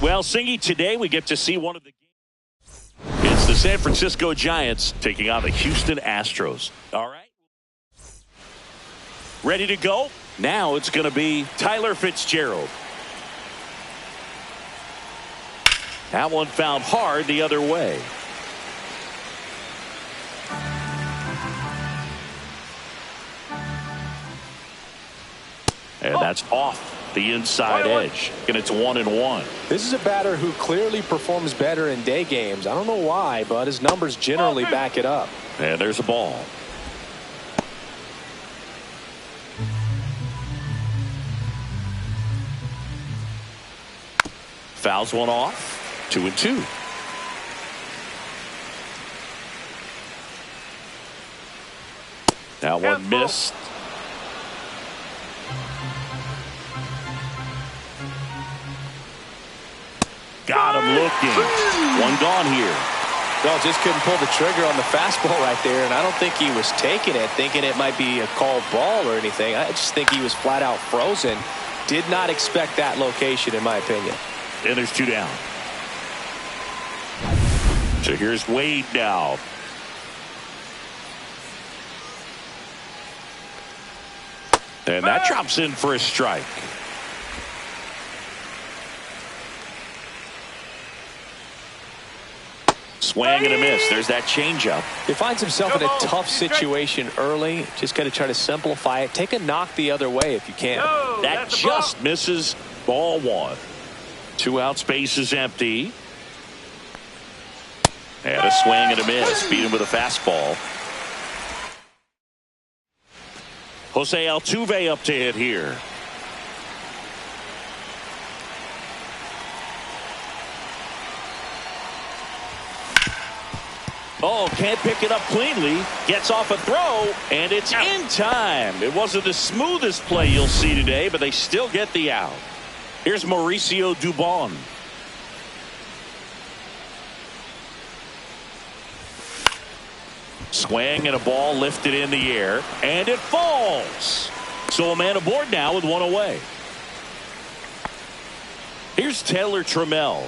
Well, Singy, today we get to see one of the games. It's the San Francisco Giants taking on the Houston Astros. All right. Ready to go? Now it's going to be Tyler Fitzgerald. That one found hard the other way. And that's off the inside edge. And it's 1-1. This is a batter who clearly performs better in day games. I don't know why, but his numbers generally back it up. And there's a ball. Fouls one off. 2-2. That one missed. Got him looking. One gone here. Well, just couldn't pull the trigger on the fastball right there, and I don't think he was taking it, thinking it might be a called ball or anything. I just think he was flat out frozen. Did not expect that location, in my opinion. And there's 2 down. So here's Wade now. And that drops in for a strike. Swing and a miss. There's that changeup. He finds himself in a tough situation early. Just got to try to simplify it. Take a knock the other way if you can. That just misses. Ball 1. 2 out. Space is empty. And a swing and a miss. Beat him with a fastball. Jose Altuve up to hit here. Oh, can't pick it up cleanly. Gets off a throw, and it's in time. It wasn't the smoothest play you'll see today, but they still get the out. Here's Mauricio Dubon. Swing and a ball lifted in the air, and it falls. So a man aboard now with one away. Here's Taylor Trammell.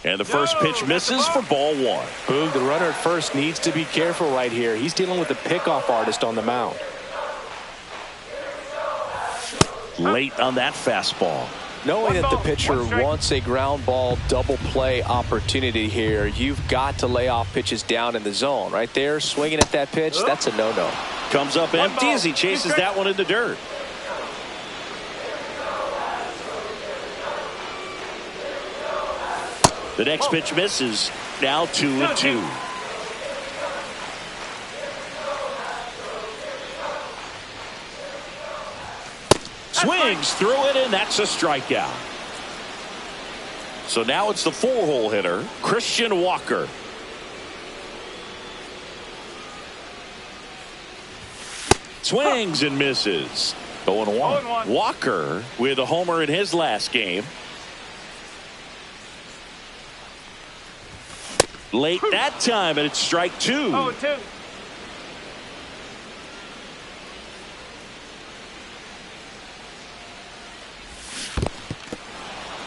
And the first pitch misses for ball 1. Boog, the runner at first needs to be careful right here. He's dealing with the pickoff artist on the mound. Late on that fastball. Knowing that the pitcher wants a ground ball double play opportunity here, you've got to lay off pitches down in the zone. Right there, swinging at that pitch, that's a no-no. Comes up empty as he chases that one in the dirt. The next pitch misses. Now 2-2. Swings through it, and that's a strikeout. So now it's the 4-hole hitter, Christian Walker. Swings and misses. 0-1. Walker with a homer in his last game. Late that time, and it's strike 2. 0-2.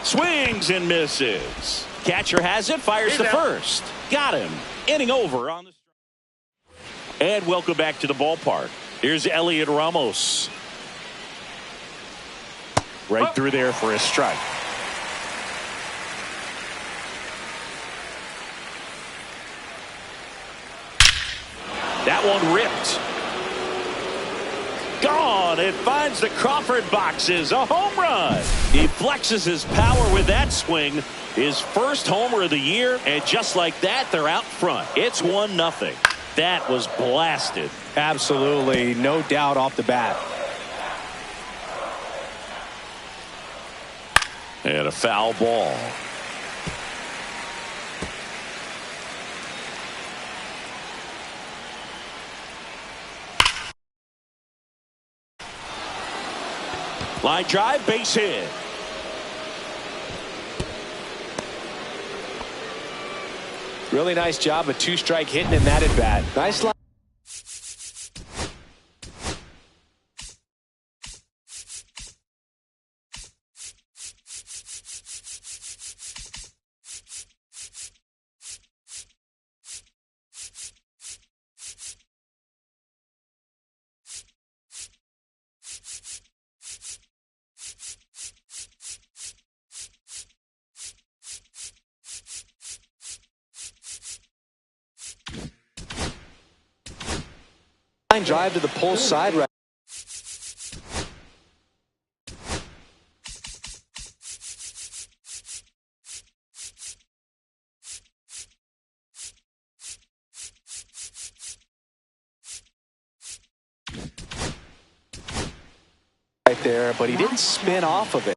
Swings and misses. Catcher has it, fires to first. Got him. Inning over on the strike. And welcome back to the ballpark. Here's Elliot Ramos. Right through there for a strike. That one ripped. Gone. It finds the Crawford boxes. A home run. He flexes his power with that swing. His first homer of the year. And just like that, they're out front. It's 1-0. That was blasted. Absolutely. No doubt off the bat. And a foul ball. Line drive, base hit. Really nice job, a 2-strike hitting in that at bat. Nice line. Line drive to the pull side right. Right there, but he didn't spin off of it.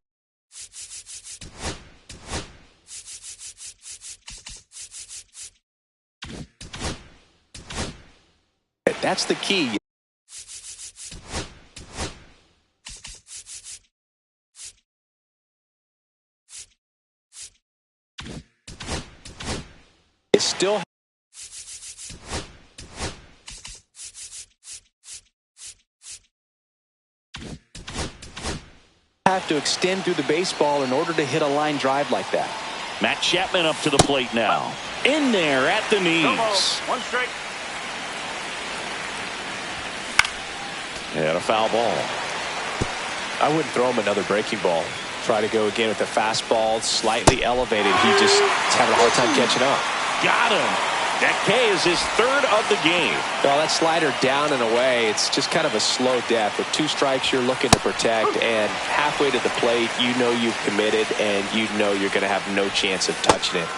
That's the key. It's still have to extend through the baseball in order to hit a line drive like that. Matt Chapman up to the plate now. In there at the knees. One strike. And a foul ball. I wouldn't throw him another breaking ball. Try to go again with the fastball, slightly elevated. He just is having a hard time catching up. Got him. That K is his third of the game. Well, that slider down and away, it's just kind of a slow death. With 2 strikes, you're looking to protect, and halfway to the plate, you know you've committed, and you know you're going to have no chance of touching it.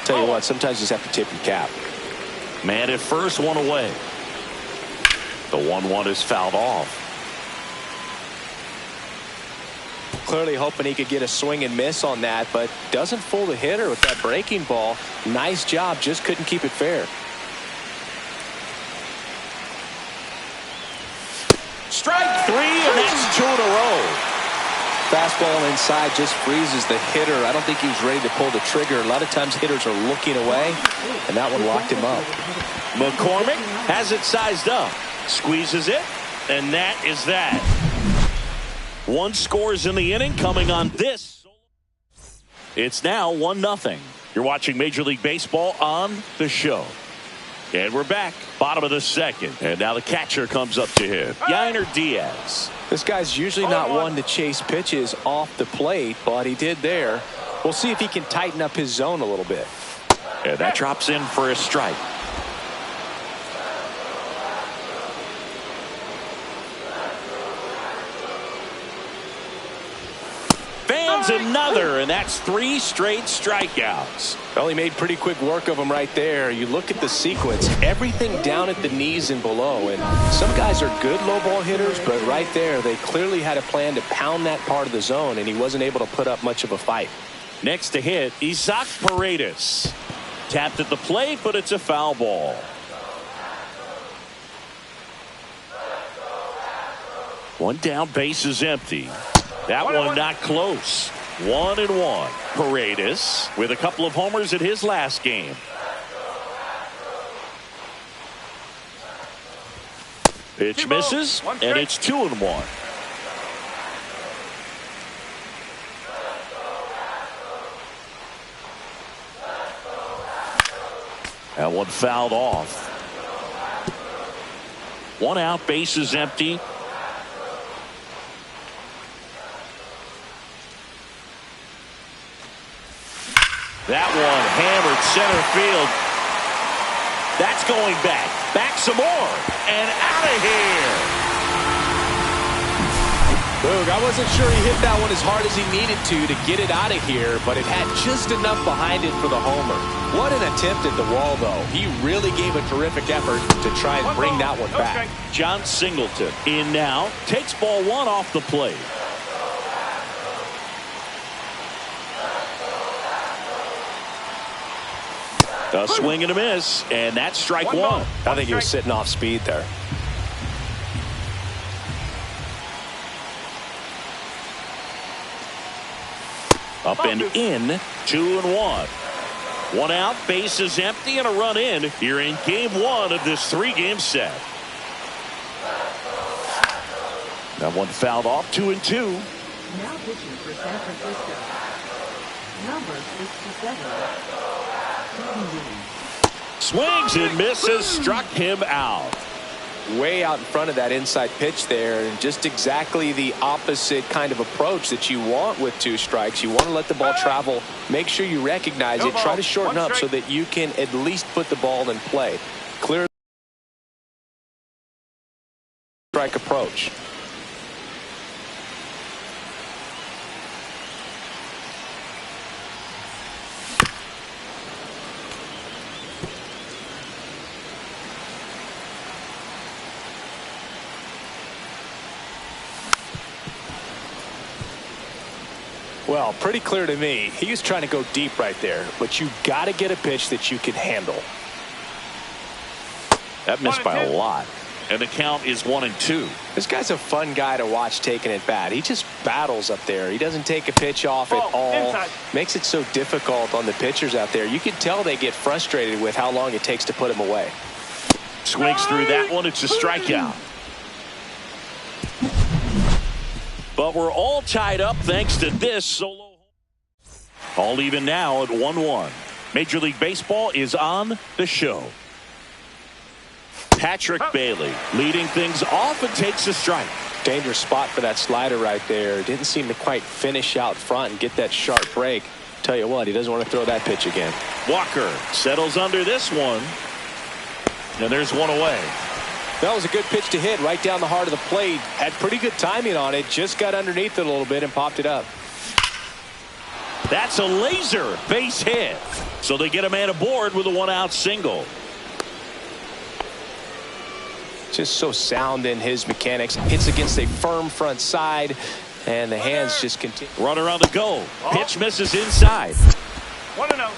Tell you what, sometimes you just have to tip your cap. Man at first, one away. The 1-1 is fouled off. Clearly hoping he could get a swing and miss on that, but doesn't fool the hitter with that breaking ball. Nice job, just couldn't keep it fair. Strike 3, and that's 2 in a row. Fastball inside just freezes the hitter. I don't think he was ready to pull the trigger. A lot of times hitters are looking away, and that one locked him up. McCormick has it sized up. Squeezes it, and that is that. 1 scores in the inning coming on this. It's now 1-0. You're watching Major League Baseball on the show. And we're back. Bottom of the second. And now the catcher comes up to hit. Yainer Diaz. This guy's usually not one to chase pitches off the plate, but he did there. We'll see if he can tighten up his zone a little bit. And that drops in for a strike. Fans another, and that's 3 straight strikeouts. Well, he made pretty quick work of him right there. You look at the sequence, everything down at the knees and below, and some guys are good low ball hitters, but right there they clearly had a plan to pound that part of the zone, and he wasn't able to put up much of a fight. Next to hit, Isaac Paredes. Tapped at the plate, but it's a foul ball. One down, base is empty. That one not close. 1-1. Paredes with a couple of homers at his last game. Pitch misses, and it's 2-1. That one fouled off. 1 out, base is empty. That one hammered center field. That's going back. Back some more. And out of here. Boog, I wasn't sure he hit that one as hard as he needed to get it out of here, but it had just enough behind it for the homer. What an attempt at the wall, though. He really gave a terrific effort to try and bring that one back. John Singleton in now. Takes ball 1 off the plate. A swing and a miss, and that's strike 1. I think he was sitting off speed there. Up and in, 2-1. 1 out, base is empty, and a run in here in game 1 of this 3-game set. That one fouled off, 2-2. Now pitching for San Francisco. Number 67. Swings and misses, struck him out. Way out in front of that inside pitch there, and just exactly the opposite kind of approach that you want with 2 strikes. You want to let the ball travel, make sure you recognize it, try to shorten up so that you can at least put the ball in play. Clear strike approach. Well, pretty clear to me. He was trying to go deep right there, but you got to get a pitch that you can handle. That missed by a lot. And the count is 1-2. This guy's a fun guy to watch taking it bat. He just battles up there. He doesn't take a pitch off at all. Inside. Makes it so difficult on the pitchers out there. You can tell they get frustrated with how long it takes to put him away. Swings through that one. It's a strikeout. But we're all tied up thanks to this solo. All even now at 1-1. Major League Baseball is on the show. Patrick Bailey leading things off and takes a strike. Dangerous spot for that slider right there. Didn't seem to quite finish out front and get that sharp break. Tell you what, he doesn't want to throw that pitch again. Walker settles under this one. And there's one away. That was a good pitch to hit right down the heart of the plate. Had pretty good timing on it. Just got underneath it a little bit and popped it up. That's a laser base hit. So they get a man aboard with a 1-out single. Just so sound in his mechanics. Hits against a firm front side, and the hands just continue. Runner on the go. Pitch misses inside. 1-0.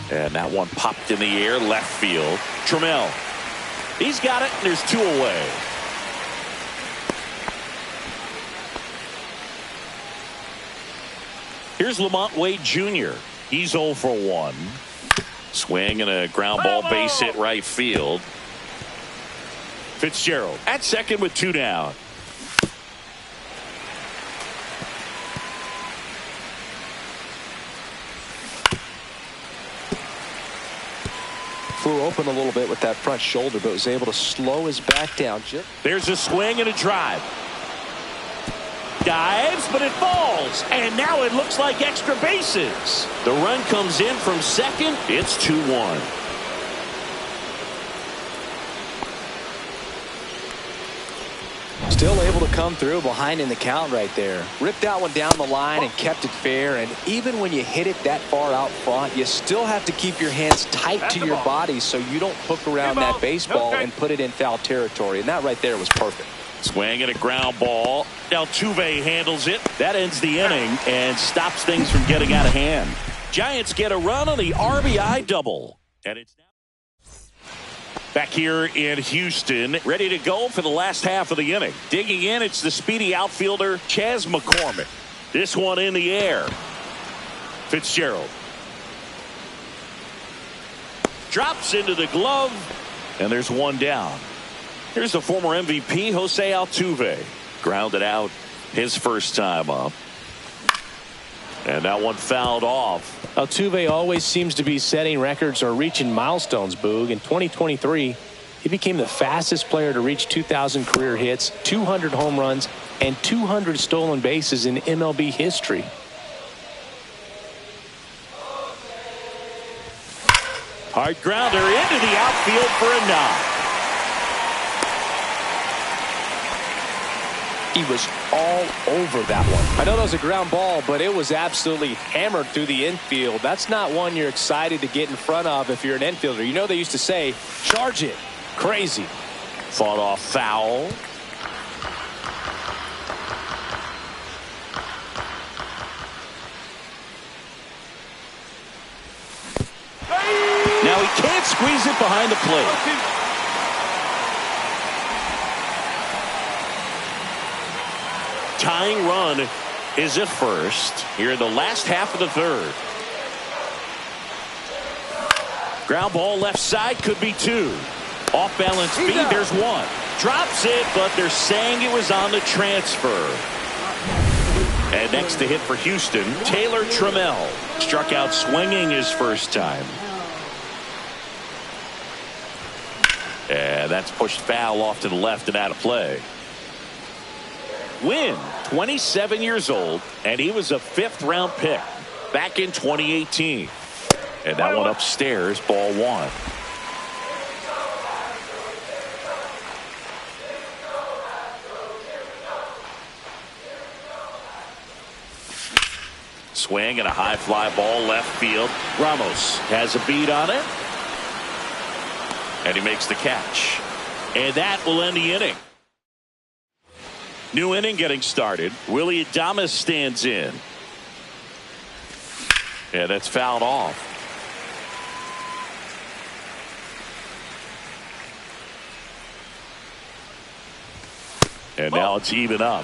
And that one popped in the air left field. Trammell. He's got it, and there's 2 away. Here's Lamont Wade Jr. He's 0 for 1. Swing and a ground ball base hit right field. Fitzgerald at second with 2 down. Flew open a little bit with that front shoulder, but was able to slow his back down. There's a swing and a drive. Dives, but it falls. And now it looks like extra bases. The run comes in from second. It's 2-1. Still able to come through behind in the count right there. Ripped that one down the line and kept it fair. And even when you hit it that far out front, you still have to keep your hands tight to your body so you don't hook around that baseball and put it in foul territory. And that right there was perfect. Swing and a ground ball. Altuve handles it. That ends the inning and stops things from getting out of hand. Giants get a run on the RBI double. And it's now back here in Houston, ready to go for the last half of the inning. Digging in, it's the speedy outfielder, Chas McCormick. This one in the air. Fitzgerald. Drops into the glove, and there's 1 down. Here's the former MVP, Jose Altuve. Grounded out his first time up. And that one fouled off. Altuve always seems to be setting records or reaching milestones, Boog. In 2023, he became the fastest player to reach 2,000 career hits, 200 home runs, and 200 stolen bases in MLB history. Hard grounder into the outfield for a knock. He was all over that one. I know that was a ground ball, but it was absolutely hammered through the infield. That's not one you're excited to get in front of if you're an infielder. You know they used to say, charge it. Crazy. Fought off foul. Now he can't squeeze it behind the plate. Tying run is at first here in the last half of the third. Ground ball left side, could be 2. Off balance speed, there's 1. Drops it, but they're saying it was on the transfer. And next to hit for Houston, Taylor Trammell. Struck out swinging his first time. And that's pushed foul off to the left and out of play. Wynn, 27 years old, and he was a 5th-round pick. back in 2018. And that one upstairs, ball one. Swing and a high fly ball left field. Ramos has a beat on it. And he makes the catch. And that will end the inning. New inning getting started. Willy Adames stands in. And that's fouled off. And now it's even up.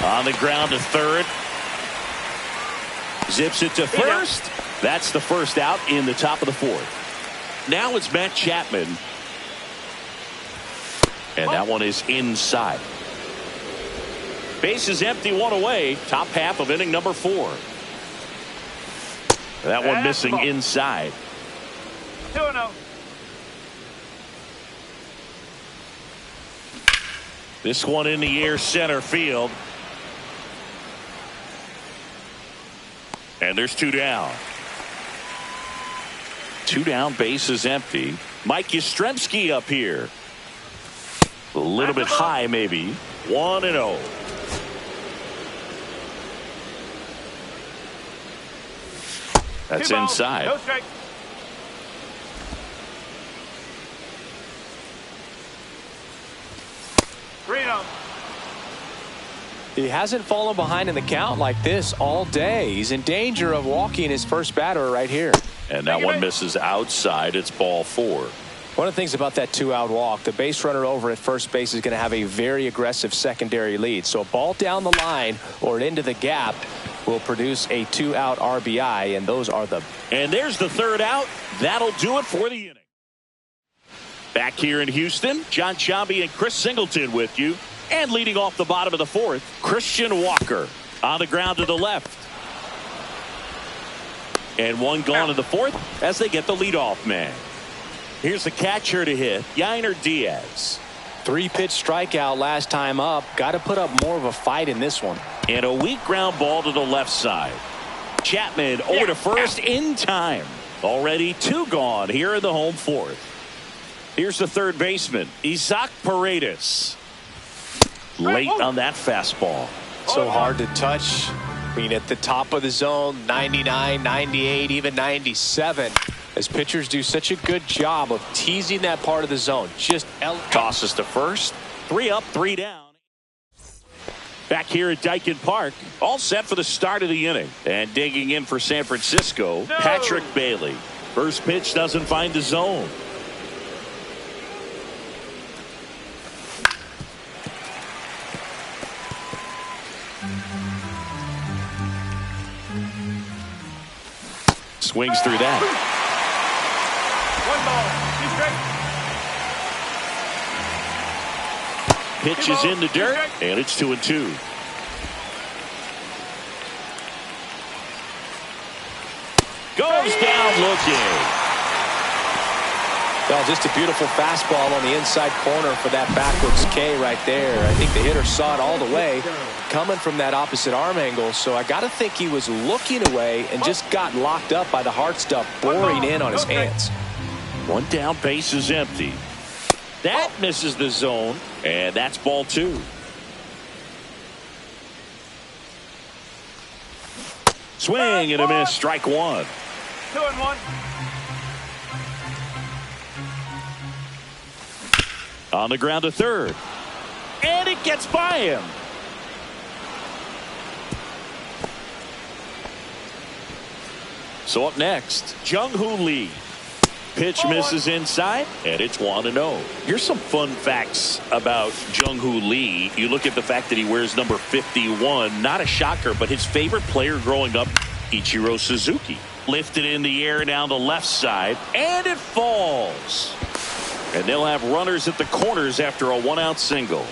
On the ground to third. Zips it to first. That's the first out in the top of the fourth. Now it's Matt Chapman. And that one is inside. Base is empty, one away. Top half of inning number 4. That one missing inside. 2-0. This one in the air center field. And there's 2 down. 2 down, base is empty. Mike Yastrzemski up here. A little bit high, maybe. 1-0. That's inside. No strike. He hasn't fallen behind in the count like this all day. He's in danger of walking his first batter right here. And that one misses outside. It's ball 4. One of the things about that 2-out walk, the base runner over at first base is going to have a very aggressive secondary lead. So a ball down the line or into the gap will produce a 2-out RBI, and those are the. And there's the third out. That'll do it for the inning. Back here in Houston, John Sciambi and Chris Singleton with you. And leading off the bottom of the fourth, Christian Walker on the ground to the left. And one gone in the fourth as they get the leadoff man. Here's the catcher to hit, Yainer Diaz. 3-pitch strikeout last time up. Got to put up more of a fight in this one. And a weak ground ball to the left side. Chapman over to first in time. Already 2 gone here in the home fourth. Here's the third baseman, Isaac Paredes. Late on that fastball. So hard to touch. I mean, at the top of the zone, 99, 98, even 97. As pitchers do such a good job of teasing that part of the zone. Just tosses to first. 3 up, 3 down. Back here at Daikin Park, all set for the start of the inning. And digging in for San Francisco, Patrick Bailey. First pitch doesn't find the zone. Swings through that. 1 ball, 2 strikes. Pitch is in the dirt, and it's 2-2. Goes down looking. Well, just a beautiful fastball on the inside corner for that backwards K right there. I think the hitter saw it all the way coming from that opposite arm angle. So I got to think he was looking away and just got locked up by the hard stuff boring in on his hands. 1 down, base is empty. That misses the zone, and that's ball 2. Swing and a miss, strike 1. 2-1. On the ground to third. And it gets by him. So up next, Jung-Hoo Lee. Pitch misses inside, and it's 1-0. Here's some fun facts about Jung-Hoo Lee. You look at the fact that he wears number 51. Not a shocker, but his favorite player growing up, Ichiro Suzuki. Lifted in the air down the left side, and it falls. And they'll have runners at the corners after a 1-out single.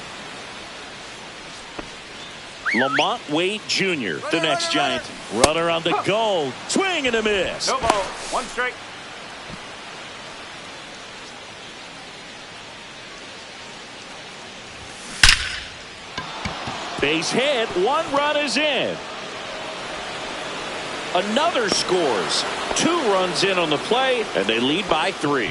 Lamont Wade Jr., the next Giant. Runner on the go. Swing and a miss. No ball. One strike. Base hit. 1 run is in. Another scores. 2 runs in on the play, and they lead by 3.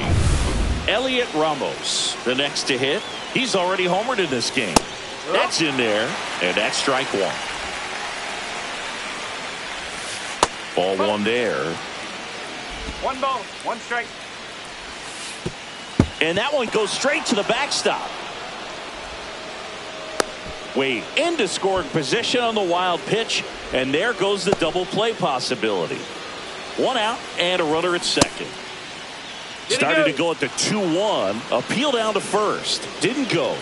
Elliot Ramos, the next to hit. He's already homered in this game. That's in there, and that's strike 1. Ball 1 there. 1 ball. 1 strike. And that one goes straight to the backstop. Wade into scoring position on the wild pitch, and there goes the double play possibility. 1 out and a runner at second. Started to go at the 2-1. Appeal down to first. Didn't go.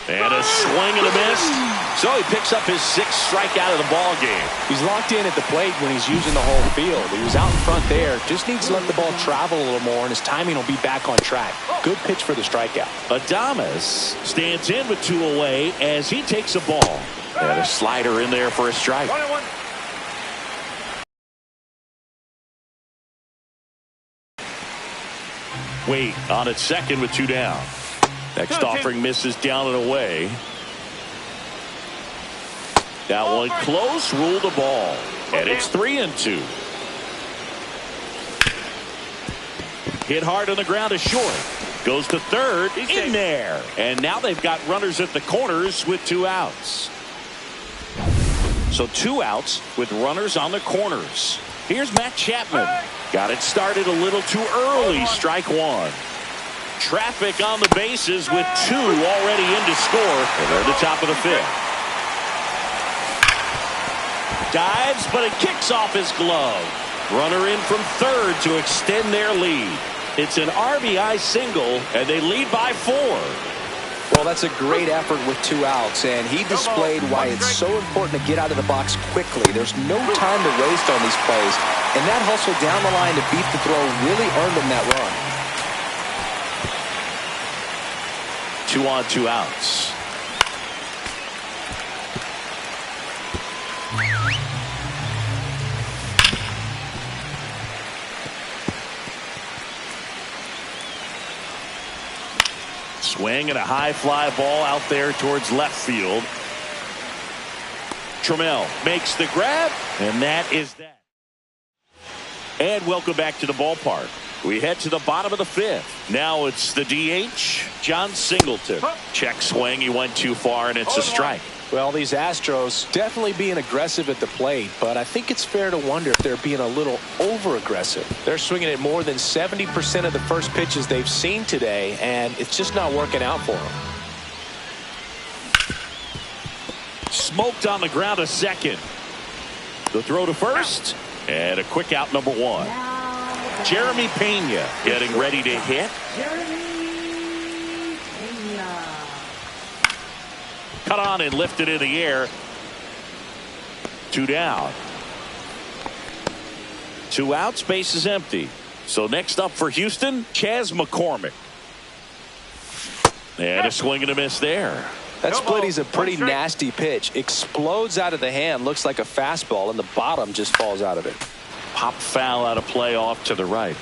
And a swing and a miss. So he picks up his 6th strikeout of the ball game. He's locked in at the plate when he's using the whole field. He was out in front there. Just needs to let the ball travel a little more, and his timing will be back on track. Good pitch for the strikeout. Adames stands in with 2 away as he takes a ball. And a slider in there for a strike. 1-1. Wade on at second with 2 down. Next offering misses down and away. That one close, ruled a ball. And it's 3-2. Hit hard on the ground is short. Goes to third, in there. And now they've got runners at the corners with 2 outs. So 2 outs with runners on the corners. Here's Matt Chapman. Got it started a little too early. Strike 1. Traffic on the bases with 2 already in to score. And they're at the top of the 5th. Dives, but it kicks off his glove. Runner in from third to extend their lead. It's an RBI single, and they lead by 4. Well, that's a great effort with 2 outs, and he displayed why it's so important to get out of the box quickly. There's no time to waste on these plays, and that hustle down the line to beat the throw really earned him that run. 2 on, 2 outs. Swing and a high fly ball out there towards left field. Trammell makes the grab, and that is that. And welcome back to the ballpark. We head to the bottom of the 5th. Now it's the DH, John Singleton. Check swing. He went too far, and it's a strike. Well, these Astros definitely being aggressive at the plate, but I think it's fair to wonder if they're being a little over-aggressive. They're swinging at more than 70% of the first pitches they've seen today, and it's just not working out for them. Smoked on the ground a second. The throw to first, and a quick out number 1. Jeremy Pena getting ready to hit. Cut on and lifted in the air. 2 down. 2 outs, base is empty. So next up for Houston, Chas McCormick. And a swing and a miss there. That split is a pretty nasty pitch. Explodes out of the hand, looks like a fastball, and the bottom just falls out of it. Pop foul out of play off to the right.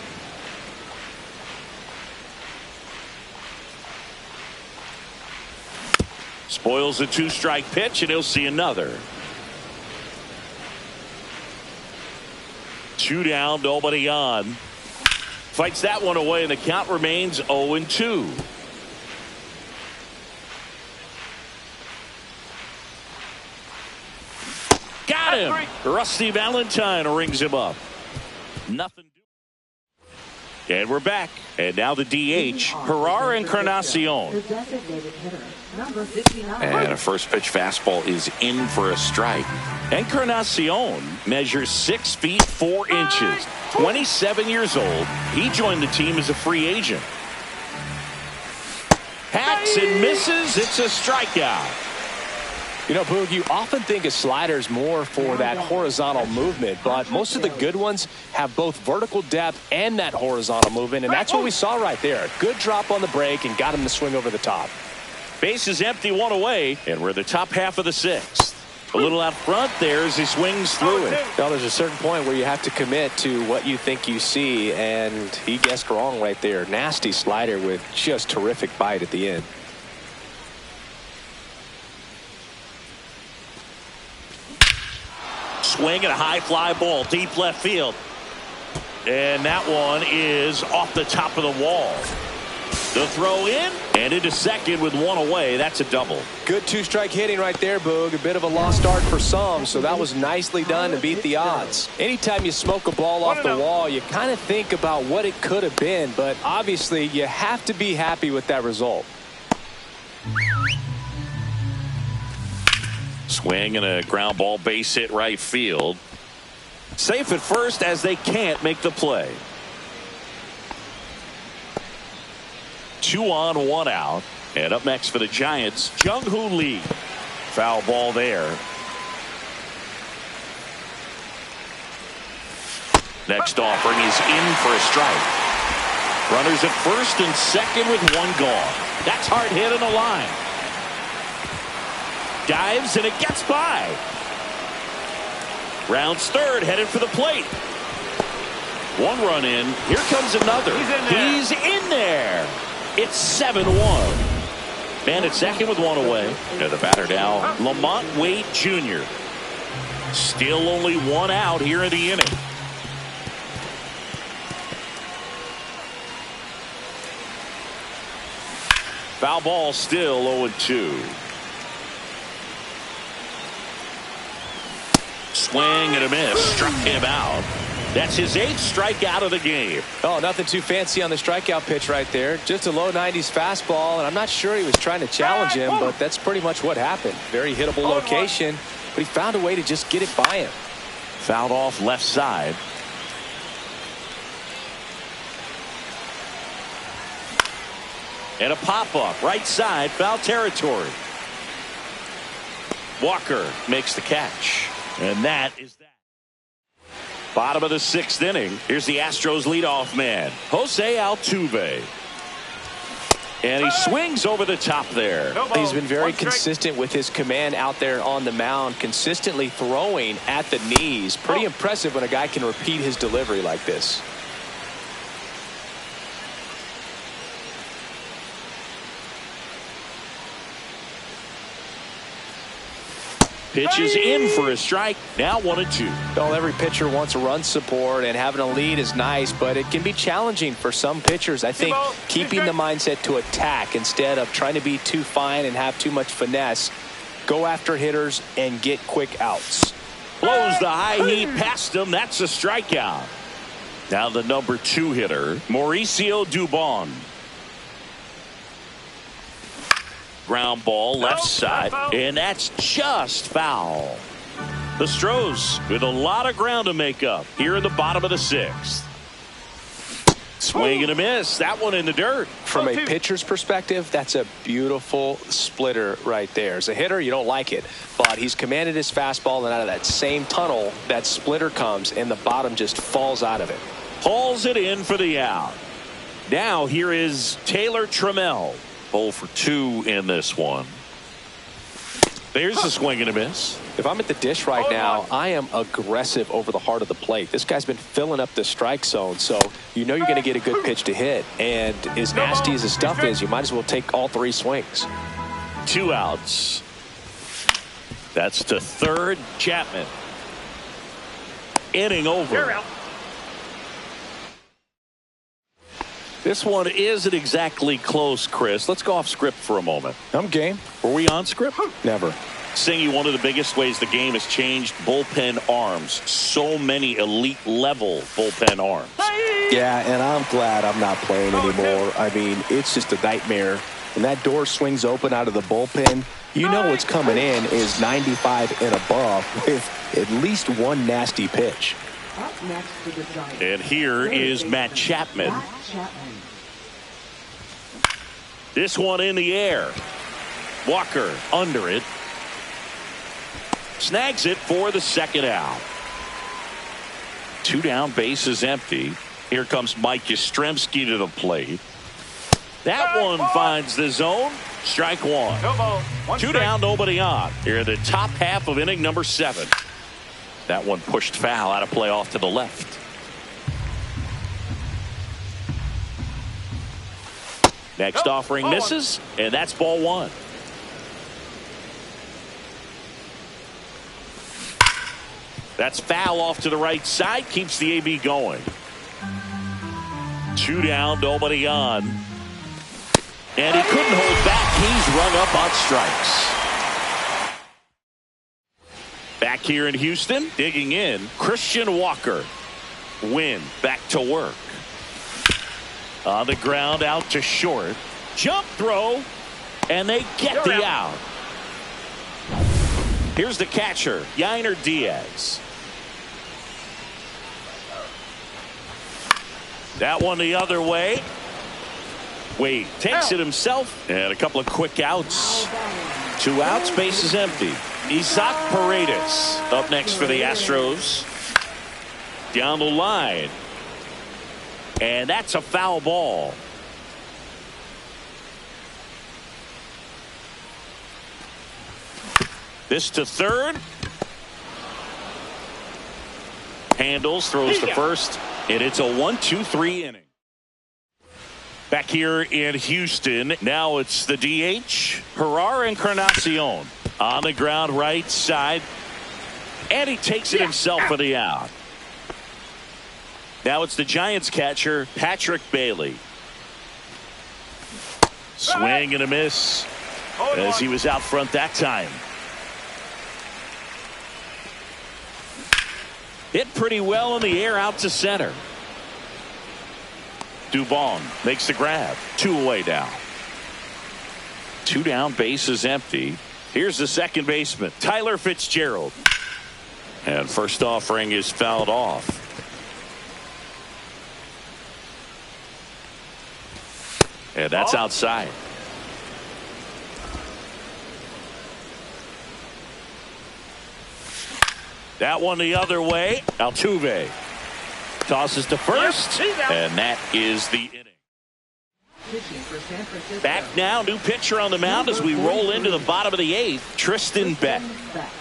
Spoils a 2-strike pitch, and he'll see another. 2 down, nobody on. Fights that one away, and the count remains 0-2. Got him. Rusty Valentine rings him up. Nothing. And we're back. And now the DH, Gerard Encarnacion. And a first pitch fastball is in for a strike. Encarnacion measures 6 feet 4 inches, 27 years old. He joined the team as a free agent. Hacks and misses. It's a strikeout. You know, Boog, you often think a slider is more for that horizontal movement, but most of the good ones have both vertical depth and that horizontal movement, and that's what we saw right there. Good drop on the break and got him to swing over the top. Base is empty, one away, and we're the top half of the sixth. A little out front there as he swings through it. Now, there's a certain point where you have to commit to what you think you see, and he guessed wrong right there. Nasty slider with just terrific bite at the end. Swing and a high fly ball deep left field. And that one is off the top of the wall. The throw in and into second with one away. That's a double. Good two-strike hitting right there, Boog. A bit of a lost start for some, so that was nicely done to beat the odds. Anytime you smoke a ball off the wall, you kind of think about what it could have been, but obviously you have to be happy with that result. Swing and a ground ball base hit right field. Safe at first as they can't make the play. 2 on, 1 out. And up next for the Giants, Jung-Hoo Lee. Foul ball there. Next offering is in for a strike. Runners at first and second with one gone. That's hard hit on the line. Dives and it gets by. Rounds third, headed for the plate. 1 run in. Here comes another. He's in there. It's 7-1. Man at second with one away. And the batter now, Lamont Wade Jr. Still only 1 out here in the inning. Foul ball, still 0-2. Swing and a miss. Struck him out. That's his 8th strikeout of the game. Oh, nothing too fancy on the strikeout pitch right there. Just a low 90s fastball, and I'm not sure he was trying to challenge him, but that's pretty much what happened. Very hittable location, but he found a way to just get it by him. Fouled off left side. And a pop-up right side, foul territory. Walker makes the catch. And that is that. Bottom of the 6th inning. Here's the Astros leadoff man, Jose Altuve. And he swings over the top there. He's been very consistent with his command out there on the mound, consistently throwing at the knees. Pretty impressive when a guy can repeat his delivery like this. Pitch is in for a strike. Now 1-2. Well, every pitcher wants run support, and having a lead is nice, but it can be challenging for some pitchers. I think keeping the mindset to attack instead of trying to be too fine and have too much finesse. Go after hitters and get quick outs. Blows the high heat past him. That's a strikeout. Now the number 2 hitter, Mauricio Dubon. Ground ball left side, and that's just foul. The Stros with a lot of ground to make up here in the bottom of the 6th. Swing and a miss. That one in the dirt. From a pitcher's perspective, that's a beautiful splitter right there. As a hitter, you don't like it, but he's commanded his fastball, and out of that same tunnel, that splitter comes, and the bottom just falls out of it. Hauls it in for the out. Now here is Taylor Trammell. 0 for 2 in this one. There's a swing and a miss. If I'm at the dish right now, I am aggressive over the heart of the plate. This guy's been filling up the strike zone, so you know you're going to get a good pitch to hit. And as nasty as the stuff is, you might as well take all 3 swings. 2 outs. That's to third, Chapman. Inning over. This one isn't exactly close, Chris. Let's go off script for a moment. I'm game. Were we on script? Never. Singy, one of the biggest ways the game has changed bullpen arms. So many elite level bullpen arms. Yeah, and I'm glad I'm not playing anymore. I mean, it's just a nightmare. When that door swings open out of the bullpen, you know what's coming in is 95 and above with at least one nasty pitch. Up next to the Giants. And here is Matt Chapman. This one in the air. Walker under it. snags it for the second out. 2 down, bases empty. Here comes Mike Yastrzemski to the plate. That one finds the zone. Strike one. No ball. One 2 strike. down, nobody on. Here in the top half of inning number 7. That one pushed foul out of play off to the left. Next offering misses, and that's ball 1. That's foul off to the right side, keeps the AB going. 2 down, nobody on. And he couldn't hold back. He's rung up on strikes. Back here in Houston, digging in, Christian Walker. Win back to work. On the ground, out to short. Jump throw, and they get the out. Here's the catcher, Yainer Diaz. That one the other way. Wade takes it himself, and a couple of quick outs. 2 outs, bases empty. Isaac Paredes up next for the Astros. Down the line. And that's a foul ball. This to third. Handles, throws to first, and it's a 1-2-3 inning. Back here in Houston, now it's the DH, Gerard Encarnacion. On the ground, right side, and he takes it himself for the out. Now it's the Giants catcher, Patrick Bailey. Swing and a miss as he was out front that time. Hit pretty well in the air out to center. Dubon makes the grab. 2 away now. 2 down, bases empty. Here's the second baseman, Tyler Fitzgerald. And first offering is fouled off. And that's outside. That one the other way. Altuve tosses to first, and that is the inning. Back now, new pitcher on the mound as we roll into the bottom of the 8th, Tristan Beck.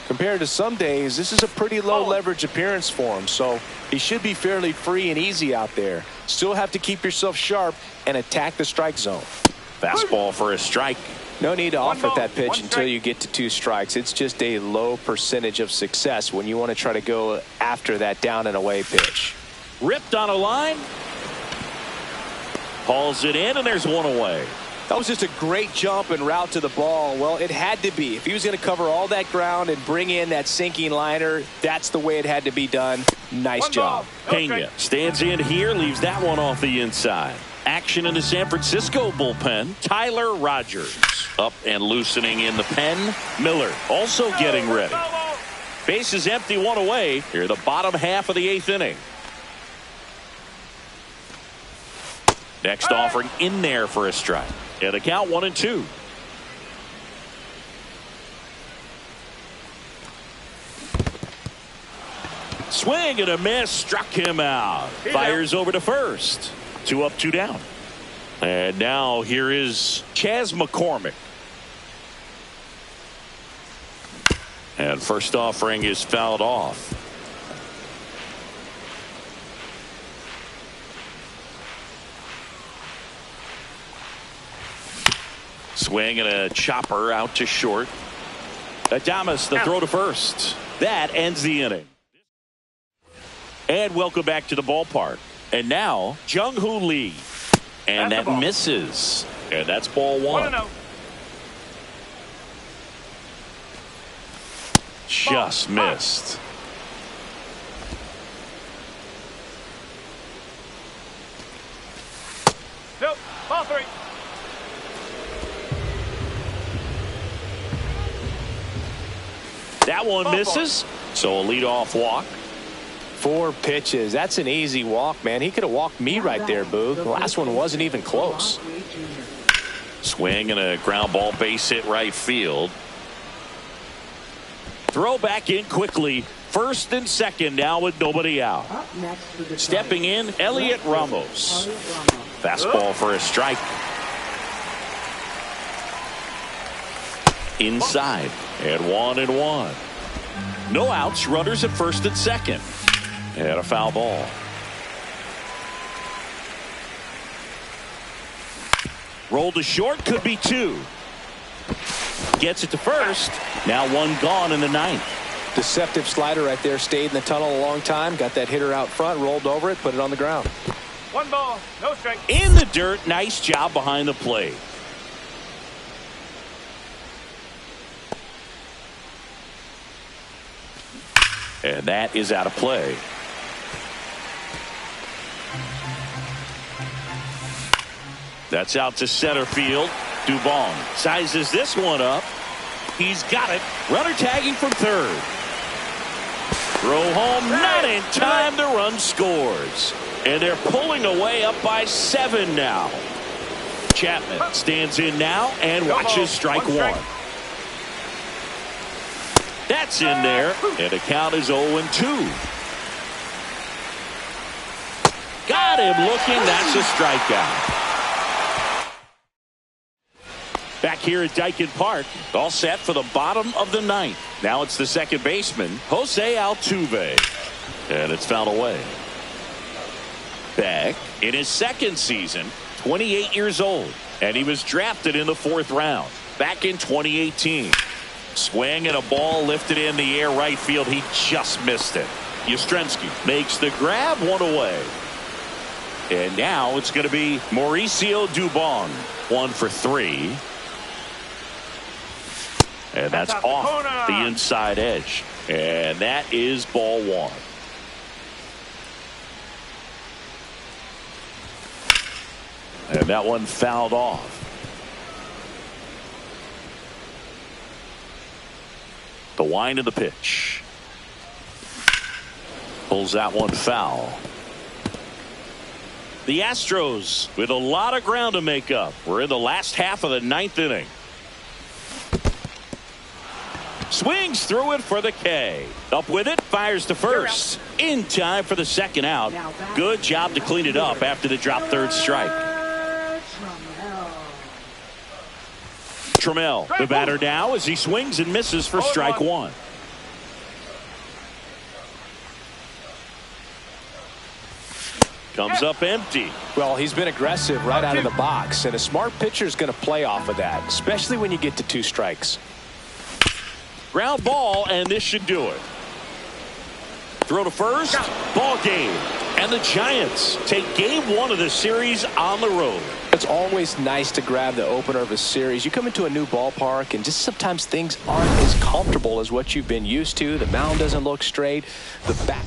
Compared to some days, this is a pretty low leverage appearance for him, so he should be fairly free and easy out there. Still have to keep yourself sharp and attack the strike zone. Fastball for a strike. No need to offer that pitch until you get to 2 strikes. It's just a low percentage of success when you want to try to go after that down and away pitch. Ripped on a line. Hauls it in, and there's 1 away. That was just a great jump and route to the ball. Well, it had to be. If he was going to cover all that ground and bring in that sinking liner, that's the way it had to be done. Nice job. Pena stands in here, leaves that one off the inside. Action in the San Francisco bullpen. Tyler Rogers up and loosening in the pen. Miller also getting ready. Bases empty, 1 away. Here the bottom half of the 8th inning. Next offering in there for a strike. And the count 1-2. Swing and a miss, struck him out. Fires over to first. 2 up, 2 down. And now here is Chas McCormick. And first offering is fouled off. Swing and a chopper out to short. Adames the throw to first. That ends the inning. And welcome back to the ballpark. And now Jung-Hoo Lee. And that misses. And that's ball 1. Just missed. Nope. Ball 3. That one misses. So a leadoff walk. 4 pitches. That's an easy walk, man. He could have walked me right there, Boog. The last one wasn't even close. Swing and a ground ball, base hit right field. Throw back in quickly. First and second now with nobody out. Up next for the Stepping in, Giants, Elliot Elliot Ramos. Ramos. Fastball for a strike. Inside. And 1-1. No outs. Runners at first and second. And a foul ball. Rolled to short. Could be two. Gets it to first. Now one gone in the ninth. Deceptive slider right there. Stayed in the tunnel a long time. Got that hitter out front. Rolled over it. Put it on the ground. 1 ball, no strike. In the dirt. Nice job behind the plate. And that is out of play. That's out to center field. Dubon sizes this one up. He's got it. Runner tagging from third. Throw home, not in time. The run scores. And they're pulling away up by 7 now. Chapman stands in now and watches strike one. That's in there. And the count is 0-2. Got him looking. That's a strikeout. Back here at Daikin Park, all set for the bottom of the ninth. Now it's the second baseman, Jose Altuve. And it's fouled away. Beck, in his second season, 28 years old. And he was drafted in the 4th round back in 2018. Swing and a ball lifted in the air right field. He just missed it. Yastrzemski makes the grab, one away. And now it's going to be Mauricio Dubon. 1 for 3. And that's off the inside edge. And that is ball 1. And that one fouled off. The wind of the pitch. Pulls that one foul. The Astros with a lot of ground to make up. We're in the last half of the 9th inning. Swings through it for the K. Up with it, fires to first. In time for the second out. Good job to clean it up after the drop third strike. Trammell, the batter now as he swings and misses for strike 1. Comes up empty. Well, he's been aggressive right out of the box, and a smart pitcher is going to play off of that, especially when you get to 2 strikes. Ground ball, and this should do it. Throw to first, ball game. And the Giants take game 1 of the series on the road. It's always nice to grab the opener of a series. You come into a new ballpark, and just sometimes things aren't as comfortable as what you've been used to. The mound doesn't look straight. The back.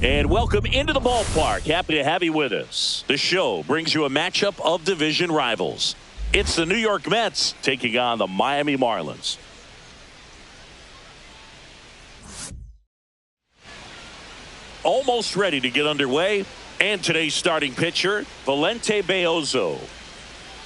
And welcome into the ballpark. Happy to have you with us. The show brings you a matchup of division rivals. It's the New York Mets taking on the Miami Marlins. Almost ready to get underway. And today's starting pitcher, Valente Beozo.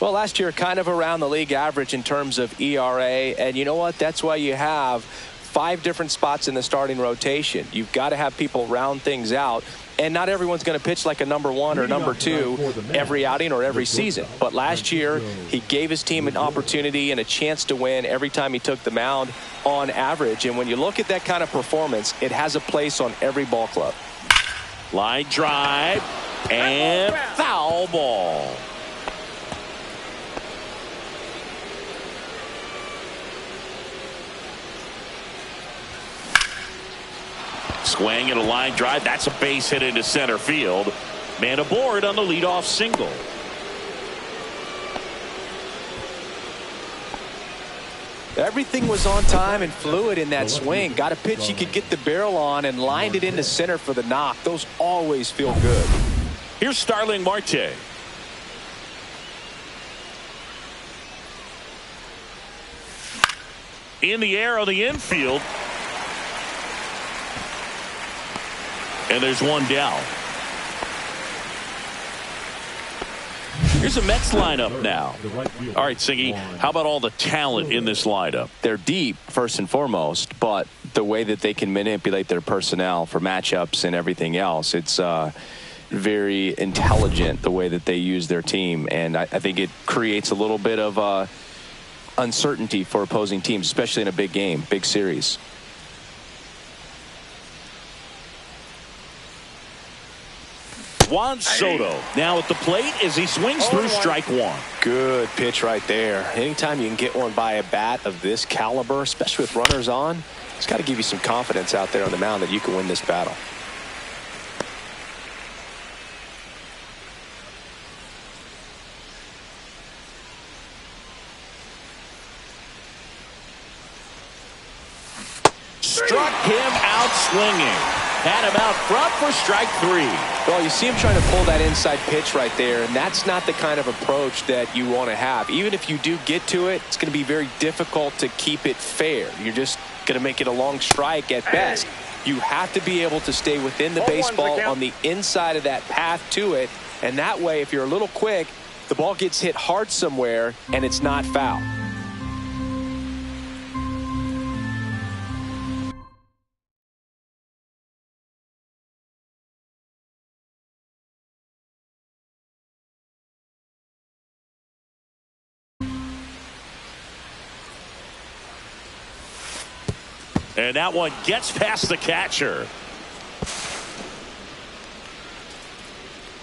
Well, last year kind of around the league average in terms of ERA. And you know what? That's why you have 5 different spots in the starting rotation. You've got to have people round things out. And not everyone's going to pitch like a number 1 or number 2 every outing or every season. But last year, he gave his team an opportunity and a chance to win every time he took the mound on average. And when you look at that kind of performance, it has a place on every ball club. Line drive and foul ball. Swing and a line drive. That's a base hit into center field. Man aboard on the leadoff single. Everything was on time and fluid in that swing. Got a pitch he could get the barrel on and lined it into center for the knock. Those always feel good. Here's Starling Marte. In the air on the infield. And there's one down. Here's a Mets lineup now. All right, Singy, how about all the talent in this lineup? They're deep, first and foremost, but the way that they can manipulate their personnel for matchups and everything else, it's very intelligent the way that they use their team. And I think it creates a little bit of uncertainty for opposing teams, especially in a big game, big series. Juan Soto now at the plate as he swings through strike 1. Good pitch right there. Anytime you can get one by a bat of this caliber, especially with runners on, it's got to give you some confidence out there on the mound that you can win this battle. Struck him out swinging. Had him out front for strike 3. Well, you see him trying to pull that inside pitch right there, and that's not the kind of approach that you want to have. Even if you do get to it, it's going to be very difficult to keep it fair. You're just going to make it a long strike at best. You have to be able to stay within the baseball on the inside of that path to it, and that way, if you're a little quick, the ball gets hit hard somewhere, and it's not foul. And that one gets past the catcher.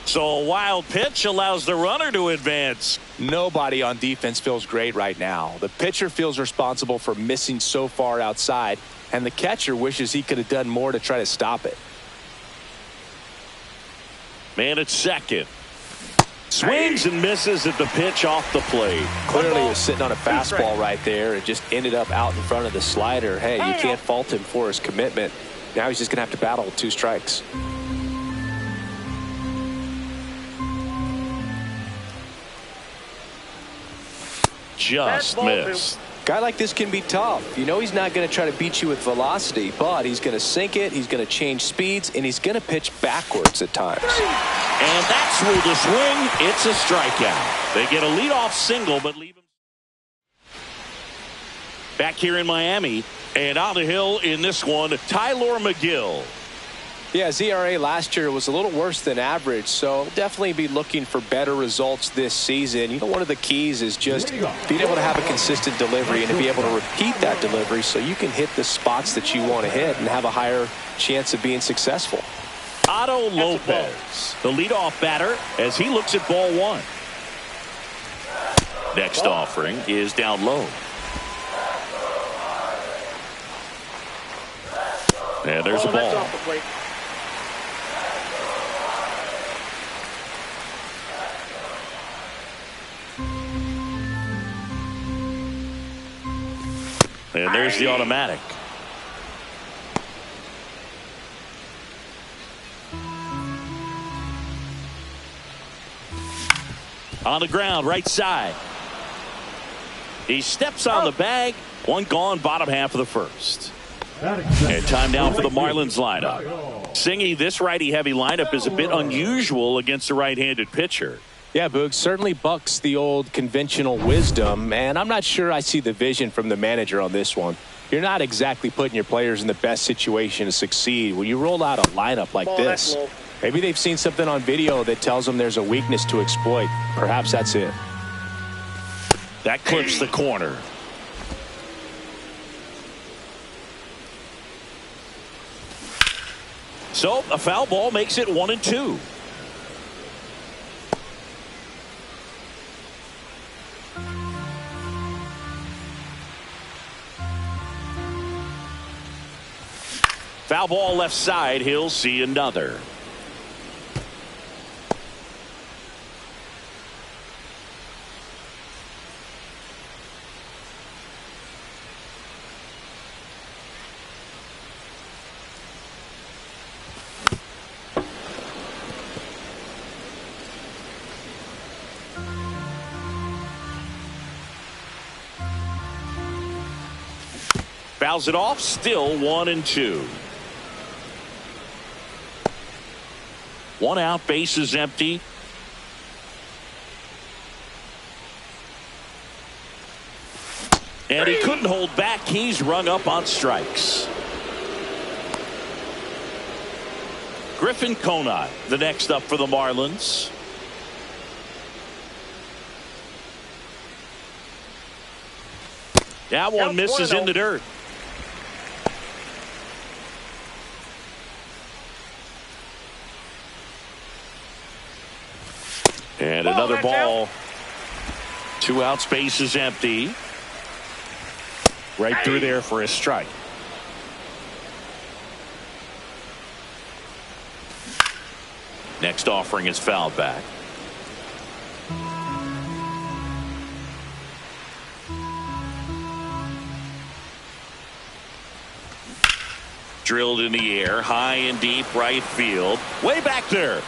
So a wild pitch allows the runner to advance. Nobody on defense feels great right now. The pitcher feels responsible for missing so far outside, and the catcher wishes he could have done more to try to stop it. Man at second. Swings and misses at the pitch off the plate. Clearly he was sitting on a fastball right there and just ended up out in front of the slider. Hey, you can't fault him for his commitment. Now he's just going to have to battle with 2 strikes. Just missed. Guy like this can be tough. You know he's not going to try to beat you with velocity, but he's going to sink it, he's going to change speeds, and he's going to pitch backwards at times. And that's through the swing. It's a strikeout. They get a leadoff single, but leave him. Back here in Miami, and on the hill in this one, Tylor Megill. Yeah, his ERA last year was a little worse than average, so definitely be looking for better results this season. You know, one of the keys is just being able to have a consistent delivery and to be able to repeat that delivery so you can hit the spots that you want to hit and have a higher chance of being successful. Otto Lopez, the leadoff batter, as he looks at ball 1. Next offering is down low. And there's a ball. And there's the automatic. On the ground, right side. He steps on the bag. One gone, bottom half of the first. And time down for the Marlins lineup. Singy, this righty-heavy lineup is a bit unusual against a right-handed pitcher. Yeah, Boog, certainly bucks the old conventional wisdom, and I'm not sure I see the vision from the manager on this one. You're not exactly putting your players in the best situation to succeed when you roll out a lineup like this. Maybe they've seen something on video that tells them there's a weakness to exploit. Perhaps that's it. That clips the corner. So a foul ball makes it 1-2. Foul ball left side. He'll see another. Fouls it off. Still 1-2. 1 out, base is empty. And he couldn't hold back. He's rung up on strikes. Griffin Conant, the next up for the Marlins. That one misses in the dirt. And another ball. 2 outs, base is empty. Right through there for a strike. Next offering is fouled back. Drilled in the air, high and deep right field. Way back there.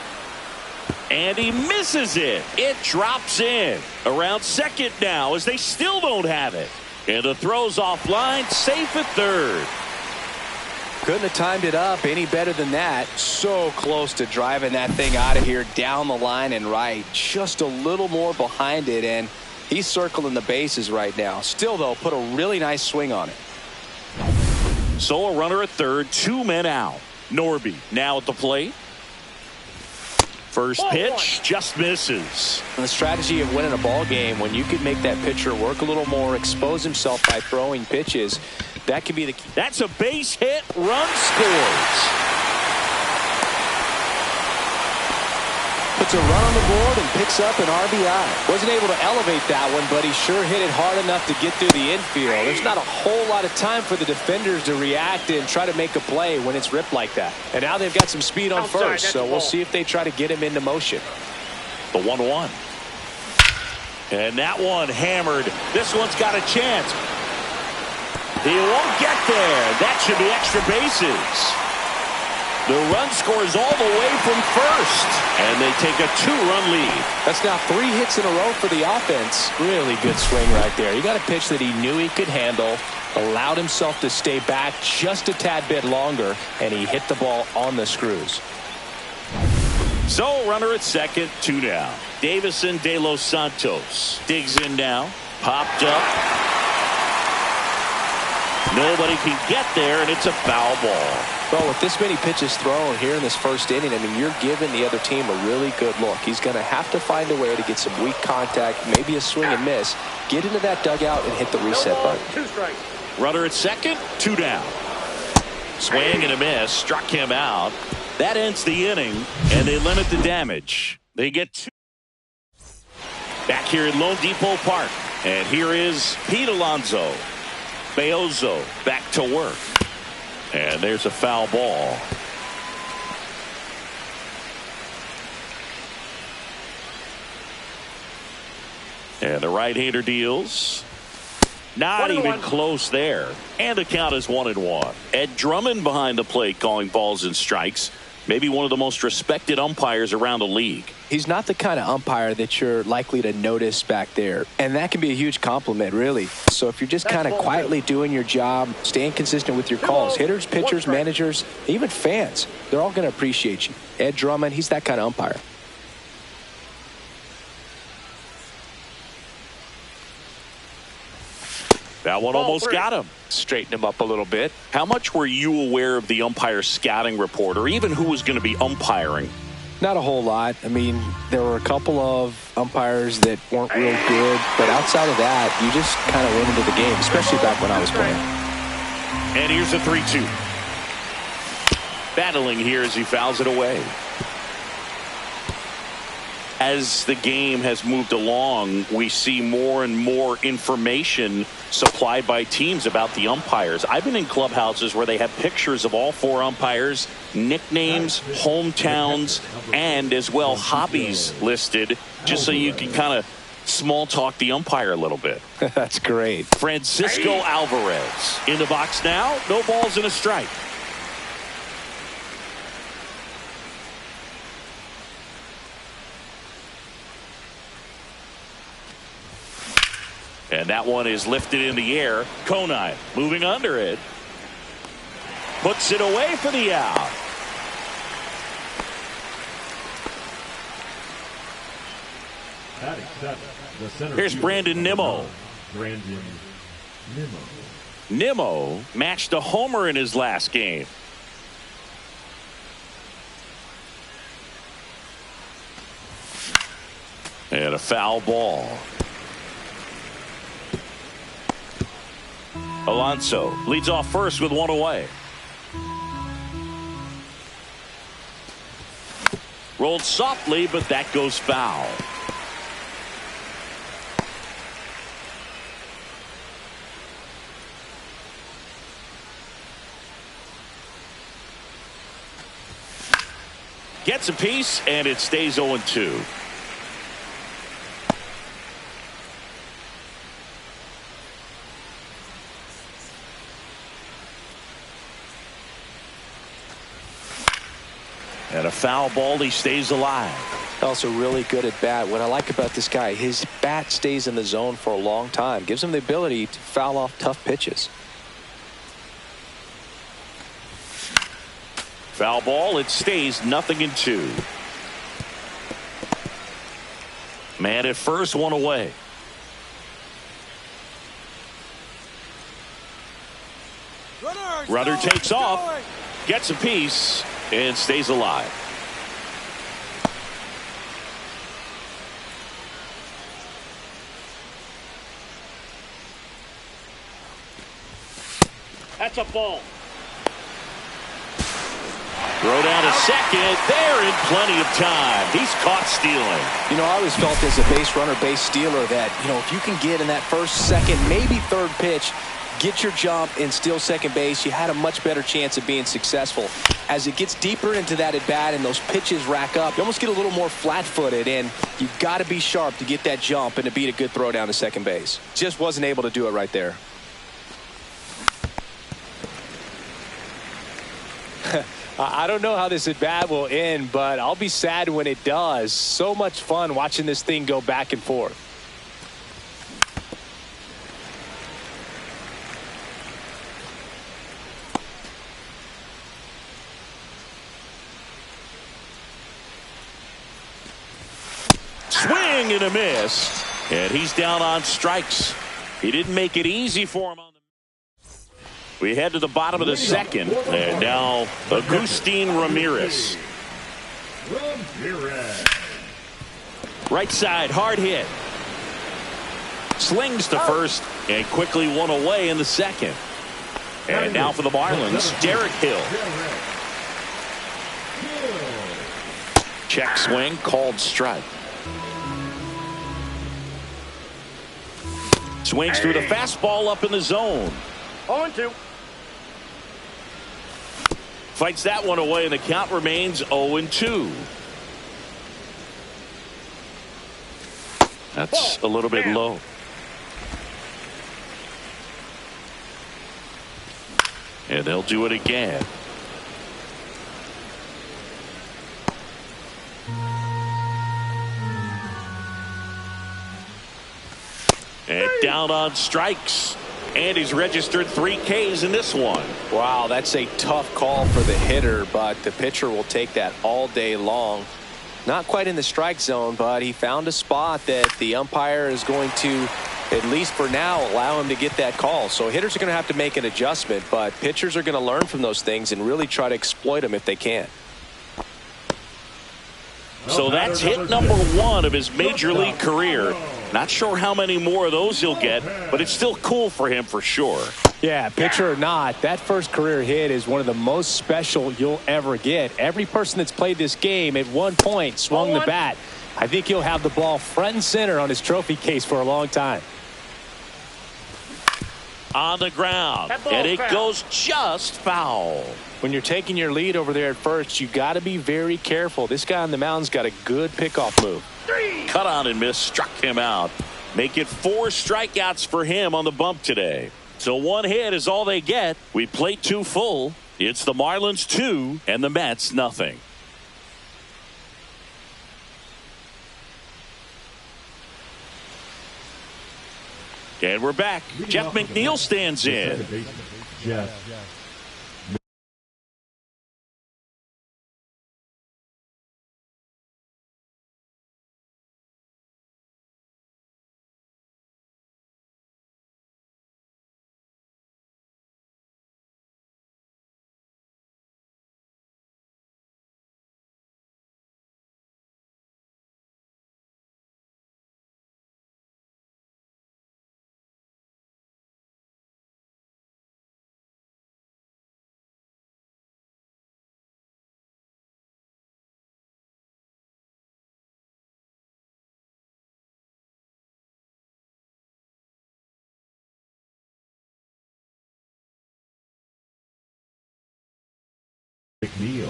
And he misses it. It drops in. Around second now as they still don't have it. And the throw's offline, safe at third. Couldn't have timed it up any better than that. So close to driving that thing out of here down the line and right. Just a little more behind it, and he's circling the bases right now. Still, though, put a really nice swing on it. So a runner at third, 2 men out. Norby now at the plate. First pitch just misses. And the strategy of winning a ball game, when you can make that pitcher work a little more, expose himself by throwing pitches, that could be the key. That's a base hit. Run scores. puts a run on the board and picks up an RBI. Wasn't able to elevate that one, but he sure hit it hard enough to get through the infield. There's not a whole lot of time for the defenders to react and try to make a play when it's ripped like that. And now they've got some speed on first, so we'll see if they try to get him into motion. The 1-1. And that one hammered. This one's got a chance. He won't get there. That should be extra bases. The run scores all the way from first, and they take a 2-run lead. That's now 3 hits in a row for the offense. Really good swing right there. He got a pitch that he knew he could handle, allowed himself to stay back just a tad bit longer, and he hit the ball on the screws. So runner at second, 2 down. Davison De Los Santos digs in now, popped up. Nobody can get there, and it's a foul ball. Well, with this many pitches thrown here in this first inning, I mean, you're giving the other team a really good look. He's going to have to find a way to get some weak contact, maybe a swing and miss, get into that dugout and hit the reset button. 2 strikes. Runner at second, 2 down. Swing and a miss, struck him out. That ends the inning, and they limit the damage. They get 2. Back here at Lone Depot Park, and here is Pete Alonso. Beozo back to work. And there's a foul ball. And the right-hander deals. Not even close there. And the count is 1-1. Ed Drummond behind the plate calling balls and strikes. Maybe one of the most respected umpires around the league. He's not the kind of umpire that you're likely to notice back there. And that can be a huge compliment, really. So if you're just kind of quietly doing your job, staying consistent with your calls, hitters, pitchers, managers, even fans, they're all going to appreciate you. Ed Drummond, he's that kind of umpire. That one almost got him. Straighten him up a little bit. How much were you aware of the umpire scouting report, or even who was going to be umpiring? Not a whole lot. I mean, there were a couple of umpires that weren't real good, but outside of that, you just kind of went into the game, especially back when I was playing. And here's a 3-2. Battling here as he fouls it away. As the game has moved along, we see more and more information supplied by teams about the umpires. I've been in clubhouses where they have pictures of all 4 umpires, nicknames, hometowns, and as well hobbies listed, just so you can kind of small talk the umpire a little bit. That's great. Francisco Alvarez in the box now. No balls and a strike. And that one is lifted in the air. Conine moving under it. Puts it away for the out. Here's Brandon Nimmo. Nimmo matched a homer in his last game. And a foul ball. Alonso leads off first with 1 away. Rolled softly, but that goes foul. Gets a piece, and it stays 0-2. And a foul ball, he stays alive. Also really good at bat. What I like about this guy, his bat stays in the zone for a long time. Gives him the ability to foul off tough pitches. Foul ball, it stays 0-2. Man at first, 1 away. Runner takes off, gets a piece, and stays alive. That's a ball. Throw down to second. They're in plenty of time. He's caught stealing. You know, I always felt as a base runner, base stealer that, you know, if you can get in that first, second, maybe third pitch, get your jump and steal second base, you had a much better chance of being successful. As it gets deeper into that at bat and those pitches rack up, you almost get a little more flat-footed, and you've got to be sharp to get that jump and to beat a good throw down to second base. Just wasn't able to do it right there. I don't know how this at bat will end, but I'll be sad when it does. So much fun watching this thing go back and forth. Swing and a miss, and he's down on strikes. He didn't make it easy for him on the. We head to the bottom of the second, and now Agustin Ramirez. Right side, hard hit. Slings to first, and quickly one away in the second. And now for the Marlins, Derek Hill. Check swing, called strike. Swings through the fastball up in the zone. 0-2. Fights that one away, and the count remains 0-2. That's a little bit low. And they'll do it again. And down on strikes. And he's registered 3 Ks in this one. Wow, that's a tough call for the hitter, but the pitcher will take that all day long. Not quite in the strike zone, but he found a spot that the umpire is going to, at least for now, allow him to get that call. So hitters are going to have to make an adjustment, but pitchers are going to learn from those things and really try to exploit them if they can. So that's hit number 1 of his major league career. Not sure how many more of those he'll get, but it's still cool for him for sure. Yeah, pitcher or not, that first career hit is one of the most special you'll ever get. Every person that's played this game at one point swung the bat. I think he'll have the ball front and center on his trophy case for a long time. On the ground, and it goes just foul. When you're taking your lead over there at first, you got to be very careful. This guy on the mound's got a good pickoff move. Cut on and miss, struck him out. Make it 4 strikeouts for him on the bump today. So 1 hit is all they get. We played 2 full. It's the Marlins 2 and the Mets nothing. And we're back. Jeff McNeil stands in. McNeil.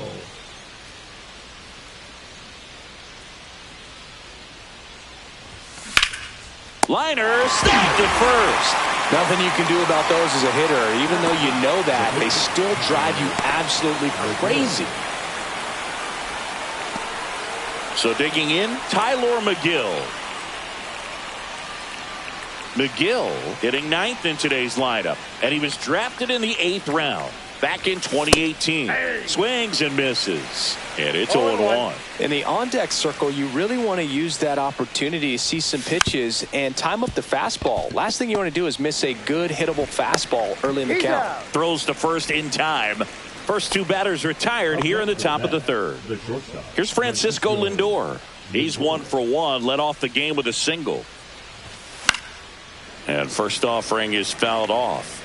Liner snapped at first. Nothing you can do about those as a hitter. Even though you know that, they still drive you absolutely crazy. So digging in, Tyler McGill. McGill hitting 9th in today's lineup, and he was drafted in the 8th round back in 2018. Swings and misses, and it's 0-1. In the on-deck circle, you really want to use that opportunity to see some pitches and time up the fastball. Last thing you want to do is miss a good hittable fastball early in the count. Throws to first in time. First 2 batters retired here in the top of the 3rd. Here's Francisco Lindor. He's 1 for 1, led off the game with a single. And first offering is fouled off.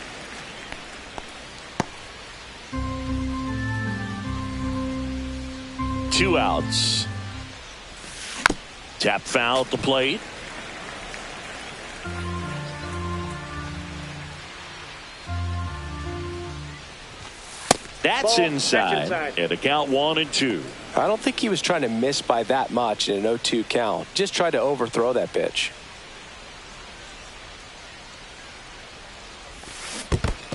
2 outs. Tap foul at the plate. That's inside. And a count 1-2. I don't think he was trying to miss by that much in an 0-2 count. Just tried to overthrow that pitch.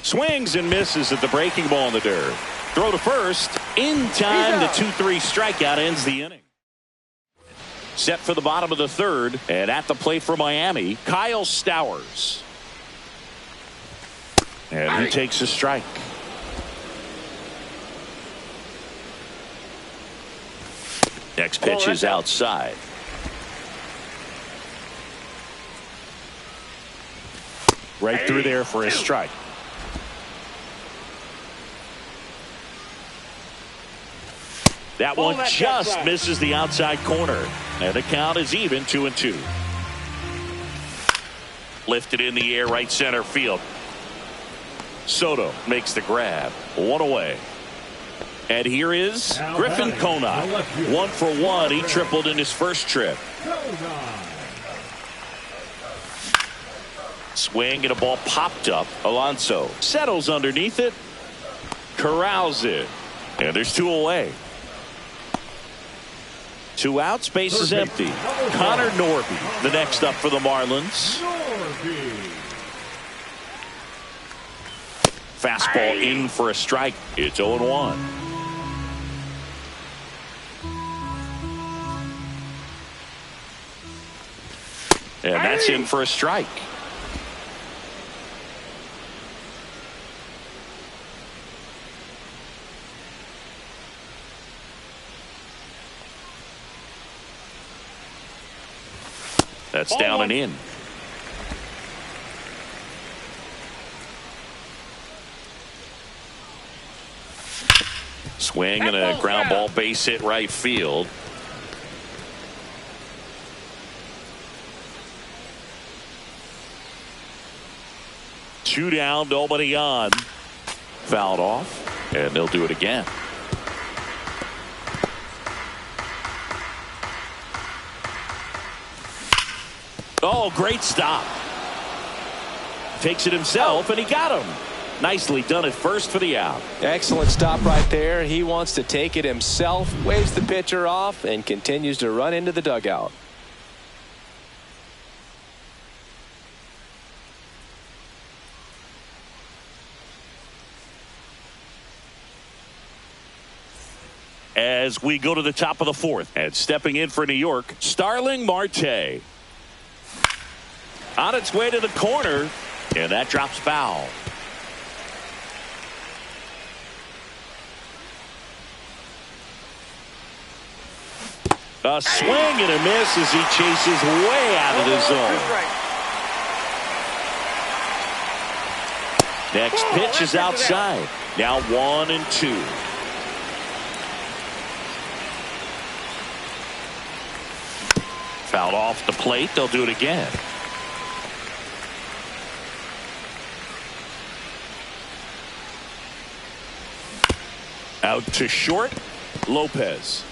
Swings and misses at the breaking ball in the dirt. Throw to first. In time, the 2-3 strikeout ends the inning. Set for the bottom of the third. And at the plate for Miami, Kyle Stowers. And he takes a strike. Next pitch is outside. Right through there for a strike. That one just misses the outside corner. And the count is even, 2-2. Lifted in the air, right center field. Soto makes the grab. 1 away. And here is Griffin Conine. 1 for 1. He tripled in his first trip. Swing and a ball popped up. Alonso settles underneath it. Corrals it. And there's 2 away. 2 outs. Base is empty. Connor Norby, the next up for the Marlins. Fastball in for a strike. It's 0-1. And that's in for a strike. That's down and in. Swing and a ground ball, base hit right field. Two down, nobody on. Fouled off, and they'll do it again. Oh, great stop. Takes it himself, and he got him. Nicely done at first for the out. Excellent stop right there. He wants to take it himself, waves the pitcher off, and continues to run into the dugout. As we go to the top of the fourth, and stepping in for New York, Starling Marte. On its way to the corner, and that drops foul. A swing and a miss as he chases way out of the zone. Next pitch is outside. Now 1-2. Fouled off the plate. They'll do it again. Out to short. Lopez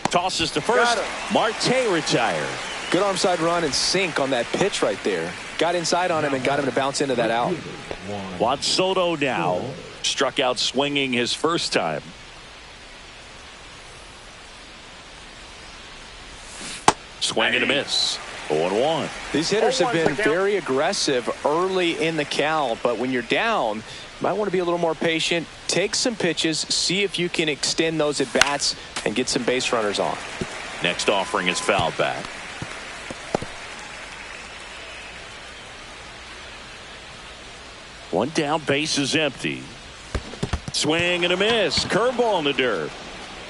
tosses to first. Marte retired. Good arm side run and sink on that pitch right there. Got inside on him and got him to bounce into that out. Juan Soto now struck out swinging his first time. Swing and a miss. 0-1. These hitters have been very aggressive early in the count, but when you're down, you might want to be a little more patient. Take some pitches, see if you can extend those at bats and get some base runners on. Next offering is fouled back. One down, base is empty. Swing and a miss. Curveball in the dirt.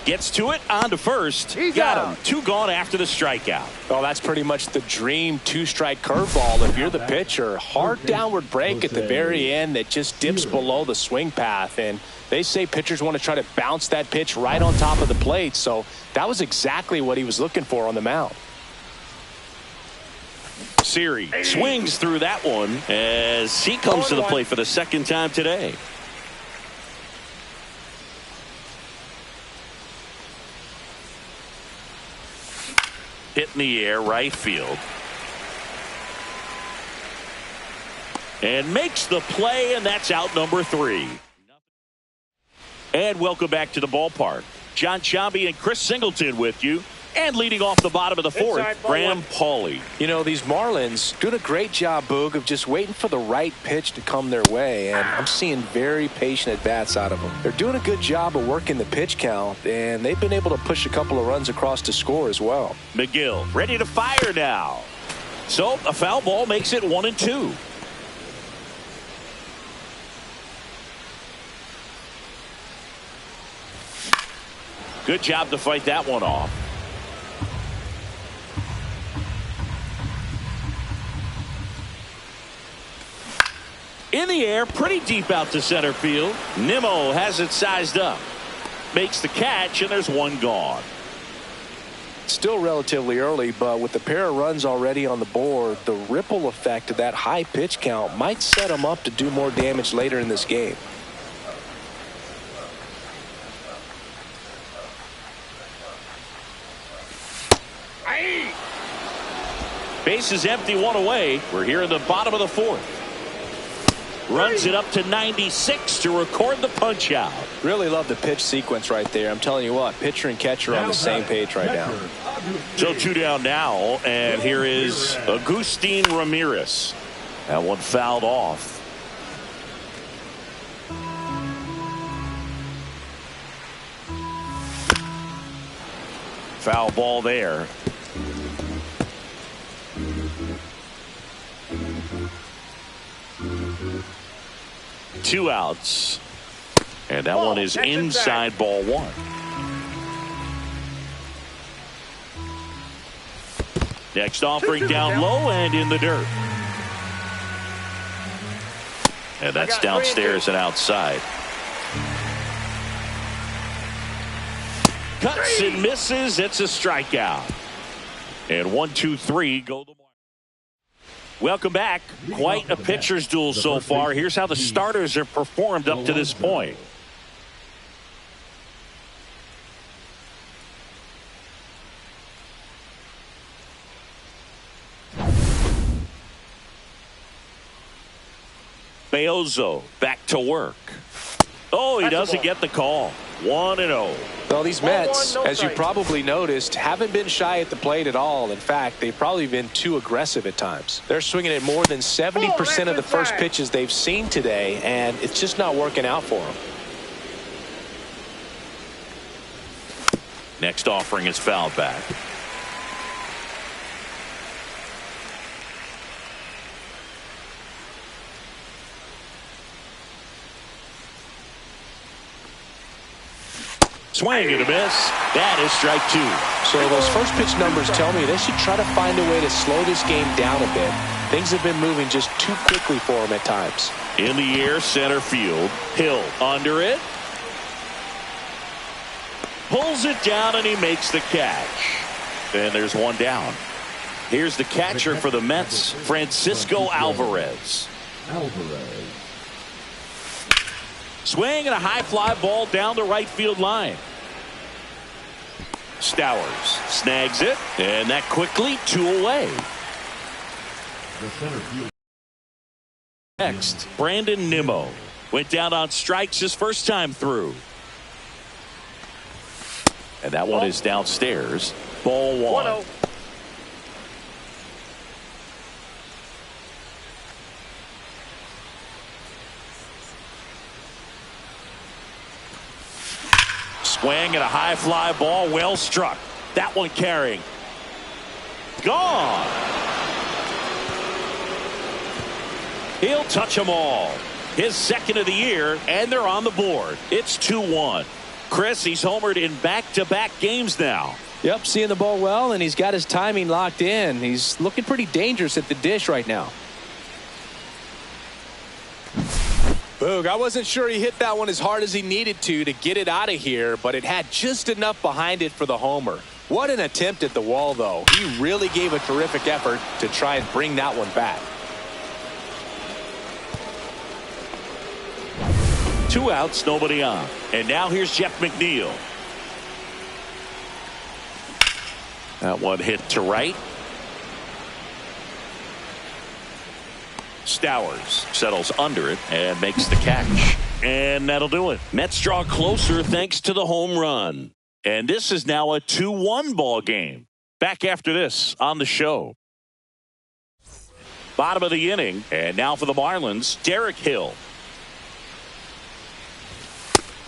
Gets to it, on to first. Got him. 2 gone after the strikeout. Oh, that's pretty much the dream 2-strike curveball. If you're the pitcher, hard downward break at the very end that just dips below the swing path. And they say pitchers want to try to bounce that pitch right on top of the plate. So that was exactly what he was looking for on the mound. Siri swings through that one as he comes to the plate for the second time today. Hit in the air, right field. And makes the play, and that's out number 3. And welcome back to the ballpark. John Sciambi and Chris Singleton with you. And leading off the bottom of the 4th, Graham Pauley. You know, these Marlins doing a great job, Boog, of just waiting for the right pitch to come their way. And I'm seeing very patient at-bats out of them. They're doing a good job of working the pitch count, and they've been able to push a couple of runs across to score as well. McGill ready to fire now. So a foul ball makes it 1-2. Good job to fight that one off. In the air, pretty deep out to center field. Nimmo has it sized up. Makes the catch, and there's one gone. Still relatively early, but with the pair of runs already on the board, the ripple effect of that high pitch count might set them up to do more damage later in this game. Base is empty, one away. We're here in the bottom of the 4th. Runs it up to 96 to record the punch out. Really love the pitch sequence right there. I'm telling you what, pitcher and catcher are on the same page right now. So 2 down now, and here is Agustin Ramirez. That one fouled off. Foul ball there. Two outs. And that one is inside ball 1. Next offering down low and in the dirt. And that's downstairs and outside. Cuts and misses. It's a strikeout. And 1-2-3 go the mark. Welcome back. Quite a pitcher's duel so far. Here's how the starters have performed up to this point. Beozo back to work. Oh, he doesn't get the call. 1-0. Well, these Mets, as you probably noticed, haven't been shy at the plate at all. In fact, they've probably been too aggressive at times. They're swinging at more than 70% of the first pitches they've seen today, and it's just not working out for them. Next offering is fouled back. Swing and a miss. That is strike 2. So those first pitch numbers tell me they should try to find a way to slow this game down a bit. Things have been moving just too quickly for them at times. In the air, center field. Hill under it. Pulls it down and he makes the catch. And there's one down. Here's the catcher for the Mets, Francisco Alvarez. Swing and a high fly ball down the right field line. Stowers snags it, and that quickly 2 away. Next, Brandon Nimmo went down on strikes his first time through. And that one is downstairs. Ball 1. Swing and a high fly ball, well struck. That one carrying. Gone. He'll touch them all. His second of the year, and they're on the board. It's 2-1. Chris, he's homered in back-to-back games now. Yep, seeing the ball well, and he's got his timing locked in. He's looking pretty dangerous at the dish right now. Boog, I wasn't sure he hit that one as hard as he needed to get it out of here, but it had just enough behind it for the homer. What an attempt at the wall, though. He really gave a terrific effort to try and bring that one back. 2 outs, nobody on. And now here's Jeff McNeil. That one hit to right. Stowers settles under it and makes the catch. And that'll do it. Mets draw closer thanks to the home run. And this is now a 2-1 ball game. Back after this on the show. Bottom of the inning. And now for the Marlins, Derek Hill.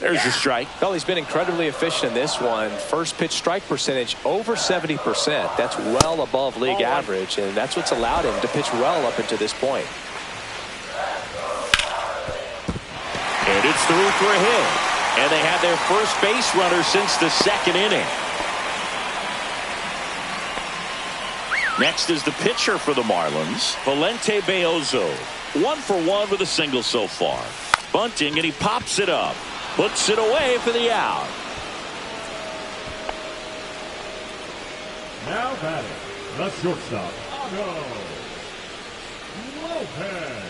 There's the strike. Well, he's been incredibly efficient in this one. First pitch strike percentage over 70%. That's well above league average, and that's what's allowed him to pitch well up until this point. And it's through for a hit. And they have their first base runner since the second inning. Next is the pitcher for the Marlins, Valente Beozo. 1 for 1 with a single so far. Bunting, and he pops it up. Puts it away for the out. Now batting, the shortstop, Otto Lopez.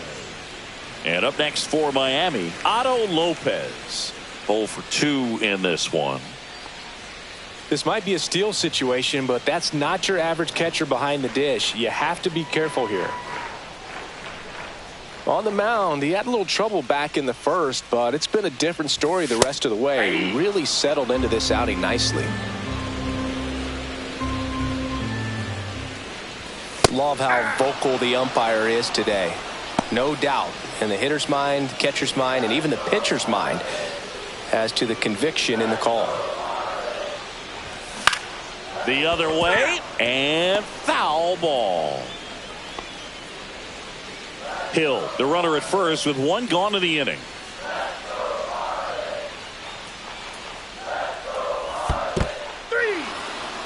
And up next for Miami, Otto Lopez. 0 for 2 in this one. This might be a steal situation, but that's not your average catcher behind the dish. You have to be careful here. On the mound, he had a little trouble back in the first, but it's been a different story the rest of the way. He really settled into this outing nicely. Love how vocal the umpire is today. No doubt in the hitter's mind, catcher's mind, and even the pitcher's mind as to the conviction in the call. The other way, and foul ball. Hill, the runner at first with 1 gone in the inning.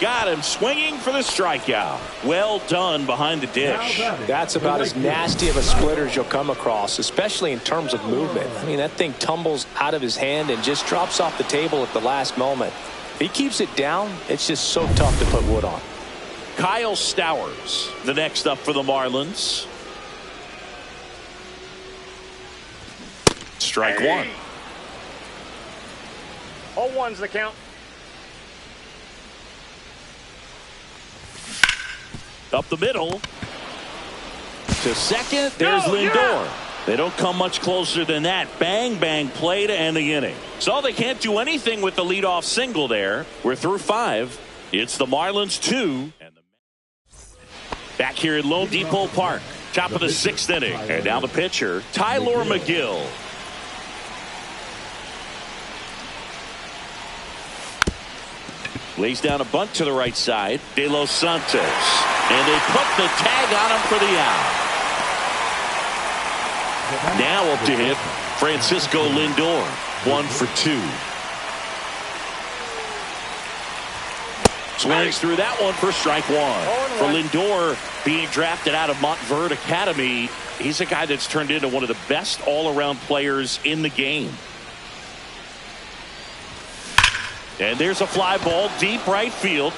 Got him swinging for the strikeout. Well done behind the dish. That's about as nasty of a splitter as you'll come across, especially in terms of movement. I mean, that thing tumbles out of his hand and just drops off the table at the last moment. If he keeps it down, it's just so tough to put wood on. Kyle Stowers, the next up for the Marlins. Strike 1. 0-1's the count. Up the middle. To second. There's Lindor. Yeah. They don't come much closer than that. Bang, bang play to end the inning. So they can't do anything with the leadoff single there. We're through 5. It's the Marlins 2. And back here at Lone Depot Park. Top of the 6th inning. And now the pitcher, Tylor Megill. Lays down a bunt to the right side. De Los Santos. And they put the tag on him for the out. Now up to hit Francisco Lindor. 1 for 2. Swings through that one for strike 1. For Lindor, being drafted out of Montverde Academy, he's a guy that's turned into one of the best all-around players in the game. And there's a fly ball deep right field.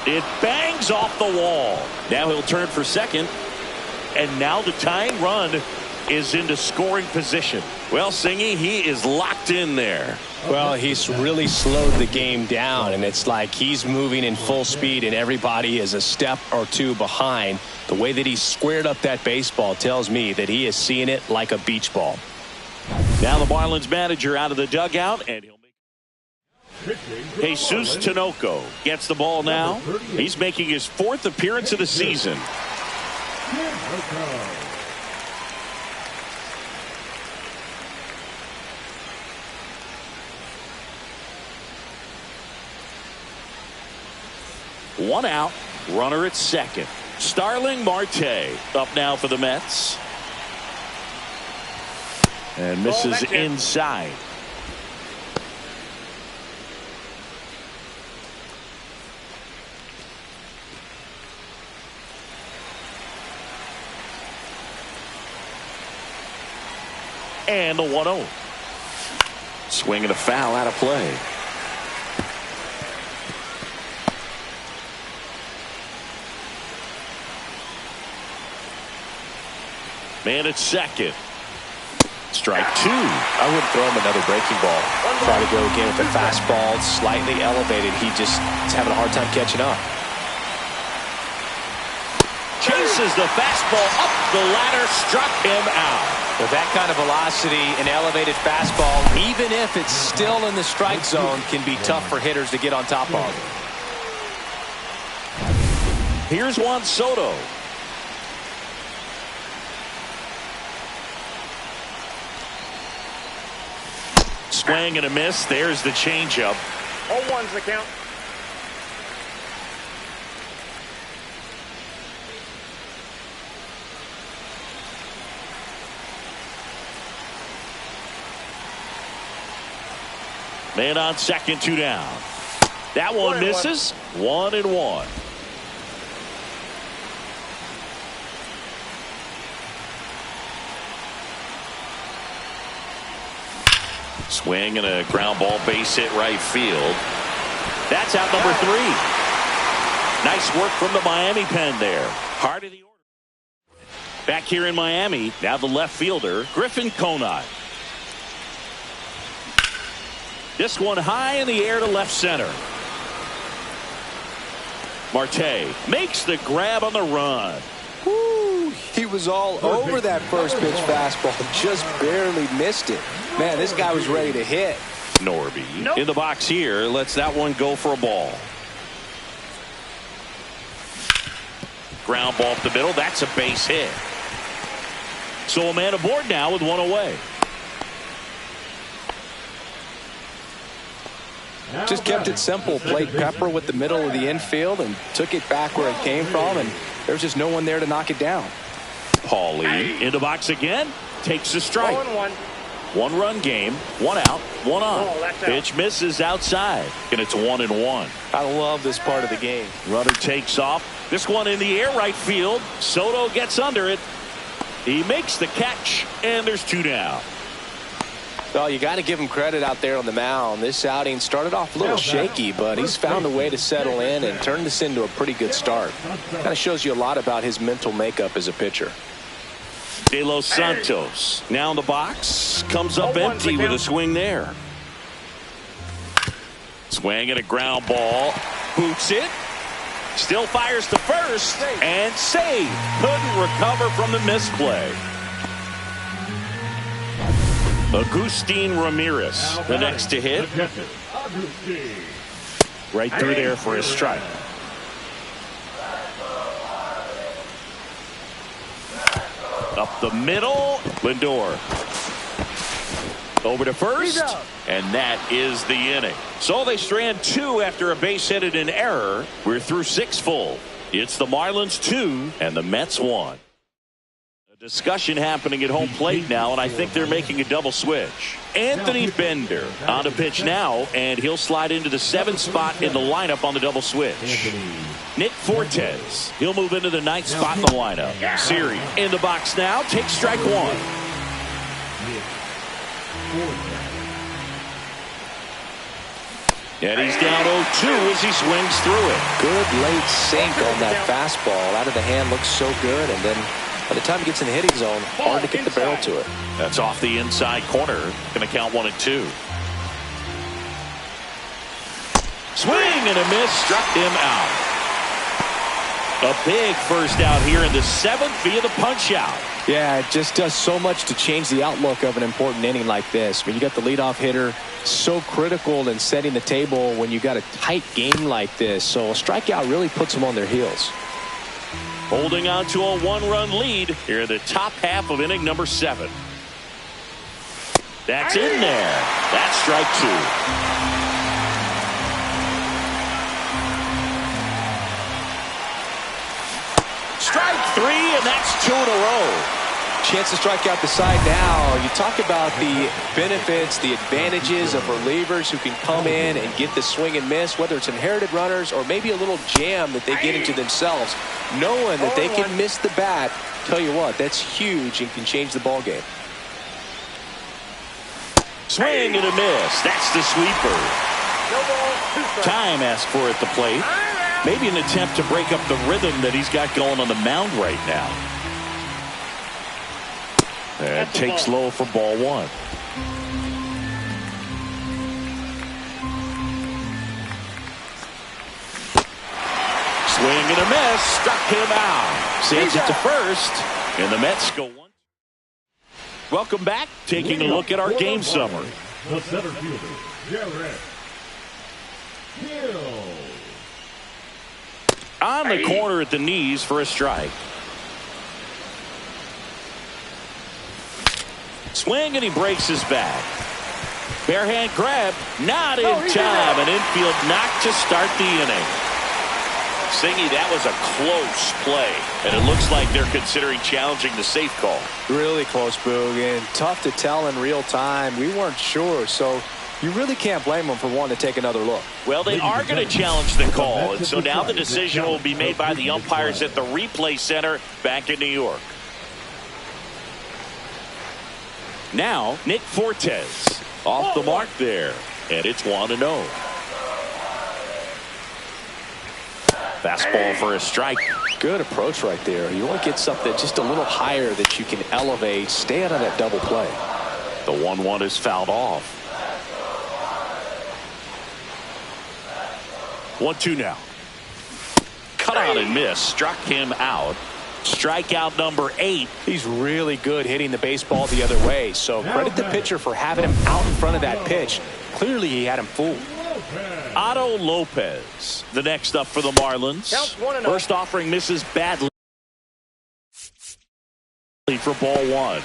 It bangs off the wall. Now he'll turn for second. And now the tying run is into scoring position. Well, Singy, he is locked in there. Well, he's really slowed the game down, and it's like he's moving in full speed and everybody is a step or two behind. The way that he squared up that baseball tells me that he is seeing it like a beach ball. Now the Marlins manager out of the dugout, and he'll Jesus Tinoco gets the ball now. He's making his 4th appearance of the season. One out, runner at second. Starling Marte up now for the Mets. And misses inside. And the 1-0. Swing and a foul out of play. Man at second. Strike 2. I wouldn't throw him another breaking ball. Try to go again with a fastball slightly elevated. He just is having a hard time catching up. Chases the fastball up the ladder, struck him out. With that kind of velocity, an elevated fastball, even if it's still in the strike zone, can be tough for hitters to get on top of. Here's Juan Soto. Swing and a miss. There's the changeup. 0-1's the count. Man on second, 2 down. That one misses. 1-1. Swing and a ground ball, base hit right field. That's out number 3. Nice work from the Miami pen there. Heart of the order. Back here in Miami, now the left fielder, Griffin Conine. This one high in the air to left center. Marte makes the grab on the run. Woo, he was all over that first pitch fastball, just barely missed it. Man, this guy was ready to hit. Norby in the box here, lets that one go for a ball. Ground ball up the middle, that's a base hit. So a man aboard now with 1 away. Just kept it simple, played pepper with the middle of the infield and took it back where it came from, and there's just no one there to knock it down. Paulie in the box again, takes a strike. 0-1. 1-run game, 1 out, 1 on. Pitch misses outside, and it's 1-1. I love this part of the game. Runner takes off. This one in the air, right field. Soto gets under it. He makes the catch, and there's 2 down. Well, you got to give him credit out there on the mound. This outing started off a little shaky, but he's found a way to settle in and turn this into a pretty good start. Kind of shows you a lot about his mental makeup as a pitcher. De Los Santos now in the box, comes up empty with a swing there. Swing and a ground ball, boots it, still fires to first, and save. Couldn't recover from the misplay. Agustin Ramirez, the next to hit. Right through there for his strike. Up the middle, Lindor. Over to first, and that is the inning. So they strand 2 after a base hit and an error. We're through 6 full. It's the Marlins 2 and the Mets 1. Discussion happening at home plate now, and I think they're making a double switch. Anthony Bender on the pitch now, and he'll slide into the 7th spot in the lineup on the double switch. Nick Fortes, he'll move into the 9th spot in the lineup. Siri in the box now, takes strike 1. And he's down 0-2 as he swings through it. Good late sink on that fastball. Out of the hand, looks so good, and then by the time he gets in the hitting zone, hard to get the barrel to it. That's off the inside corner. Going to count 1 and 2. Swing and a miss, struck him out. A big first out here in the 7th via the punch out. Yeah, it just does so much to change the outlook of an important inning like this. When you got the leadoff hitter, so critical in setting the table when you got a tight game like this. So a strikeout really puts them on their heels. Holding on to a 1-run lead here in the top half of inning number 7. That's in there. That's strike 2. Strike 3, and that's 2 in a row. Chance to strike out the side now. You talk about the benefits, the advantages of relievers who can come in and get the swing and miss, whether it's inherited runners or maybe a little jam that they get into themselves. Knowing that they can miss the bat, tell you what, that's huge and can change the ball game. Swing and a miss. That's the sweeper. Time asked for at the plate. Maybe an attempt to break up the rhythm that he's got going on the mound right now. And takes low for ball 1. Swing and a miss. Struck him out. Sends it to first. And the Mets go one. Welcome back. Taking a look at our game summary. The center fielder, Garrett Hill. On the corner at the knees for a strike. Swing and he breaks his back. Bare hand grab, not in time. An infield knock to start the inning. Singy, that was a close play, and it looks like they're considering challenging the safe call. Really close, Boog, and tough to tell in real time. We weren't sure, so you really can't blame them for wanting to take another look. Well, they are going to challenge the call, and so now the decision will be made by the umpires at the replay center back in New York. Now, Nick Fortes off the mark there, and it's 1-0. Fastball for a strike. Good approach right there. You want to get something just a little higher that you can elevate. Stay out of that double play. The 1-1 is fouled off. 1-2 now. Cut on and miss. Struck him out. Strikeout number 8. He's really good hitting the baseball the other way. So credit the pitcher for having him out in front of that pitch. Clearly he had him fooled. Otto Lopez, the next up for the Marlins. First offering misses badly for ball 1.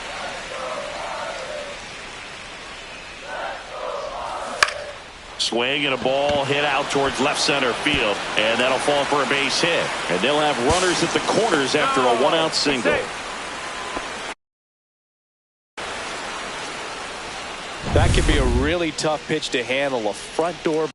Swing and a ball hit out towards left center field, and that'll fall for a base hit. And they'll have runners at the corners after a 1-out single. That could be a really tough pitch to handle. A front door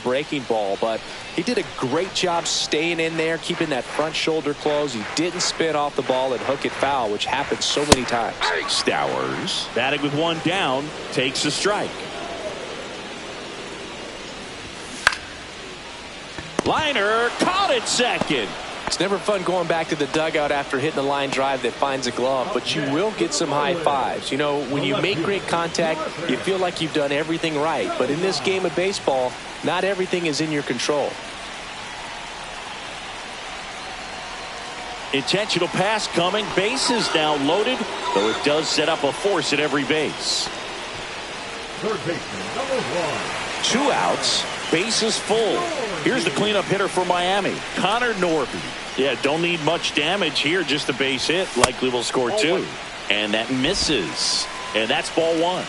breaking ball, but he did a great job staying in there, keeping that front shoulder closed. He didn't spin off the ball and hook it foul, which happens so many times. Stowers, batting with 1 down, takes a strike. Liner caught at second. It's never fun going back to the dugout after hitting a line drive that finds a glove, but you will get some high fives. You know, when you make great contact, you feel like you've done everything right. But in this game of baseball, not everything is in your control. Intentional pass coming. Bases now loaded, though it does set up a force at every base. Third baseman, number 1. 2 outs. Bases full. Here's the cleanup hitter for Miami, Connor Norby. Yeah, don't need much damage here, just a base hit. Likely will score 2. And that misses. And that's ball 1.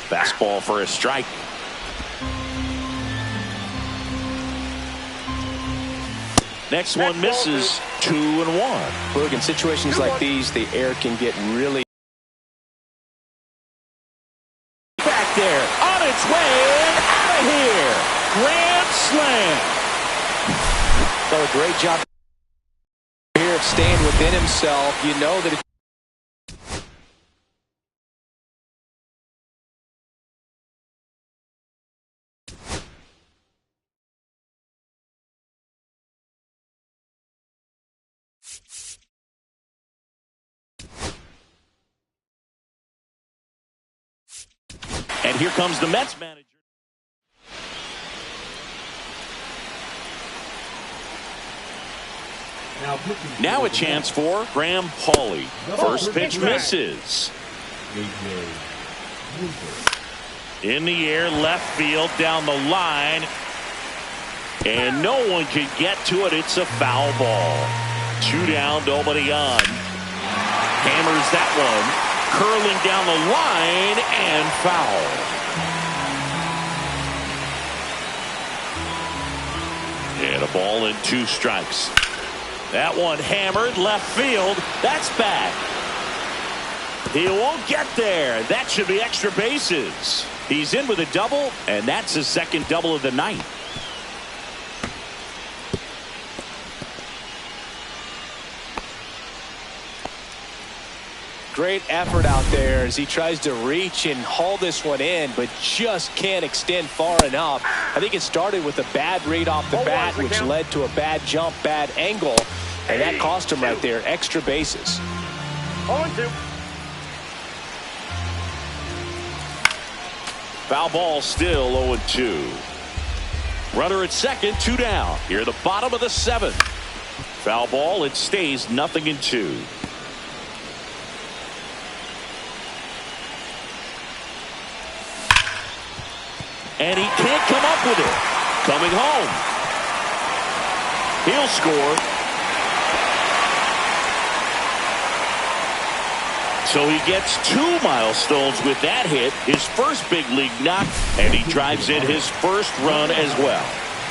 Fastball for a strike. Next one misses. 2-1. Look, in situations like these, the air can get really Back there, on its way, out of here. Grand slam. done a great job here of staying within himself. You know that and here comes the Mets manager. Now a chance for Graham Pauley. First pitch misses. In the air, left field, down the line. And no one can get to it. It's a foul ball. 2 down, nobody on. Hammers that one. Curling down the line and foul. And a ball and 2 strikes. That one hammered left field. That's back. He won't get there. That should be extra bases. He's in with a double, and that's his second double of the night. great effort out there as he tries to reach and haul this one in, but just can't extend far enough. I think it started with a bad read off the bat, which led to a bad jump, bad angle, and that cost him right there extra bases. 0-2. Foul ball, still 0-2. Runner at second, 2 down. Here at the bottom of the 7th. Foul ball, it stays 0-2. And he can't come up with it. Coming home. He'll score. So he gets 2 milestones with that hit, his first big league knock, and he drives in his first run as well.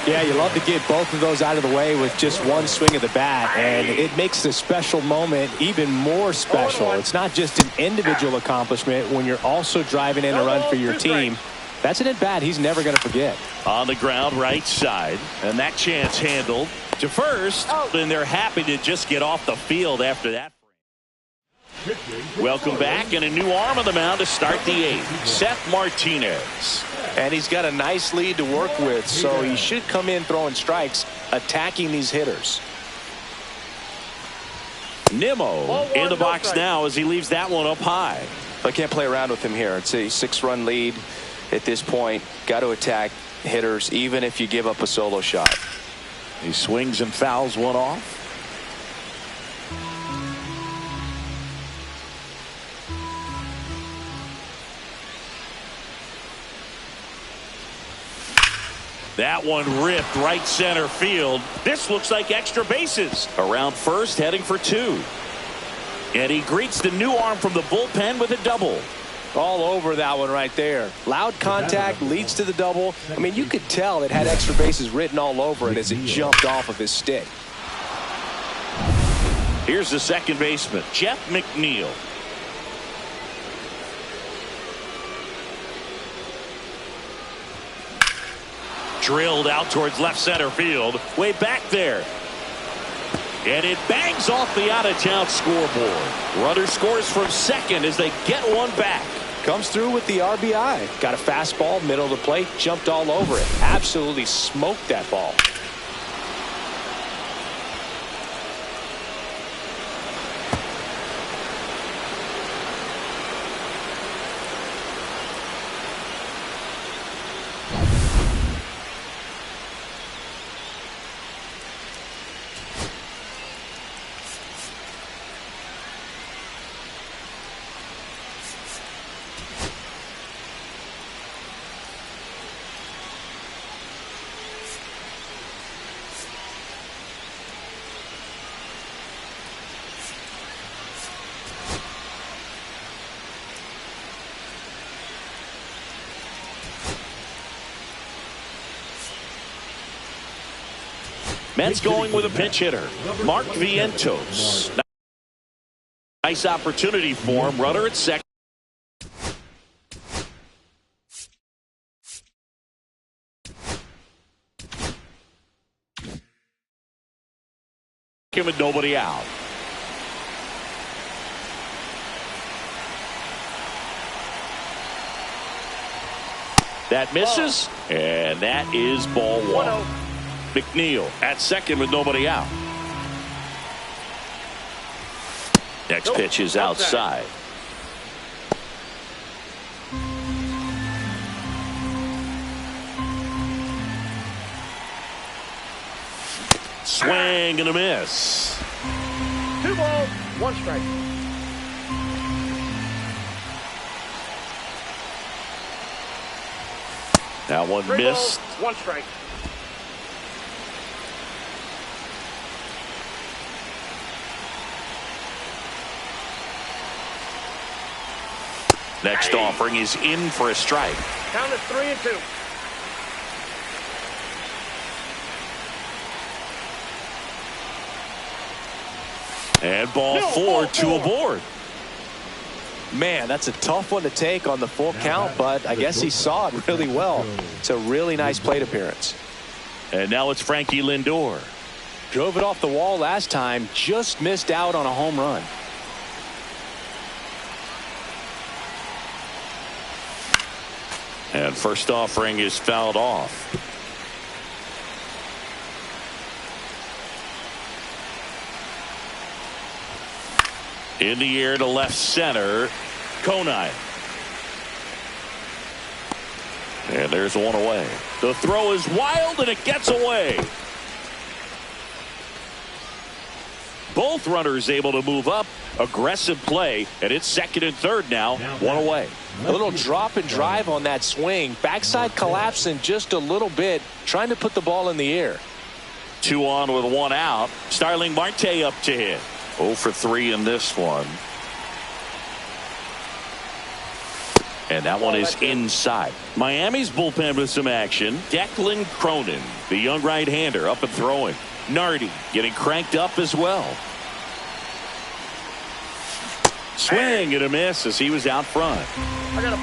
Yeah, you love to get both of those out of the way with just one swing of the bat, and it makes the special moment even more special. It's not just an individual accomplishment when you're also driving in a run for your team. That's an at-bat he's never going to forget. On the ground, right side, and that chance handled to first, and they're happy to just get off the field after that. Welcome back, and a new arm on the mound to start the 8th. Seth Martinez. And he's got a nice lead to work with, so he should come in throwing strikes, attacking these hitters. Nimmo in the box now as he leaves that one up high. I can't play around with him here. It's a 6-run lead at this point. Got to attack hitters, even if you give up a solo shot. He swings and fouls one off. That one ripped right center field. This looks like extra bases. Around first, heading for 2. And he greets the new arm from the bullpen with a double. All over that one right there. Loud contact leads to the double. I mean, you could tell it had extra bases written all over it as it jumped off of his stick. Here's the second baseman, Jeff McNeil. Drilled out towards left center field. Way back there. And it bangs off the out-of-town scoreboard. Runner scores from second as they get one back. Comes through with the RBI. Got a fastball, middle of the plate, jumped all over it. Absolutely smoked that ball. Mets going with a pinch hitter, Mark Vientos. Nice opportunity for him. Runner at second. Him with nobody out. That misses, and that is ball 1. McNeil at second with nobody out. Next pitch is outside. Swing and a miss. 2 balls, 1 strike. That one 3 missed. balls, 1 strike. Next offering is in for a strike. Count is 3-2. And ball 4, 2 aboard. Man, that's a tough one to take on the full count, but I guess he saw it really well. It's a really nice plate appearance. And now it's Frankie Lindor. Drove it off the wall last time, just missed out on a home run. And first offering is fouled off. In the air to left center, Conine. And there's one away. The throw is wild, and it gets away. Both runners able to move up. Aggressive play, and it's second and third now. One away. A little drop and drive on that swing. Backside collapsing just a little bit, trying to put the ball in the air. 2 on with 1 out. Starling Marte up to hit. 0 for 3 in this one. And that one is inside. Miami's bullpen with some action. Declan Cronin, the young right-hander, up and throwing. Nardi getting cranked up as well. Swing and a miss as he was out front.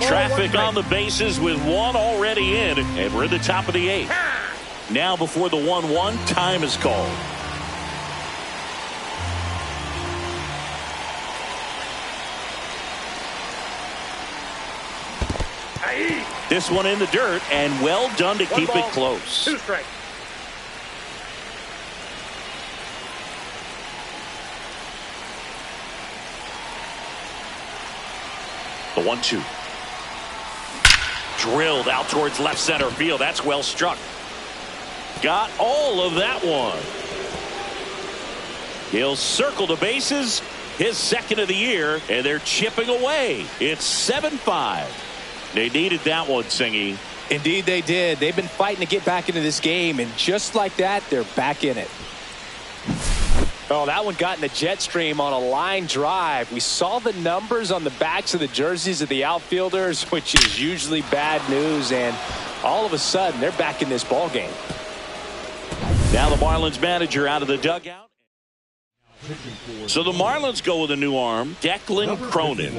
Traffic on the bases with 1 already in, and we're at the top of the 8th. Now before the 1-1, time is called. This one in the dirt, and well done to keep it close. 2 strikes. The 1-2. Drilled out towards left center field. That's well struck. Got all of that one. He'll circle the bases. His second of the year, and they're chipping away. It's 7-5. They needed that one, Singy. Indeed they did. They've been fighting to get back into this game, and just like that, they're back in it. Oh, that one got in the jet stream on a line drive. We saw the numbers on the backs of the jerseys of the outfielders, which is usually bad news, and all of a sudden, they're back in this ball game. Now the Marlins manager out of the dugout. So the Marlins go with a new arm, Declan Cronin.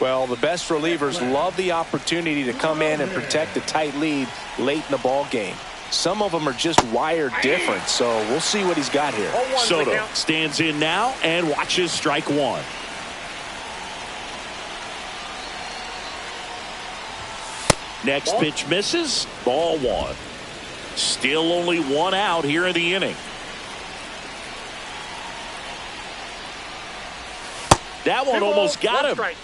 Well, the best relievers love the opportunity to come in and protect a tight lead late in the ball game. Some of them are just wired different, so we'll see what he's got here. Soto stands in now and watches strike 1. Next pitch misses. Ball 1. Still only 1 out here in the inning. That one almost got him. Strike.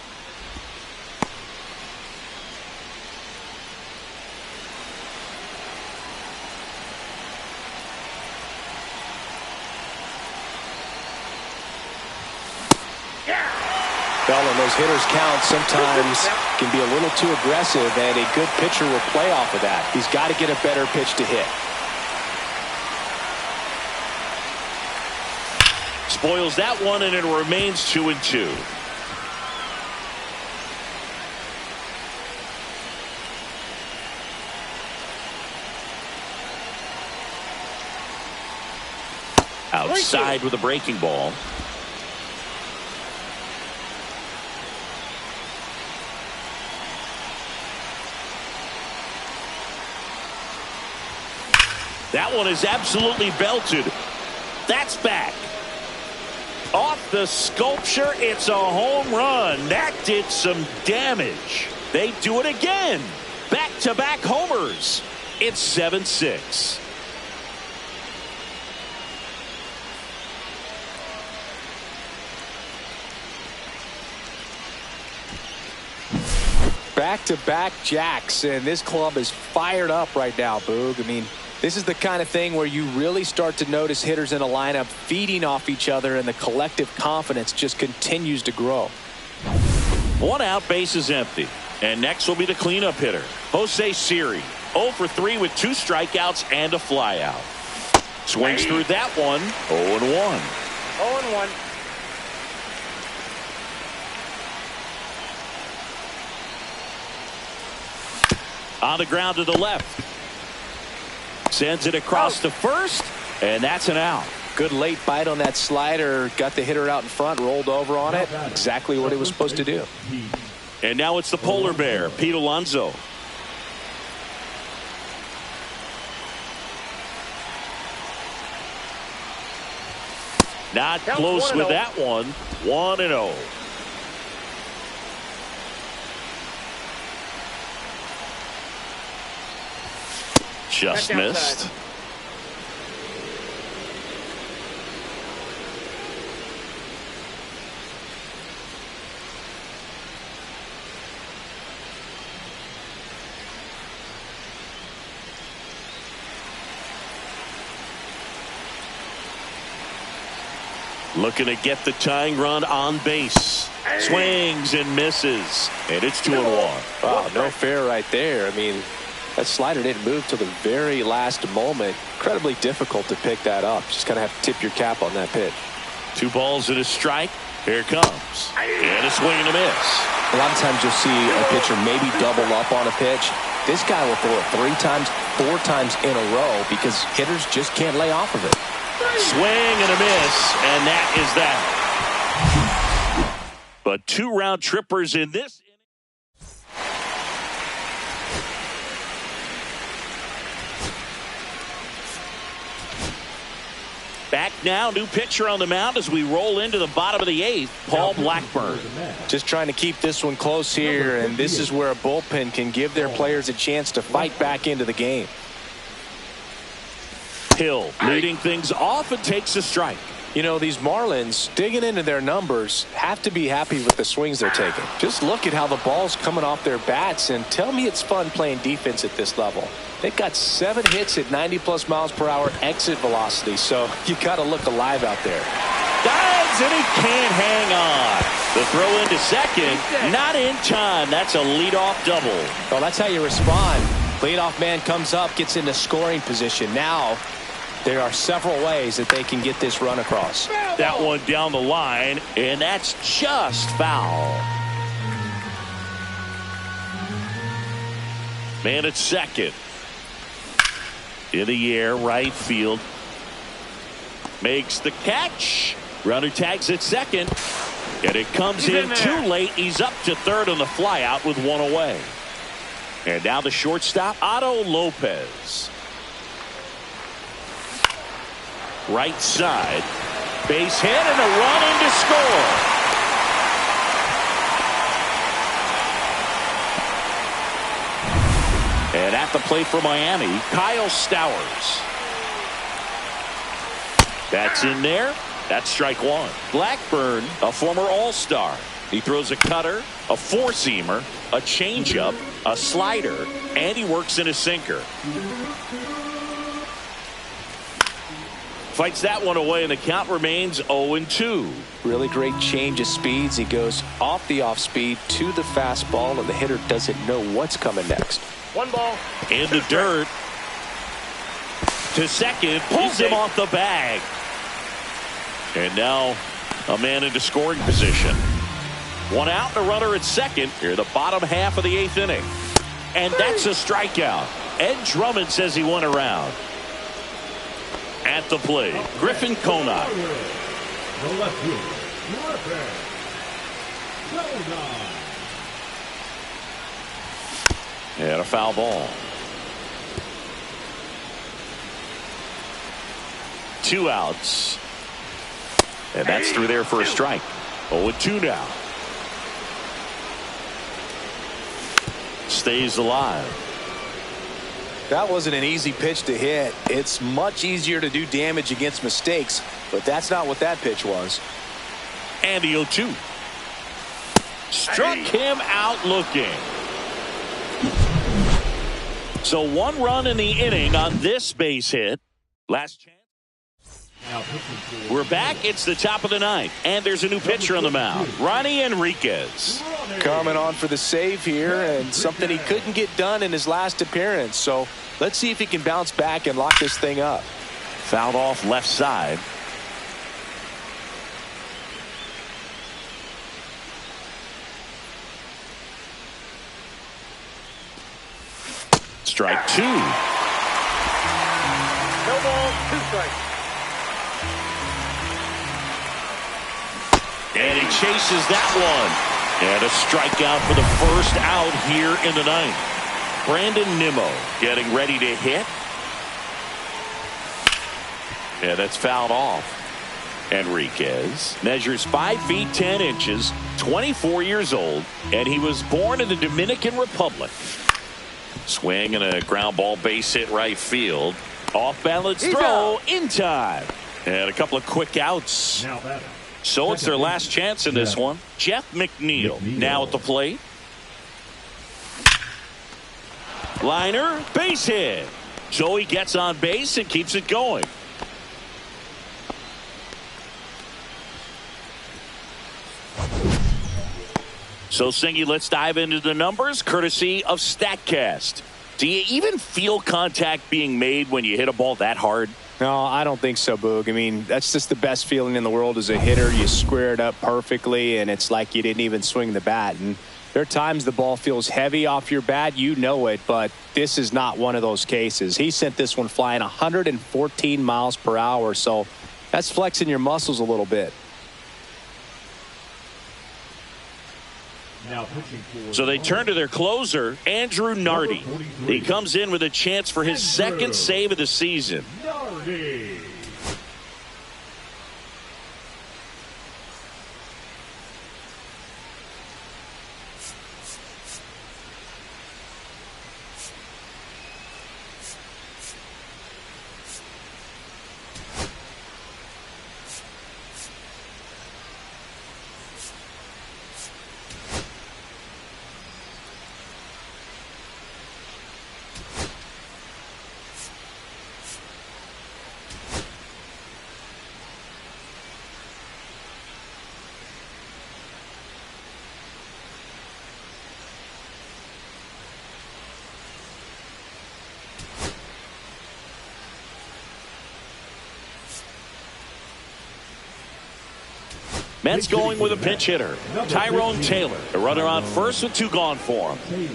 Well, and those hitters count sometimes can be a little too aggressive, and a good pitcher will play off of that. He's got to get a better pitch to hit. Spoils that one, and it remains 2-2. Outside with a breaking ball. That one is absolutely belted. That's back. Off the sculpture, it's a home run. That did some damage. They do it again. Back-to-back homers. It's 7-6. Back-to-back jacks, and this club is fired up right now, Boog. I mean, this is the kind of thing where you really start to notice hitters in a lineup feeding off each other, and the collective confidence just continues to grow. 1 out, base is empty. And next will be the cleanup hitter, Jose Siri. 0 for 3 with 2 strikeouts and a flyout. Swings through that one. 0-1. 0-1. On the ground to the left. Sends it across to first, and that's an out. Good late bite on that slider. Got the hitter out in front, rolled over on it. Exactly what he was supposed to do. And now it's the polar bear, Pete Alonso. Not close with that one. 1-0. Just missed. Looking to get the tying run on base. Swings and misses. And it's 2-1. Wow, no fair right there. I mean, that slider didn't move till the very last moment. Incredibly difficult to pick that up. Just kind of have to tip your cap on that pitch. 2 balls and a strike. Here it comes. And a swing and a miss. A lot of times you'll see a pitcher maybe double up on a pitch. This guy will throw it 3 times, 4 times in a row because hitters just can't lay off of it. Swing and a miss, and that is that. But 2 round trippers in this. Back now, new pitcher on the mound as we roll into the bottom of the 8th, Paul Blackburn. Just trying to keep this one close here, and this is where a bullpen can give their players a chance to fight back into the game. Hill leading things off and takes a strike. You know, these Marlins, digging into their numbers, have to be happy with the swings they're taking. Just look at how the ball's coming off their bats, and tell me it's fun playing defense at this level. They've got 7 hits at 90+ miles per hour exit velocity, so you got to look alive out there. Dives, and he can't hang on. The throw into second, not in time. That's a leadoff double. Well, that's how you respond. Leadoff man comes up, gets into scoring position. Now, there are several ways that they can get this run across. That one down the line, and that's just foul. Man at second. In the air, right field. Makes the catch. Runner tags at second. And it comes in too late. He's up to third on the flyout with 1 away. And now the shortstop, Otto Lopez. Right side. Base hit and a run in to score. And at the plate for Miami, Kyle Stowers. That's in there. That's strike 1. Blackburn, a former All-Star. He throws a cutter, a 4-seamer, a changeup, a slider, and he works in a sinker. Fights that one away, and the count remains 0-2. Really great change of speeds. He goes off the off speed to the fastball, and the hitter doesn't know what's coming next. 1 ball. In the dirt. To second. Pulls him off the bag. And now a man into scoring position. 1 out and a runner at second. Here the bottom half of the 8th inning. And that's a strikeout. Ed Drummond says he won a round. At the plate, Griffin Conant. The left fielder, Griffin Conant. And a foul ball. 2 outs. And that's through there for a strike. 0-2 now. Stays alive. That wasn't an easy pitch to hit. It's much easier to do damage against mistakes, but that's not what that pitch was. And the 0-2. Struck him out looking. So 1 run in the inning on this base hit. Last chance. We're back. It's the top of the 9th. And there's a new pitcher on the mound. Ronnie Enriquez. Coming on for the save here, and something he couldn't get done in his last appearance. So let's see if he can bounce back and lock this thing up. Fouled off left side. Strike 2. No ball, 2 strikes. And he chases that one. And a strikeout for the first out here in the 9th. Brandon Nimmo getting ready to hit. And that's fouled off. Enriquez measures 5 feet 10 inches, 24 years old, and he was born in the Dominican Republic. Swing and a ground ball base hit right field. Off balance throw in time. And a couple of quick outs. Now batting. So it's their last chance in this one. Jeff McNeil now at the plate. Liner, base hit. So he gets on base and keeps it going. So, Singy, let's dive into the numbers, courtesy of StatCast. Do you even feel contact being made when you hit a ball that hard? No, I don't think so, Boog. I mean, that's just the best feeling in the world as a hitter. You square it up perfectly, and it's like you didn't even swing the bat. And there are times the ball feels heavy off your bat. You know it, but this is not one of those cases. He sent this one flying 114 miles per hour, so that's flexing your muscles a little bit. So they turn to their closer, Andrew Nardi. He comes in with a chance for his second save of the season. Nardi. Mets going with a pinch hitter, Tyrone Taylor. A runner on first with 2 gone for him.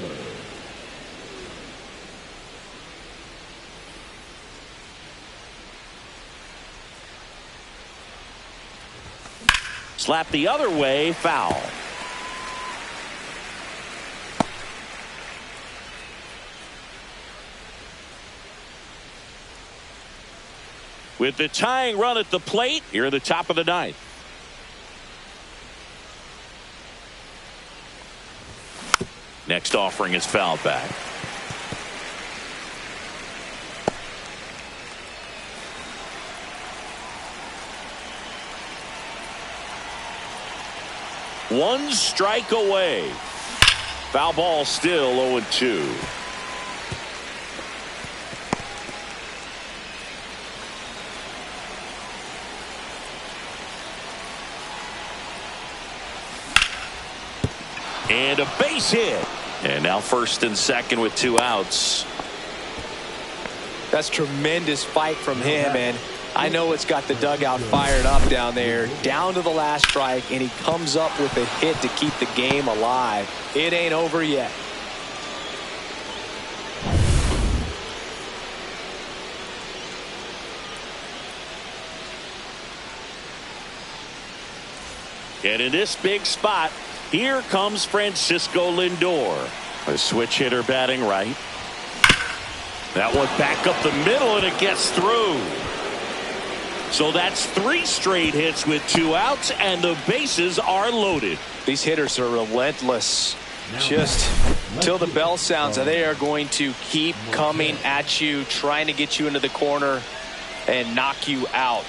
Slap the other way, foul. With the tying run at the plate, here at the top of the ninth. Next offering is fouled back. One strike away. Foul ball, still 0-2. And a base hit. And now first and second with 2 outs. That's tremendous fight from him, and I know it's got the dugout fired up down there. Down to the last strike, and he comes up with a hit to keep the game alive. It ain't over yet. And in this big spot, here comes Francisco Lindor. A switch hitter batting right. That one back up the middle, and it gets through. So that's 3 straight hits with 2 outs, and the bases are loaded. These hitters are relentless. Just till the bell sounds, and they are going to keep coming at you, trying to get you into the corner and knock you out.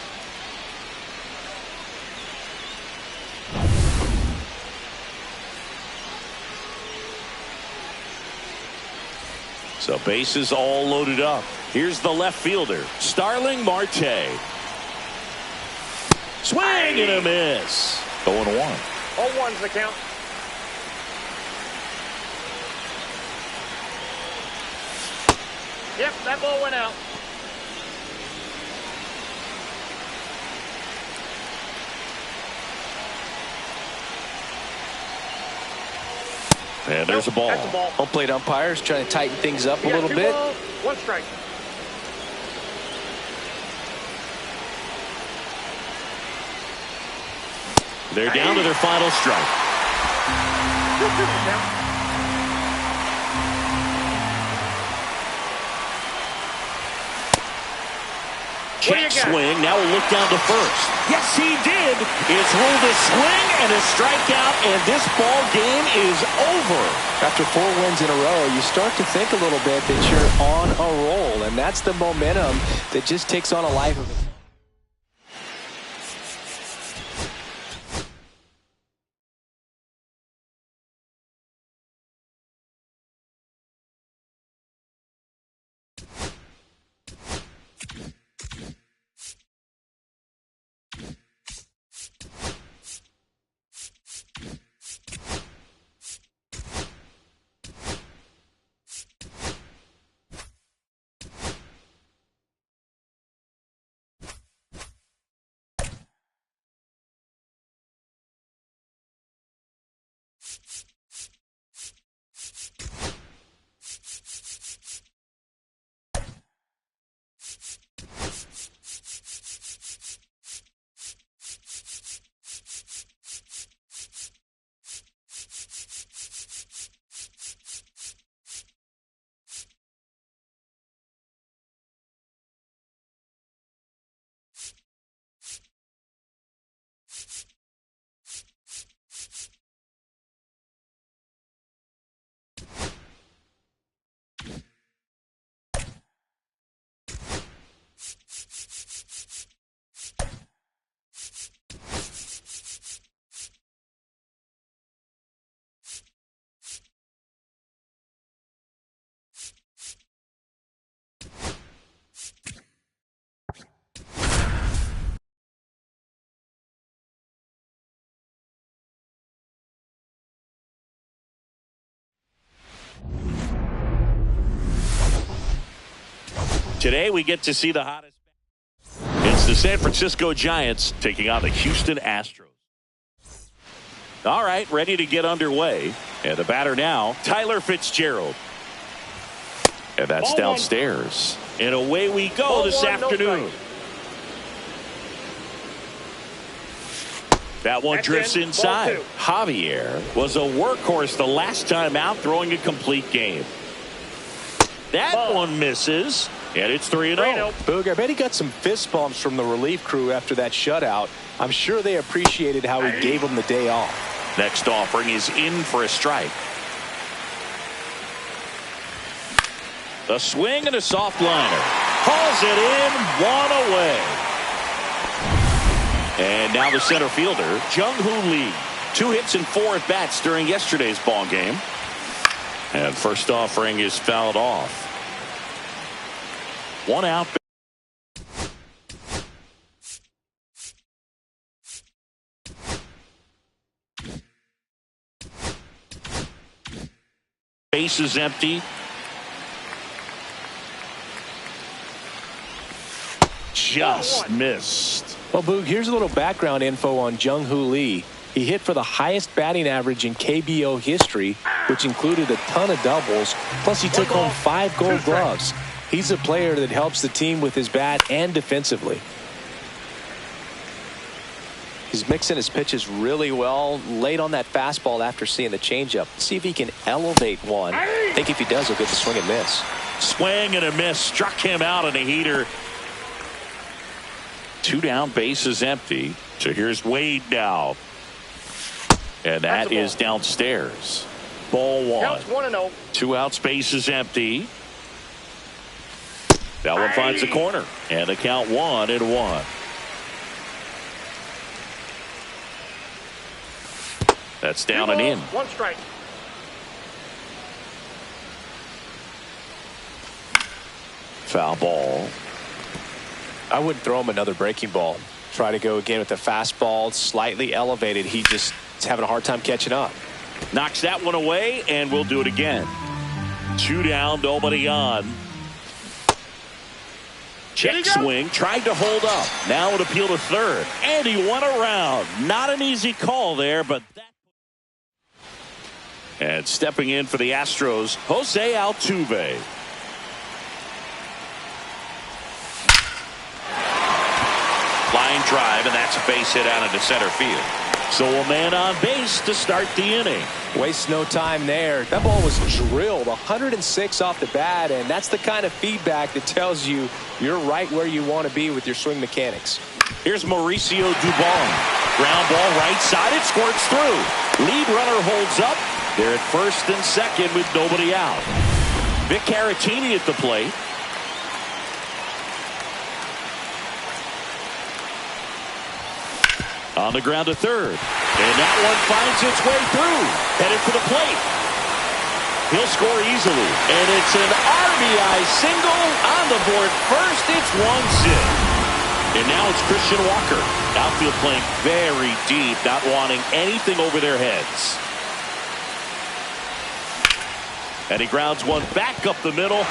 So bases all loaded up. Here's the left fielder, Starling Marte. Swing and a miss. 0-1. 0-1's the count. Yep, that ball went out. And there's a ball. That's a ball. Home plate umpires trying to tighten things up a little 2 bit. balls, 1 strike. They're down to their final strike. Check swing. Now we'll look down to first. Yes, he did. It's ruled a swing and a strikeout, and this ball game is over. After 4 wins in a row, you start to think a little bit that you're on a roll, and that's the momentum that just takes on a life of its own. Today we get to see the hottest. It's the San Francisco Giants taking on the Houston Astros. All right, ready to get underway. And the batter now, Tyler Fitzgerald. And that's downstairs. And away we go this afternoon. That one drifts inside. Javier was a workhorse the last time out, throwing a complete game. That one misses, and it's 3-0. Boog, I bet he got some fist bumps from the relief crew after that shutout. I'm sure they appreciated how he gave them the day off. Next offering is in for a strike. A swing and a soft liner. Hauls it in, one away. And now the center fielder, Jung-Hoo Lee. 2 hits and 4 at-bats during yesterday's ball game. And first offering is fouled off. 1 out. Base is empty. Just missed. Well, Boog, here's a little background info on Jung-Hoo Lee. He hit for the highest batting average in KBO history, which included a ton of doubles. Plus, he took home 5 gold gloves. He's a player that helps the team with his bat and defensively. He's mixing his pitches really well. Late on that fastball after seeing the changeup. See if he can elevate one. I think if he does, he'll get the swing and miss. Swing and a miss. Struck him out in a heater. 2 down, base is empty. So here's Wade now. And that is downstairs. Ball 1. Counts 1-0. 2 outs, base is empty. That one finds the corner. And the count 1-1. That's down and in. 1 strike. Foul ball. I wouldn't throw him another breaking ball. Try to go again with the fastball, slightly elevated. He just is having a hard time catching up. Knocks that one away, and we'll do it again. 2 down, nobody on. Check swing, tried to hold up. Now it appeal to third, and he went around. Not an easy call there, but that. And stepping in for the Astros, Jose Altuve. Line drive, and that's a base hit out into center field. So a man on base to start the inning. Waste no time there. That ball was drilled 106 off the bat, and that's the kind of feedback that tells you you're right where you want to be with your swing mechanics. Here's Mauricio Dubon. Ground ball right side. It squirts through. Lead runner holds up. They're at first and second with nobody out. Vic Caratini at the plate. On the ground to third. And that one finds its way through. Headed for the plate. He'll score easily. And it's an RBI single on the board first. It's 1-0. And now it's Christian Walker. Outfield playing very deep, not wanting anything over their heads. And he grounds one back up the middle.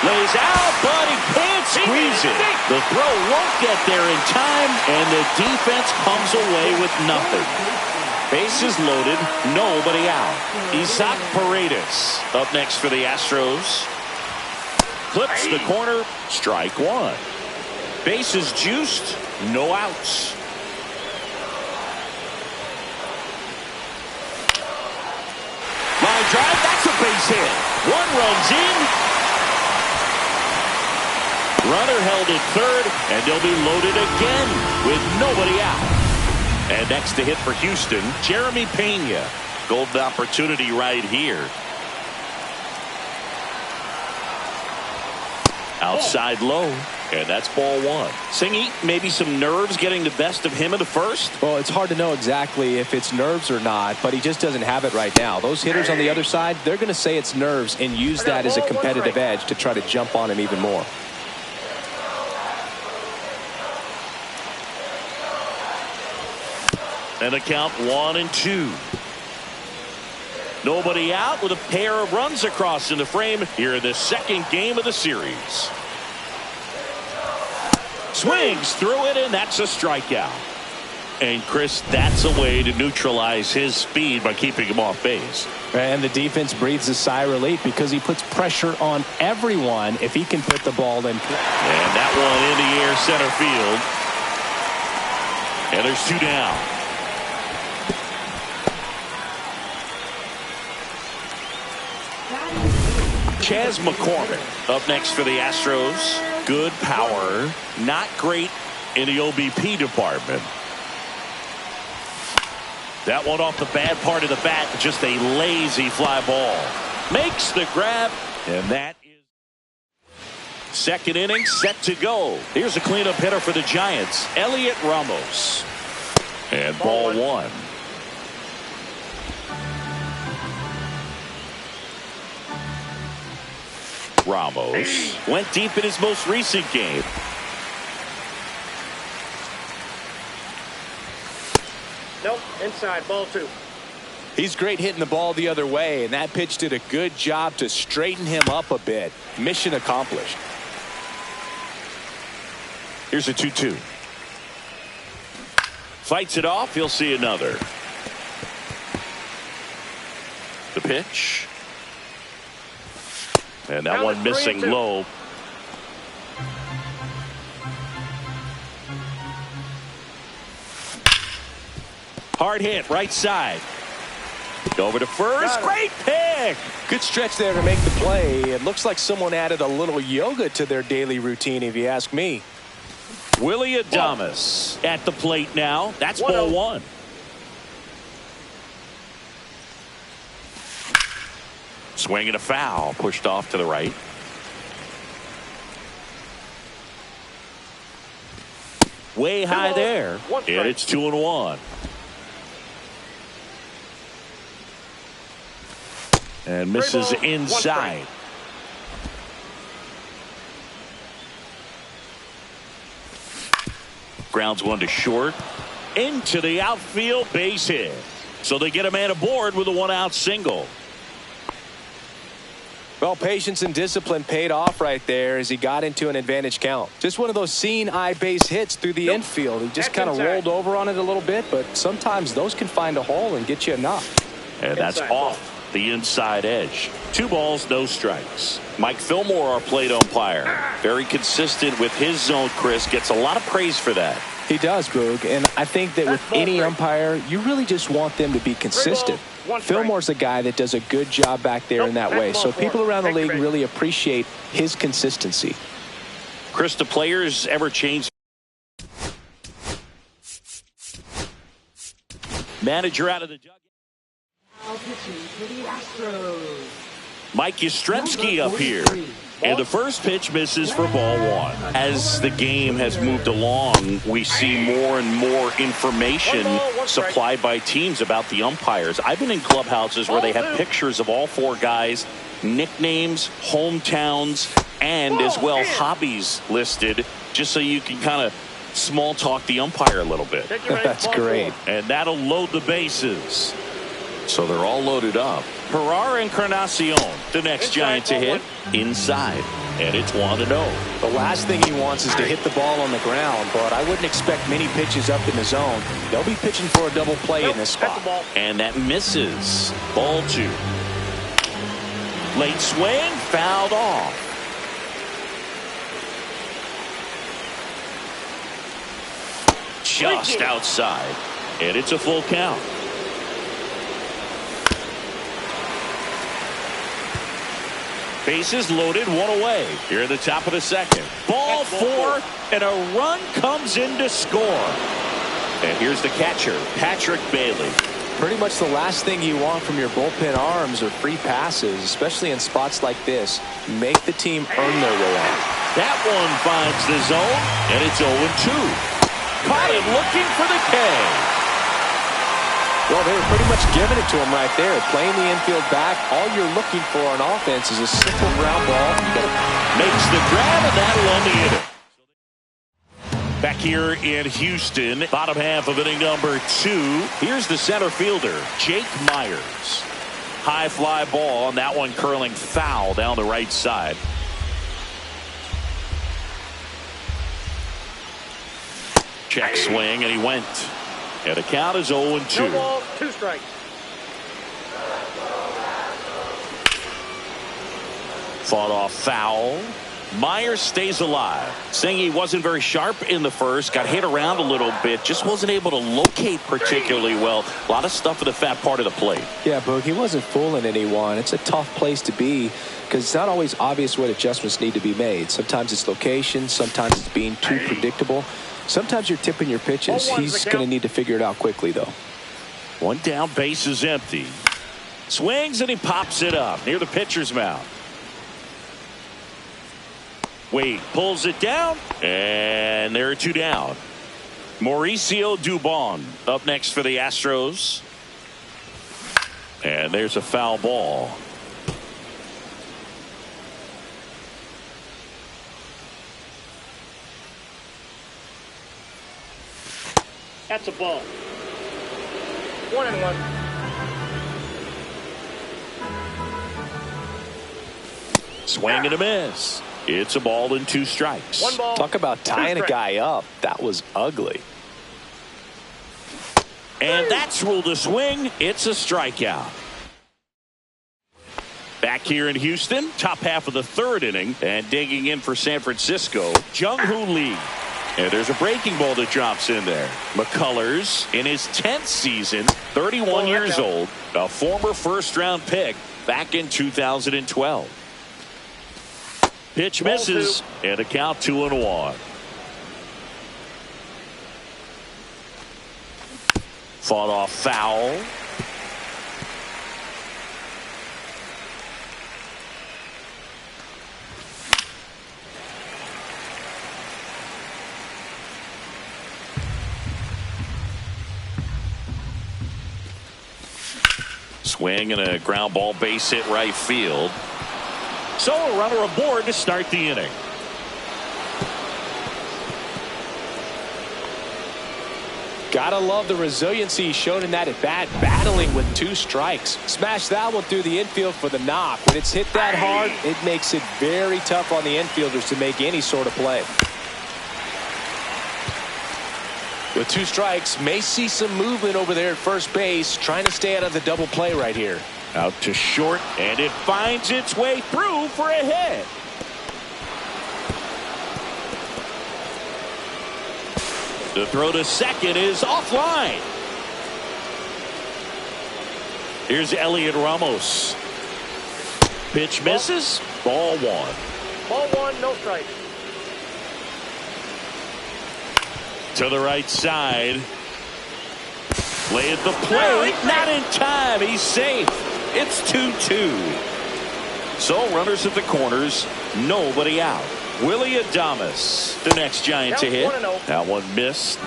Lays out, but he can't squeeze it. The throw won't get there in time, and the defense comes away with nothing. Bases loaded, nobody out. Isaac Paredes up next for the Astros. Clips the corner, strike 1. Bases juiced, no outs. Line drive, that's a base hit. 1 runs in. Runner held at third, and they'll be loaded again with nobody out. And next to hit for Houston, Jeremy Pena. Golden opportunity right here. Outside low, and that's ball 1. Singy, maybe some nerves getting the best of him in the first? Well, it's hard to know exactly if it's nerves or not, but he just doesn't have it right now. Those hitters on the other side, they're going to say it's nerves and use that as a competitive edge to try to jump on him even more. And the count 1-2. Nobody out with a pair of runs across in the frame here in the second game of the series. Swings through it, and that's a strikeout. And, Chris, that's a way to neutralize his speed by keeping him off base. And the defense breathes a sigh of relief because he puts pressure on everyone if he can put the ball in. And that one in the air center field. And there's 2 down. Chas McCormick up next for the Astros. Good power, not great in the OBP department. That one off the bad part of the bat, just a lazy fly ball. Makes the grab, and that is second inning set to go. Here's a cleanup hitter for the Giants, Elliot Ramos. And ball 1. Ramos went deep in his most recent game. Nope, inside, ball 2. He's great hitting the ball the other way, and that pitch did a good job to straighten him up a bit. Mission accomplished. Here's a 2-2. Fights it off. He'll see another. The pitch. And that one missing low. Hard hit, right side. Over to first. Great pick. Good stretch there to make the play. It looks like someone added a little yoga to their daily routine, if you ask me. Willy Adames at the plate now. That's ball 1. Swing and a foul. Pushed off to the right. Way high there. And it's 2-1. And misses inside. Grounds one to short. Into the outfield, base hit. So they get a man aboard with a 1-out single. Well, patience and discipline paid off right there as he got into an advantage count. Just one of those seeing eye base hits through the infield. He just kind of rolled over on it a little bit, but sometimes those can find a hole and get you enough. And that's off the inside edge. 2 balls, no strikes. Mike Fillmore, our plate umpire, very consistent with his zone. Chris gets a lot of praise for that. He does, Boog, and I think that with any umpire, you really just want them to be consistent. Fillmore's a guy that does a good job back there in that way, so people around the league really appreciate his consistency. Chris, the players ever change? Manager out of the dugout. Now pitching for the Astros. Mike Yastrzemski up here. And the first pitch misses for ball 1. As the game has moved along, we see more and more information supplied by teams about the umpires. I've been in clubhouses where they have pictures of all 4 guys, nicknames, hometowns, and as well hobbies listed, just so you can kind of small talk the umpire a little bit. That's great. And that'll load the bases. So they're all loaded up. Herrera Encarnacion, the next Giant to hit, inside. And it's 1-0. The last thing he wants is to hit the ball on the ground, but I wouldn't expect many pitches up in the zone. They'll be pitching for a double play in this spot. And that misses. Ball 2. Late swing, fouled off. Just outside. And it's a full count. Bases loaded, 1 away. Here at the top of the second. Ball 4, and a run comes in to score. And here's the catcher, Patrick Bailey. Pretty much the last thing you want from your bullpen arms are free passes, especially in spots like this. Make the team earn their way out. That one finds the zone, and it's 0-2. Caught him looking for the K. Well, they were pretty much giving it to him right there. Playing the infield back. All you're looking for on offense is a simple ground ball. Makes the grab, and that'll end the inning. Back here in Houston, bottom half of inning number 2. Here's the center fielder, Jake Myers. High fly ball, and that one curling foul down the right side. Check swing, and he went. And the count is 0-2. No ball, 2 strikes. Fought off foul. Myers stays alive. Singy wasn't very sharp in the first. Got hit around a little bit. Just wasn't able to locate particularly well. A lot of stuff in the fat part of the plate. Yeah, Boog, he wasn't fooling anyone. It's a tough place to be because it's not always obvious what adjustments need to be made. Sometimes it's location. Sometimes it's being too predictable. Sometimes you're tipping your pitches. He's going to need to figure it out quickly, though. One down, base is empty. Swings and he pops it up near the pitcher's mound. Wade pulls it down, and there are 2 down. Mauricio Dubon up next for the Astros. And there's a foul ball. That's a ball. 1-1. Swing and a miss. It's a ball and 2 strikes. 1 ball. Talk about tying a guy up. That was ugly. And that's ruled a swing. It's a strikeout. Back here in Houston, top half of the 3rd inning, and digging in for San Francisco, Jung-Hoo Lee. And there's a breaking ball that drops in there. McCullers in his 10th season, 31 years old, a former first-round pick back in 2012. Pitch misses, and a count 2-1. Fought off foul. Swing and a ground ball, base hit right field. So a runner aboard to start the inning. Gotta love the resiliency shown in that at bat, battling with 2 strikes. Smash that one through the infield for the knock. When it's hit that hard, it makes it very tough on the infielders to make any sort of play. With 2 strikes, may see some movement over there at first base, trying to stay out of the double play right here. Out to short, and it finds its way through for a hit. The throw to second is offline. Here's Elliot Ramos. Pitch misses. Ball 1. Ball 1, no strike. To the right side. Play at the plate. Not in time. He's safe. It's 2-2. So runners at the corners. Nobody out. Willy Adames, the next Giant to hit. That one missed.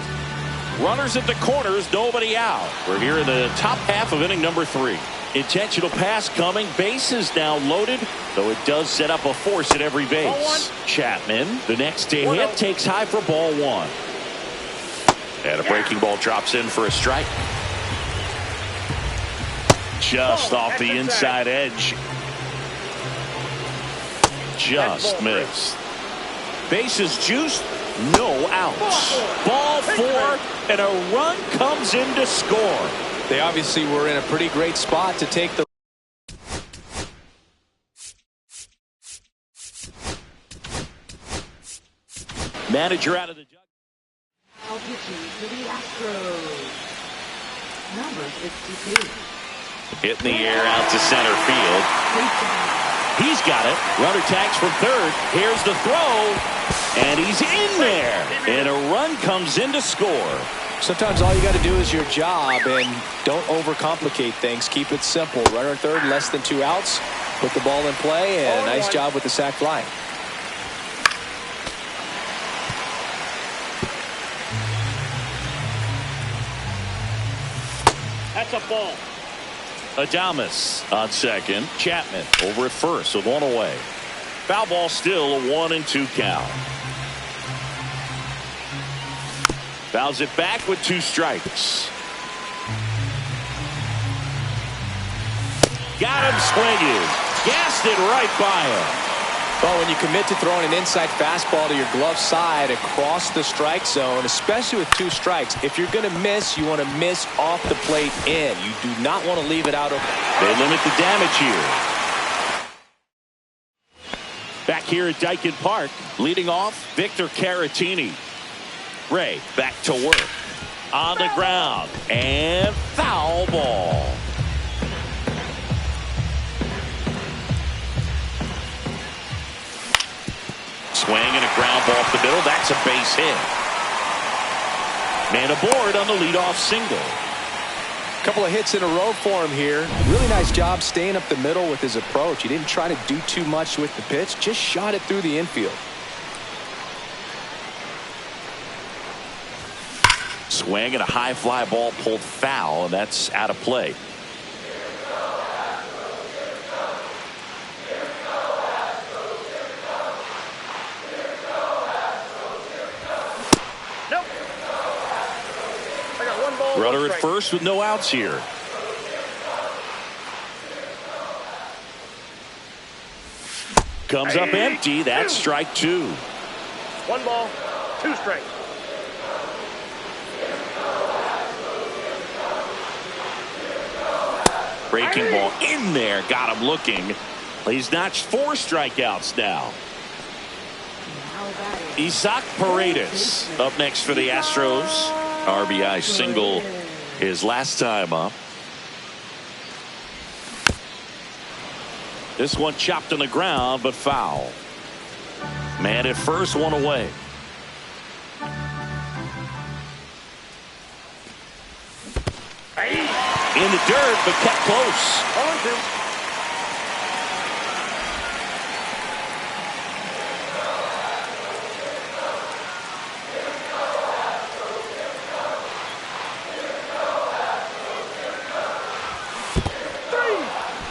Runners at the corners. Nobody out. We're here in the top half of inning number 3. Intentional pass coming. Base is now loaded, though it does set up a force at every base. Chapman, the next to hit, takes high for ball 1. And a breaking ball drops in for a strike. Just off the inside edge. Just missed. Bases juiced, no outs. Ball 4, and a run comes in to score. They obviously were in a pretty great spot to take the manager out of the jug. Now pitching to the Astros. Number 62. Hit in the air out to center field. He's got it. Runner tags from third. Here's the throw. And he's in there. And a run comes in to score. Sometimes all you got to do is your job and don't overcomplicate things. Keep it simple. Runner third, less than 2 outs. Put the ball in play, and nice job with the sac fly. That's a ball. Adames on second. Chapman over at first with 1 away. Foul ball, still a 1-2 count. Fouls it back with 2 strikes. Got him swinging. Gassed it right by him. Well, when you commit to throwing an inside fastball to your glove side across the strike zone, especially with 2 strikes, if you're going to miss, you want to miss off the plate in. You do not want to leave it out. They limit the damage here. Back here at Daikin Park, leading off, Victor Caratini. Ray back to work. On the ground. And foul ball. Swing and a ground ball up the middle. That's a base hit. Man aboard on the leadoff single. Couple of hits in a row for him here. Really nice job staying up the middle with his approach. He didn't try to do too much with the pitch. Just shot it through the infield. Swing and a high fly ball pulled foul, and that's out of play. Runner at first with no outs here. Comes up empty. That's strike 2. 1 ball, 2 strikes. Breaking ball in there. Got him looking. He's notched 4 strikeouts now. Isaac Paredes up next for the Astros. RBI single his last time up. This one chopped on the ground, but foul. Man at first, 1 away. In the dirt, but kept close. 0-2.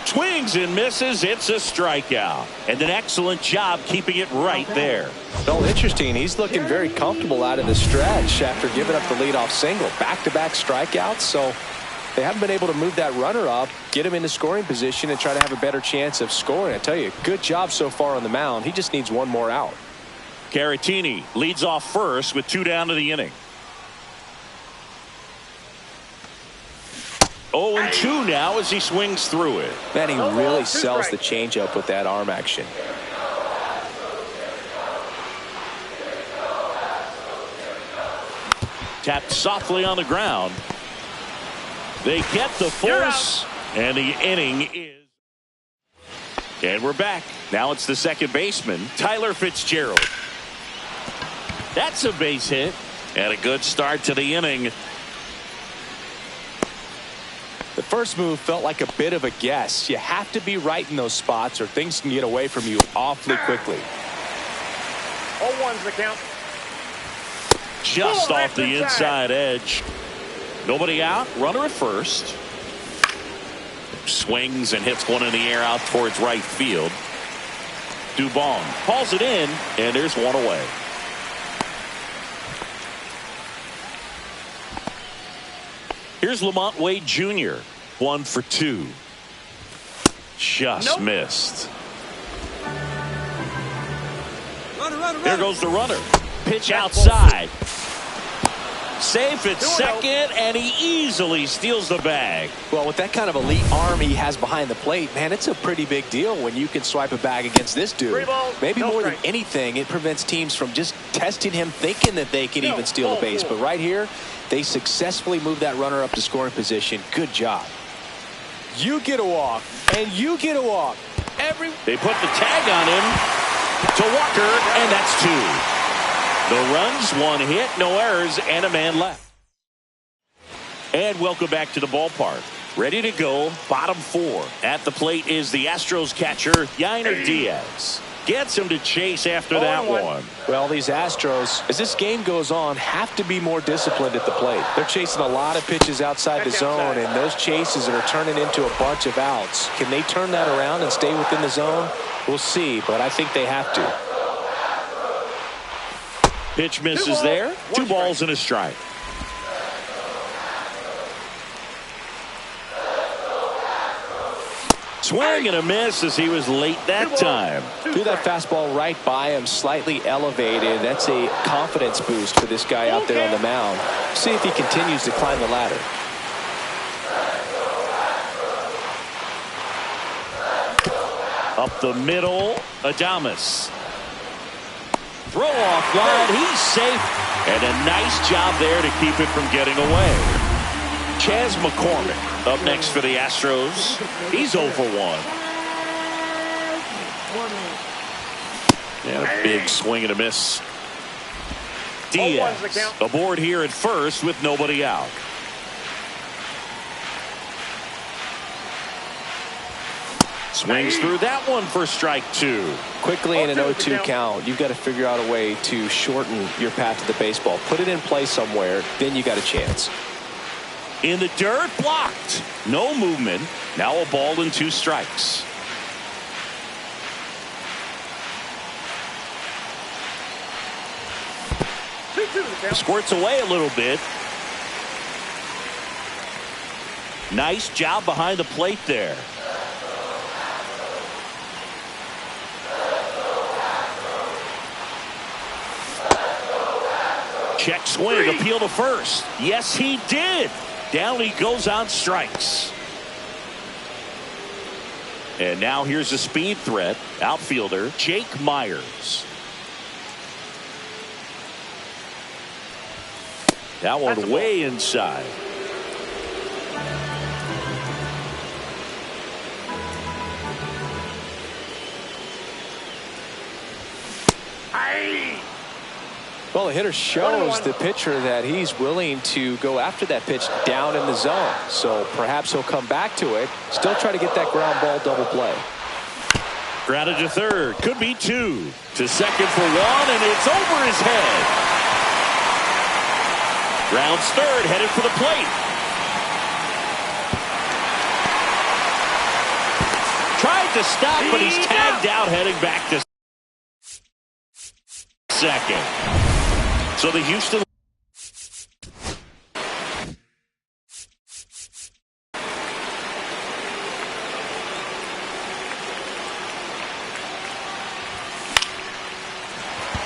Swings and misses. It's a strikeout. And an excellent job keeping it right there. Well, interesting. He's looking very comfortable out of the stretch after giving up the leadoff single. Back-to-back strikeouts. So they haven't been able to move that runner up, get him into scoring position, and try to have a better chance of scoring. I tell you, good job so far on the mound. He just needs 1 more out. Caratini leads off first with 2 down to the inning. 0-2 now as he swings through it. Man, he really sells the changeup with that arm action. Tapped softly on the ground. They get the force, and the inning is. And we're back. Now it's the second baseman, Tyler Fitzgerald. That's a base hit, and a good start to the inning. The first move felt like a bit of a guess. You have to be right in those spots or things can get away from you awfully quickly. 0-1's the count. Just off the inside edge. Nobody out. Runner at first. Swings and hits one in the air out towards right field. Dubon hauls it in, and there's 1 away. Here's Lamont Wade Jr. 1 for 2. Just missed. There goes the runner. Pitch outside. Safe at second, and he easily steals the bag. Well, with that kind of elite arm he has behind the plate, man, it's a pretty big deal when you can swipe a bag against this dude. Maybe more than anything, it prevents teams from just testing him, thinking that they can even steal the base. But right here, they successfully move that runner up to scoring position. Good job. You get a walk, and you get a walk. They put the tag on him to Walker, and that's 2. No runs, 1 hit, no errors, and a man left. And welcome back to the ballpark. Ready to go, bottom 4. At the plate is the Astros catcher, Yainer Diaz. Gets him to chase after that one. Well, these Astros, as this game goes on, have to be more disciplined at the plate. They're chasing a lot of pitches outside the zone, and those chases are turning into a bunch of outs. Can they turn that around and stay within the zone? We'll see, but I think they have to. Pitch misses there. 2 balls and a strike. Swing and a miss as he was late that time. Threw that fastball right by him, slightly elevated. That's a confidence boost for this guy out there on the mound. See if he continues to climb the ladder. Up the middle, Adames. Throw off line, he's safe. And a nice job there to keep it from getting away. Chas McCormick up next for the Astros. He's 0 for 1. And a big swing and a miss. Diaz aboard here at first with nobody out. Swings through that one for strike 2. Quickly in an 0-2 count, you've got to figure out a way to shorten your path to the baseball. Put it in play somewhere, then you got a chance. In the dirt, blocked. No movement. Now a ball and 2 strikes. Squirts away a little bit. Nice job behind the plate there. Check swing, appeal to first. Yes, he did. Down he goes on strikes. And now here's a speed threat. Outfielder Jake Myers. That one way inside. Well, the hitter shows the pitcher that he's willing to go after that pitch down in the zone. So perhaps he'll come back to it. Still try to get that ground ball double play. Grounded to third. Could be 2. To second for 1, and it's over his head. Rounds third, headed for the plate. Tried to stop, but he's tagged out, heading back to second. So the Houston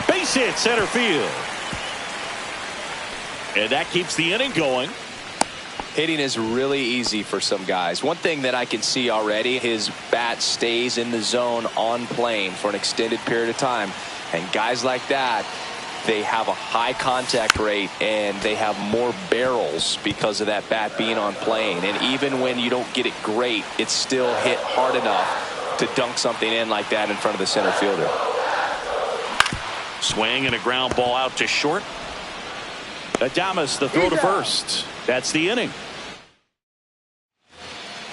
base hit center field. And that keeps the inning going. Hitting is really easy for some guys. One thing that I can see already, his bat stays in the zone on plane for an extended period of time. And guys like that, they have a high contact rate and they have more barrels because of that bat being on plane. And even when you don't get it great, it's still hit hard enough to dunk something in like that in front of the center fielder. Swing and a ground ball out to short. Adames the throw to first. That's the inning.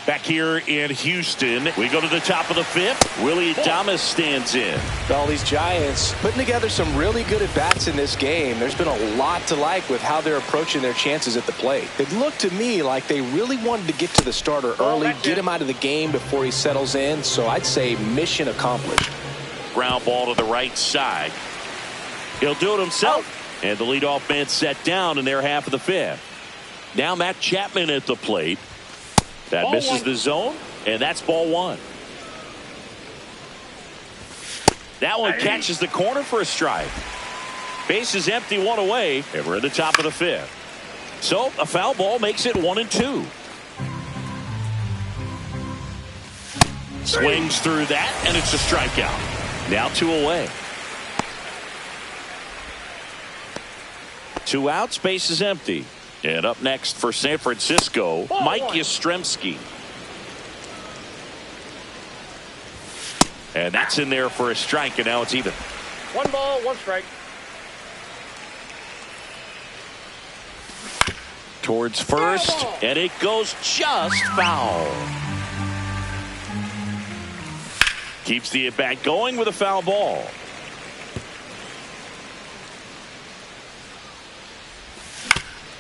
Back here in Houston, we go to the top of the 5th. Willy Adames stands in. Well, these Giants putting together some really good at-bats in this game. There's been a lot to like with how they're approaching their chances at the plate. It looked to me like they really wanted to get to the starter early, get him out of the game before he settles in. So I'd say mission accomplished. Ground ball to the right side. He'll do it himself. And the leadoff man set down in their half of the 5th. Now Matt Chapman at the plate. That misses the zone, and that's ball 1. That one catches the corner for a strike. Base is empty, 1 away, and we're at the top of the 5th. So a foul ball makes it 1-2. Swings through that, and it's a strikeout. Now 2 away. 2 outs, base is empty. And up next for San Francisco, Mike Yastrzemski. And that's in there for a strike, and now it's even. 1 ball, 1 strike. Towards first, and it goes just foul. Keeps the at-bat going with a foul ball.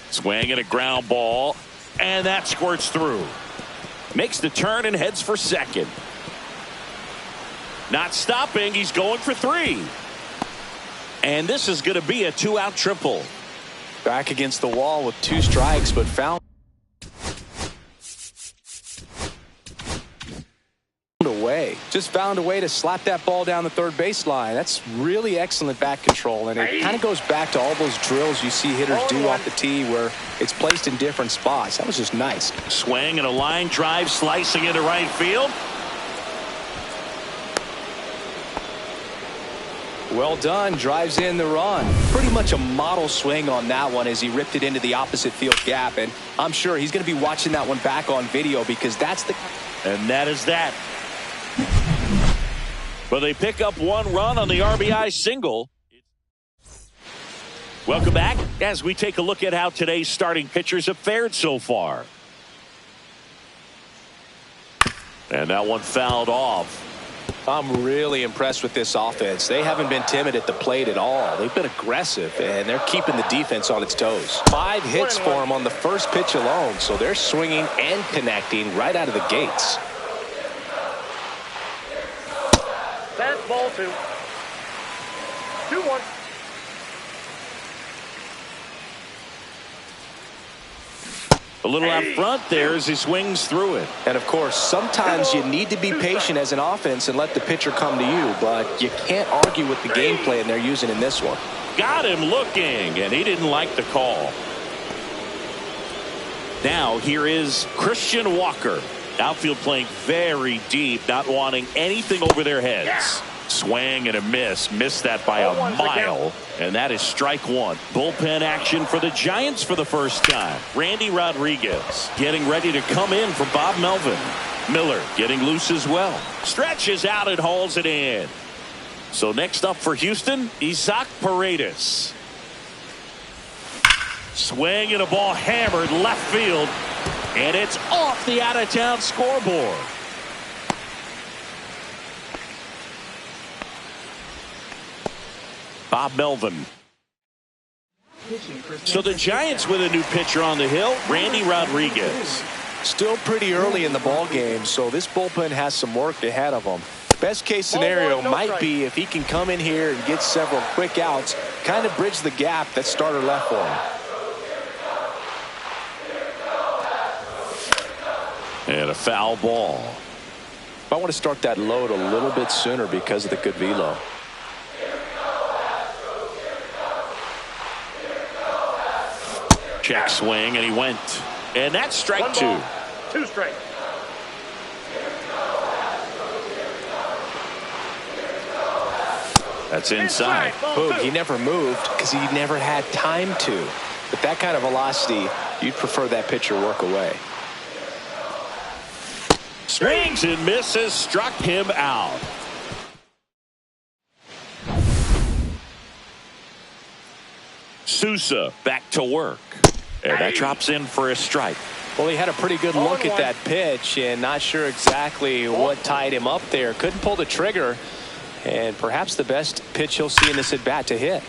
Swing and a ground ball, and that squirts through. Makes the turn and heads for second. Not stopping, he's going for 3. And this is going to be a 2-out triple. Back against the wall with 2 strikes, but foul. play. Just found a way to slap that ball down the third baseline. That's really excellent bat control, and it kind of goes back to all those drills you see hitters do off the tee where it's placed in different spots. That was just nice. Swing and a line drive slicing into right field. Well done. Drives in the run. Pretty much a model swing on that one as he ripped it into the opposite field gap. And I'm sure he's going to be watching that one back on video because that's the... And that is that. But they pick up one run on the RBI single. Welcome back as we take a look at how today's starting pitchers have fared so far. And that one fouled off. I'm really impressed with this offense. They haven't been timid at the plate at all. They've been aggressive, and they're keeping the defense on its toes. 5 hits for them on the first pitch alone, so they're swinging and connecting right out of the gates. That's ball 2. 2-1. A little out front there as he swings through it. And, of course, sometimes you need to be patient as an offense and let the pitcher come to you, but you can't argue with the game plan they're using in this one. Got him looking, and he didn't like the call. Now here is Christian Walker. Outfield playing very deep, not wanting anything over their heads. Swing and a miss. Missed that by a mile. And that is strike 1. Bullpen action for the Giants for the first time. Randy Rodriguez getting ready to come in for Bob Melvin. Miller getting loose as well. Stretches out and hauls it in. So next up for Houston, Isaac Paredes. Swing and a ball hammered left field. And it's off the out-of-town scoreboard. Bob Melvin. So the Giants with a new pitcher on the hill, Randy Rodriguez. Still pretty early in the ball game, so this bullpen has some work ahead of them. Best case scenario might be if he can come in here and get several quick outs, kind of bridge the gap that starter left for him. And a foul ball. I want to start that load a little bit sooner because of the good velo. Check swing, and he went. And that's strike 2. 2 straight. That's inside. Boog, he never moved because he never had time to. But that kind of velocity, you'd prefer that pitcher work away. Swings and misses, struck him out. Sousa back to work. And that drops in for a strike. Well, he had a pretty good look at that pitch and not sure exactly what tied him up there. Couldn't pull the trigger. And perhaps the best pitch he'll see in this at-bat to hit.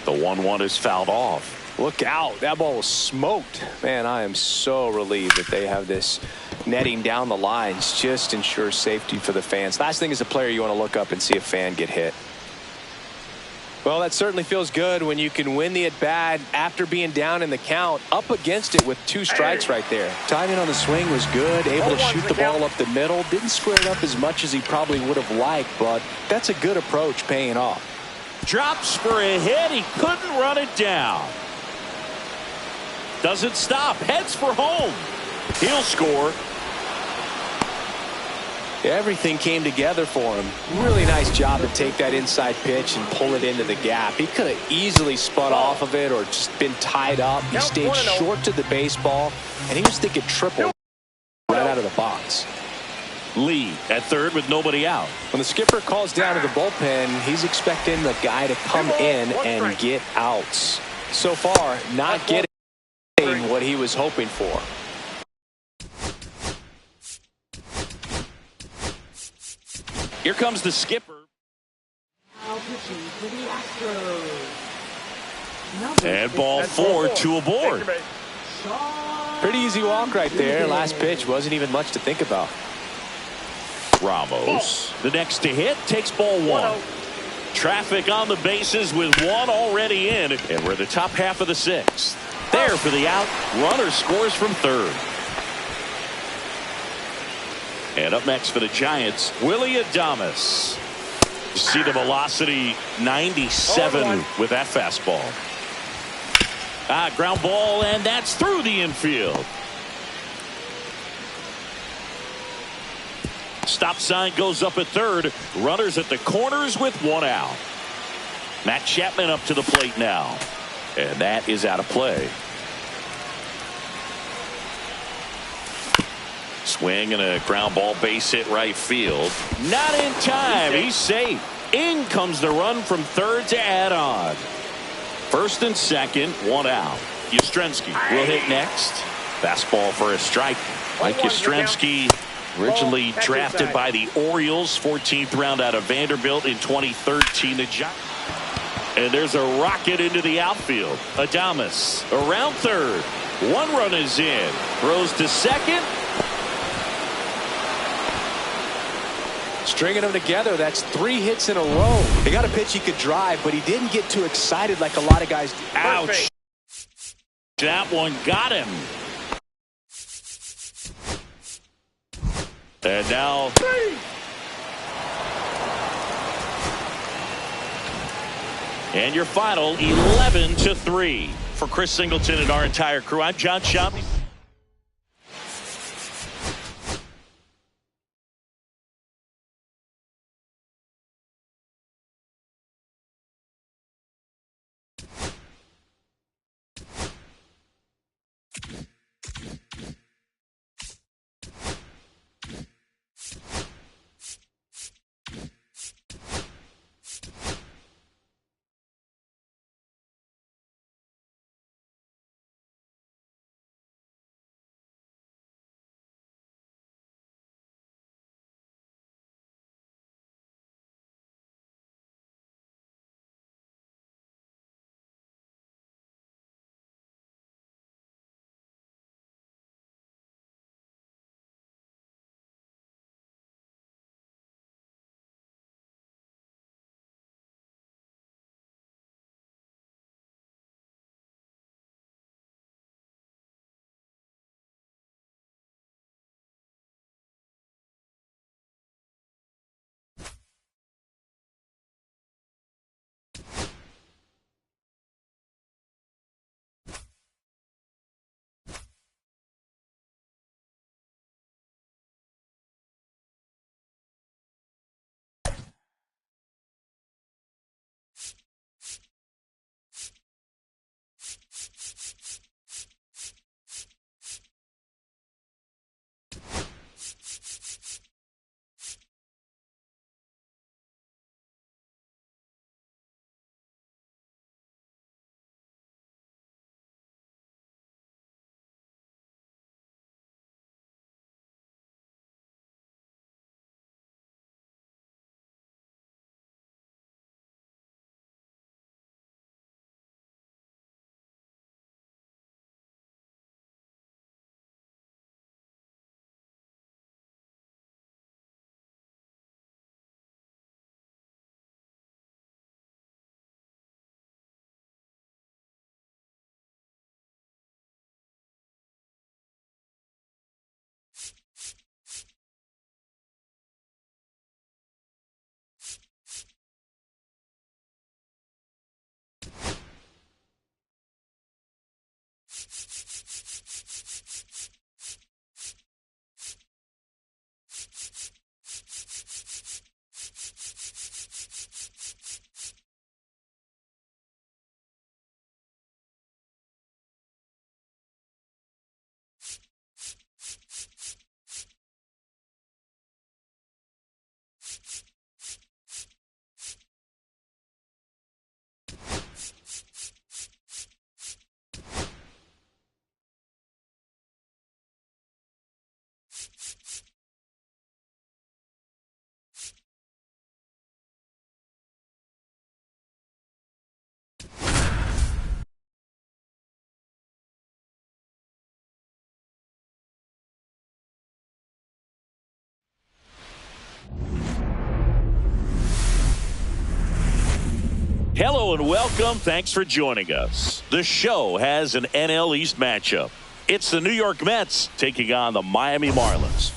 The 1-1 is fouled off. Look out. That ball was smoked. Man, I am so relieved that they have this netting down the lines. Just ensures safety for the fans. Last thing as a player, you want to look up and see a fan get hit. Well, that certainly feels good when you can win the at-bat after being down in the count, up against it with 2 strikes right there. Timing on the swing was good, able to shoot the ball up the middle. Didn't square it up as much as he probably would have liked, but that's a good approach paying off. Drops for a hit. He couldn't run it down. Doesn't stop. Heads for home. He'll score. Everything came together for him. Really nice job to take that inside pitch and pull it into the gap. He could have easily spun off of it or just been tied up. He stayed short to the baseball, and he was thinking triple right out of the box. Lee at third with nobody out. When the skipper calls down to the bullpen, he's expecting the guy to come in and get outs. So far, not getting what he was hoping for. Here comes the skipper. Now pitching for the Astros. And ball 4, 2 aboard. Pretty easy walk right there. Last pitch wasn't even much to think about. Ramos, the next to hit, takes ball 1. Traffic on the bases with 1 already in. And we're the top half of the 6th. There for the out. Runner scores from third. And up next for the Giants, Willy Adames. You see the velocity 97 with that fastball. Ground ball, and that's through the infield. Stop sign goes up at third. Runners at the corners with one out. Matt Chapman up to the plate now. And that is out of play. Swing and a ground ball, base hit right field. Not in time. He's safe. In comes the run from third to add on. First and second, one out. Yastrzemski will hit next. Fastball for a strike. Mike Yastrzemski, originally drafted by the Orioles, 14th round out of Vanderbilt in 2013. And there's a rocket into the outfield. Adames around third. One run is in. Throws to second. Stringing them together, that's 3 hits in a row. They got a pitch he could drive, but he didn't get too excited like a lot of guys do. Ouch. That one got him. And now and your final 11-3. For Chris Singleton and our entire crew, I'm John Schaub. Hello and welcome. Thanks for joining us. The show has an NL East matchup. It's the New York Mets taking on the Miami Marlins.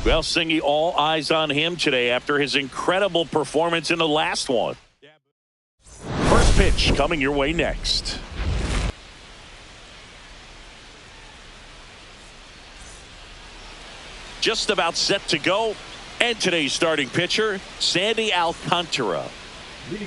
Well, Singy, all eyes on him today after his incredible performance in the last one. First pitch coming your way next. Just about set to go. And today's starting pitcher, Sandy Alcantara.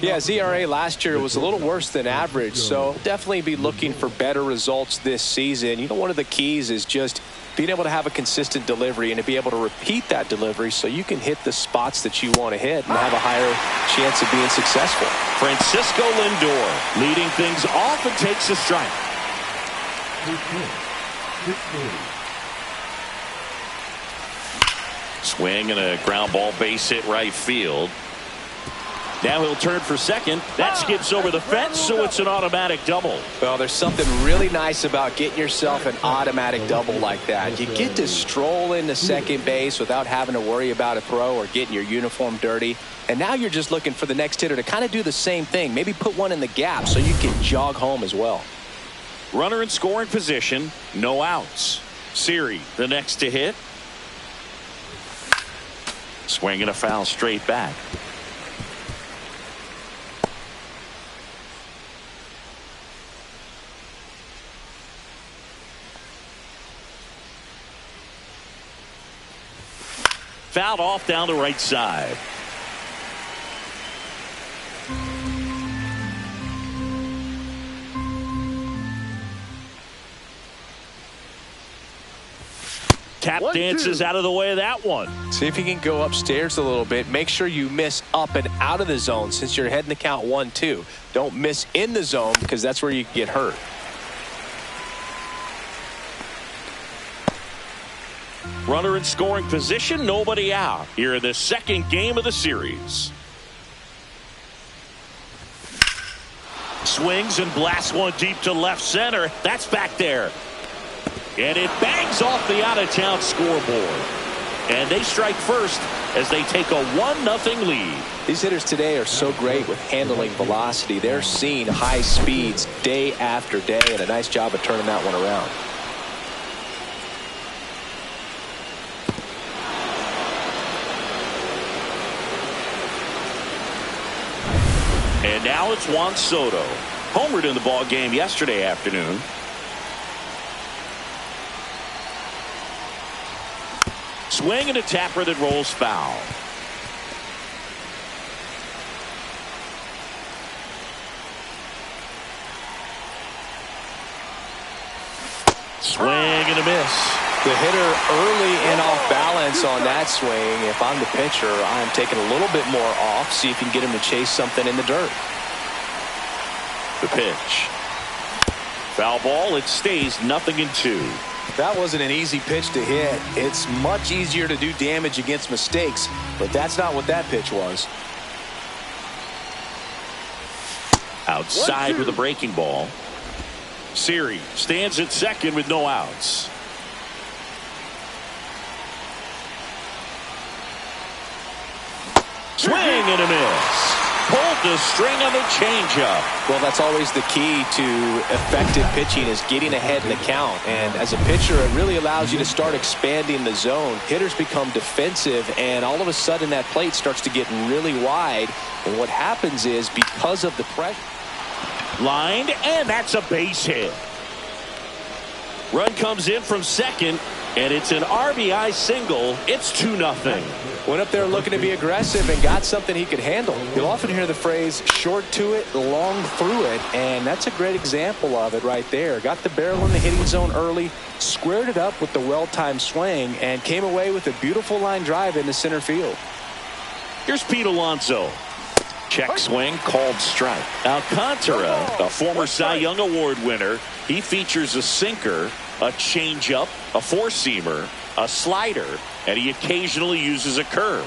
Yeah, ZRA last year was a little worse than average, so definitely be looking for better results this season. You know, one of the keys is just being able to have a consistent delivery and to be able to repeat that delivery so you can hit the spots that you want to hit and have a higher chance of being successful. Francisco Lindor leading things off and takes a strike. Swing and a ground ball, base hit right field. Now he'll turn for second. That skips over the fence, so it's an automatic double. Well, there's something really nice about getting yourself an automatic double like that. You get to stroll into second base without having to worry about a throw or getting your uniform dirty. And now you're just looking for the next hitter to kind of do the same thing. Maybe put one in the gap so you can jog home as well. Runner in scoring position, no outs. Siri, the next to hit. Swing and a foul straight back. Fouled off down the right side. Tap dances out of the way of that one. See if you can go upstairs a little bit. Make sure you miss up and out of the zone since you're heading to count 1-2. Don't miss in the zone because that's where you can get hurt. Runner in scoring position, nobody out here in the second game of the series. Swings and blasts one deep to left center. That's back there. And it bangs off the out-of-town scoreboard. And they strike first as they take a 1-0 lead. These hitters today are so great with handling velocity. They're seeing high speeds day after day, and a nice job of turning that one around. And now it's Juan Soto. Homered in the ball game yesterday afternoon. Swing and a tapper that rolls foul. Swing and a miss. The hitter early and off balance on that swing. If I'm the pitcher, I'm taking a little bit more off. See if you can get him to chase something in the dirt. The pitch. Foul ball. It stays 0-2. That wasn't an easy pitch to hit. It's much easier to do damage against mistakes, but that's not what that pitch was. Outside with a breaking ball. Siri stands at second with no outs. Swing and a miss. Pulled the string on the changeup. Well, that's always the key to effective pitching is getting ahead in the count. And as a pitcher, it really allows you to start expanding the zone. Hitters become defensive, and all of a sudden that plate starts to get really wide. And what happens is because of the pressure. Lined, and that's a base hit. Run comes in from second, and it's an RBI single. It's 2-0. Went up there looking to be aggressive and got something he could handle. You'll often hear the phrase short to it, long through it, and that's a great example of it right there. Got the barrel in the hitting zone early, squared it up with the well-timed swing, and came away with a beautiful line drive into center field. Here's Pete Alonso. Check swing, called strike. Alcantara, a former Cy Young Award winner, he features a sinker, a changeup, a four-seamer, a slider, and he occasionally uses a curve.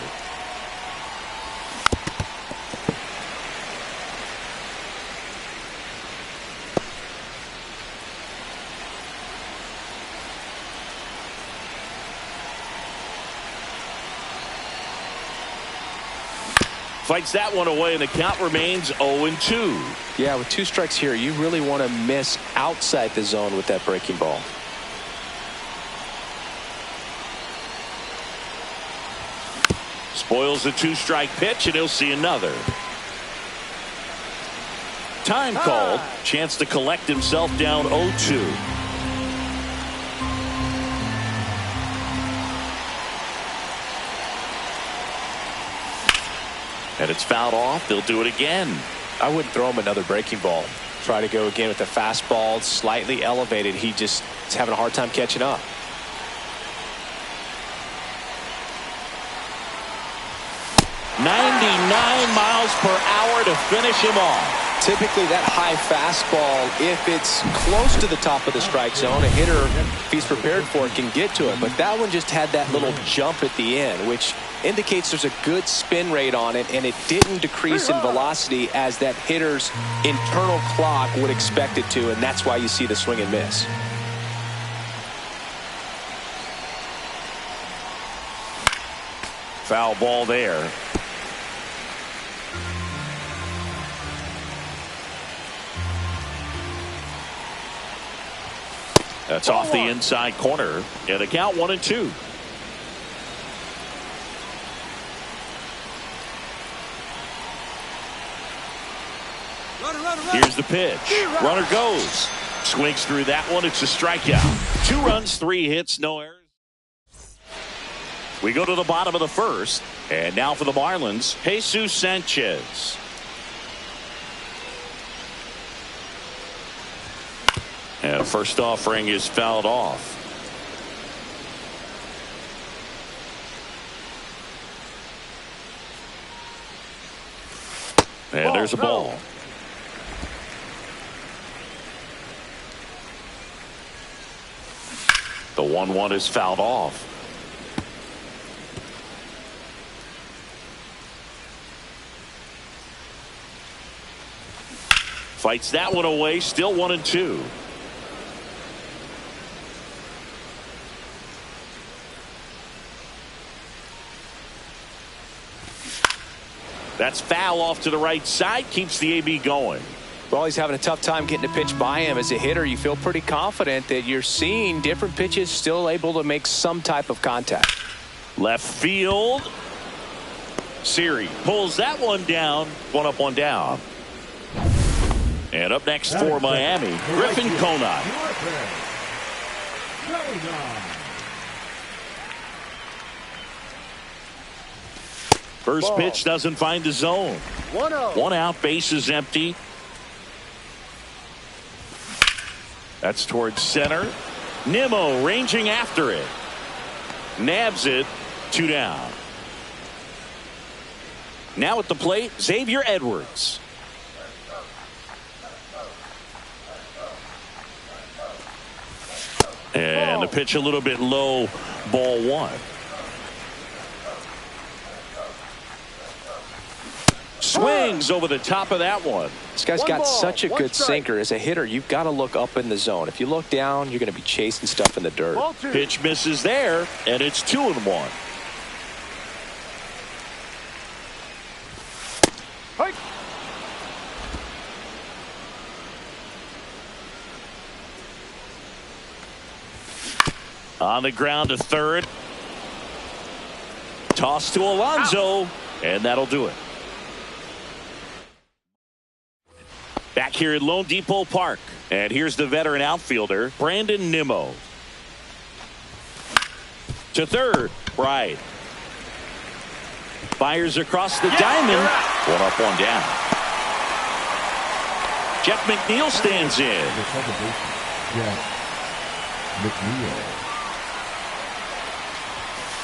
Fights that one away, and the count remains 0-2. Yeah, with 2 strikes here, you really want to miss outside the zone with that breaking ball. Boyle's a 2-strike pitch, and he'll see another. Time called. Chance to collect himself down 0-2. And it's fouled off. They'll do it again. I wouldn't throw him another breaking ball. Try to go again with the fastball, slightly elevated. He just is having a hard time catching up. mph to finish him off. Typically that high fastball, if it's close to the top of the strike zone, a hitter, if he's prepared for it, can get to it. But that one just had that little jump at the end, which indicates there's a good spin rate on it, and it didn't decrease in velocity as that hitter's internal clock would expect it to, and that's why you see the swing and miss. Foul ball there. That's off the inside corner, and the count 1-2. Here's the pitch. Runner goes. Swings through that one. It's a strikeout. 2 runs, 3 hits, no errors. We go to the bottom of the first. And now for the Marlins, Jesus Sanchez. And first offering is fouled off. And there's a ball. The 1-1 is fouled off. Fights that one away, still 1-2. That's foul off to the right side, keeps the AB going. Well, he's having a tough time getting a pitch by him. As a hitter, you feel pretty confident that you're seeing different pitches still able to make some type of contact. Left field. Siri pulls that one down. 1 up, 1 down. And up next for Miami, Griffin Conine. First pitch doesn't find the zone. 1 out, base is empty. That's towards center. Nimmo ranging after it. Nabs it. 2 down. Now at the plate, Xavier Edwards. And the pitch a little bit low, ball 1. Swings over the top of that one. This guy's got such a good sinker. As a hitter, you've got to look up in the zone. If you look down, you're going to be chasing stuff in the dirt. Pitch misses there, and it's 2-1. On the ground to third. Toss to Alonso, and that'll do it. Back here at Lone Depot Park. And here's the veteran outfielder, Brandon Nimmo. To third, Bride. Fires across the diamond. 1 up, 1 down. Jeff McNeil stands in.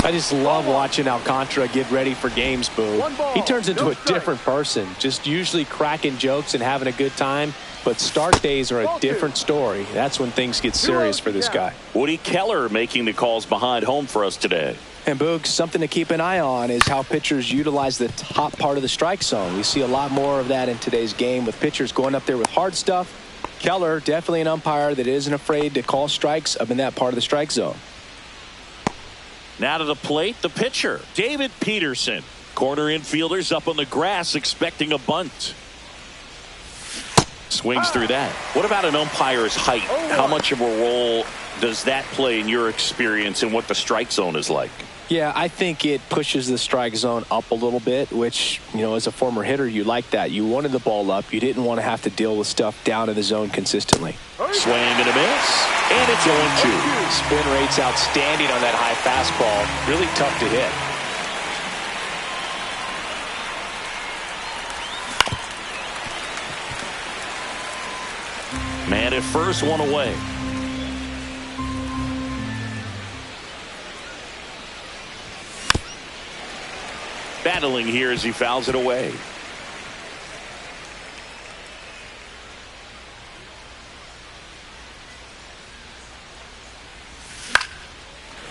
I just love watching Alcantara get ready for games, Boo. He turns into a different person, just usually cracking jokes and having a good time. But start days are a different story. That's when things get serious for this guy. Woody Keller making the calls behind home for us today. And Boog, something to keep an eye on is how pitchers utilize the top part of the strike zone. We see a lot more of that in today's game with pitchers going up there with hard stuff. Keller, definitely an umpire that isn't afraid to call strikes up in that part of the strike zone. Now to the plate, the pitcher, David Peterson. Corner infielders up on the grass expecting a bunt. Swings through that. What about an umpire's height? How much of a role does that play in your experience and what the strike zone is like? Yeah, I think it pushes the strike zone up a little bit, which, you know, as a former hitter, you like that. You wanted the ball up. You didn't want to have to deal with stuff down in the zone consistently. Swing and a miss, and it's 0-2. Spin rate's outstanding on that high fastball. Really tough to hit. Man at first, one away. Battling here as he fouls it away.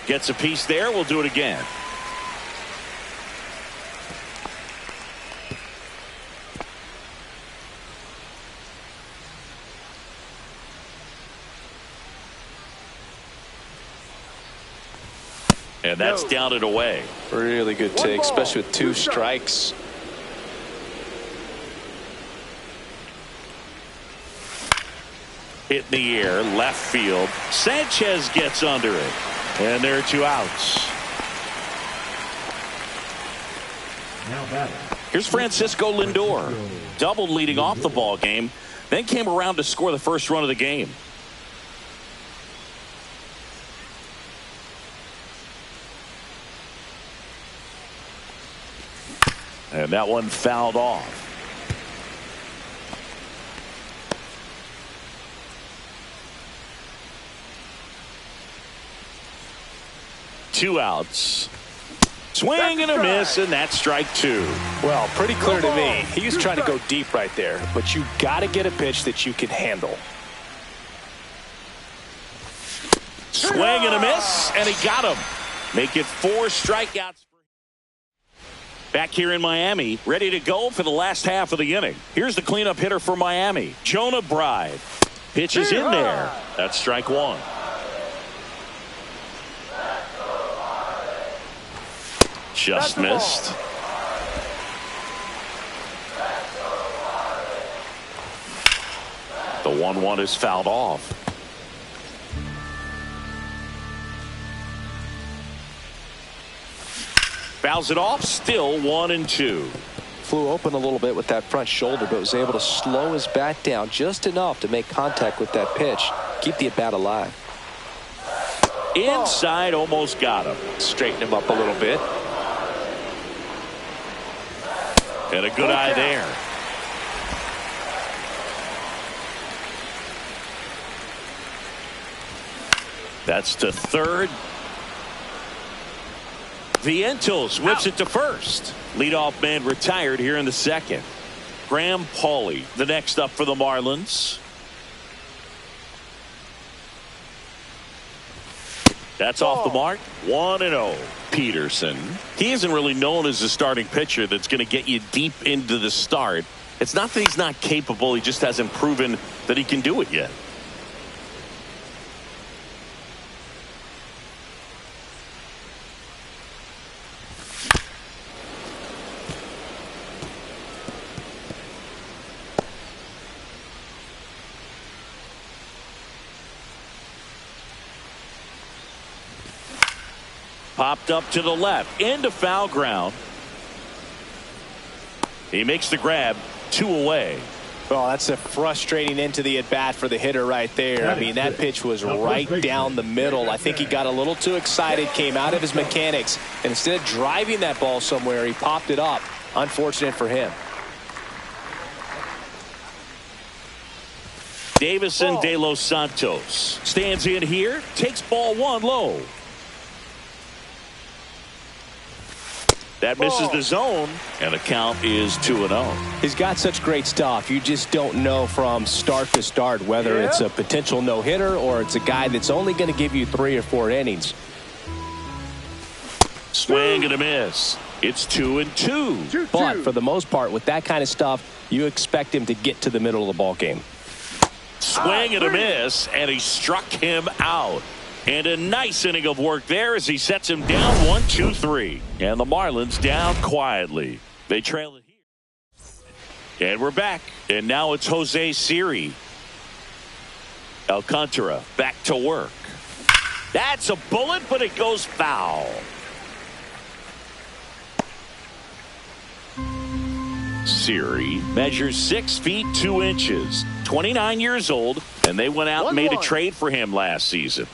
Gets a piece there. We'll do it again. And that's down and away. Really good take, especially with 2 strikes. Hit in the air, left field. Sanchez gets under it. And there are 2 outs. Now batting. Here's Francisco Lindor. Doubled leading off the ball game. Then came around to score the first run of the game. And that one fouled off. Two outs. Swing and a miss, and that's strike 2. Well, pretty clear to me. He was trying to go deep right there, but you got to get a pitch that you can handle. Swing and a miss, and he got him. Make it 4 strikeouts. Back here in Miami, ready to go for the last half of the inning. Here's the cleanup hitter for Miami, Jonah Bride. Pitches in there. That's strike 1. Just missed. The 1-1 is fouled off. Fouls it off, still 1-2. Flew open a little bit with that front shoulder, but was able to slow his bat down just enough to make contact with that pitch. Keep the at-bat alive. Inside, almost got him. Straighten him up a little bit. And a good eye there. That's to third. Vientos whips it to first. Leadoff man retired here in the second. Graham Pauley, the next up for the Marlins. That's off the mark. 1-0. Peterson. He isn't really known as a starting pitcher that's going to get you deep into the start. It's not that he's not capable. He just hasn't proven that he can do it yet. Popped up to the left into foul ground. He makes the grab, 2 away. Well, that's a frustrating end to the at bat for the hitter right there. I mean, that pitch was right down the middle. I think he got a little too excited, came out of his mechanics, and instead of driving that ball somewhere, he popped it up. Unfortunate for him. Davison De Los Santos stands in here, takes ball 1 low. That misses the zone, and the count is 2-0. He's got such great stuff. You just don't know from start to start whether it's a potential no-hitter or it's a guy that's only going to give you 3 or 4 innings. Swing and a miss. It's 2-2. But for the most part, with that kind of stuff, you expect him to get to the middle of the ball game. Swing and a miss, and he struck him out. And a nice inning of work there as he sets him down 1-2-3. And the Marlins down quietly. They trail it here. And we're back. And now it's Jose Siri. Alcantara back to work. That's a bullet, but it goes foul. Siri measures 6 feet 2 inches, 29 years old, and they went out and made a trade for him last season.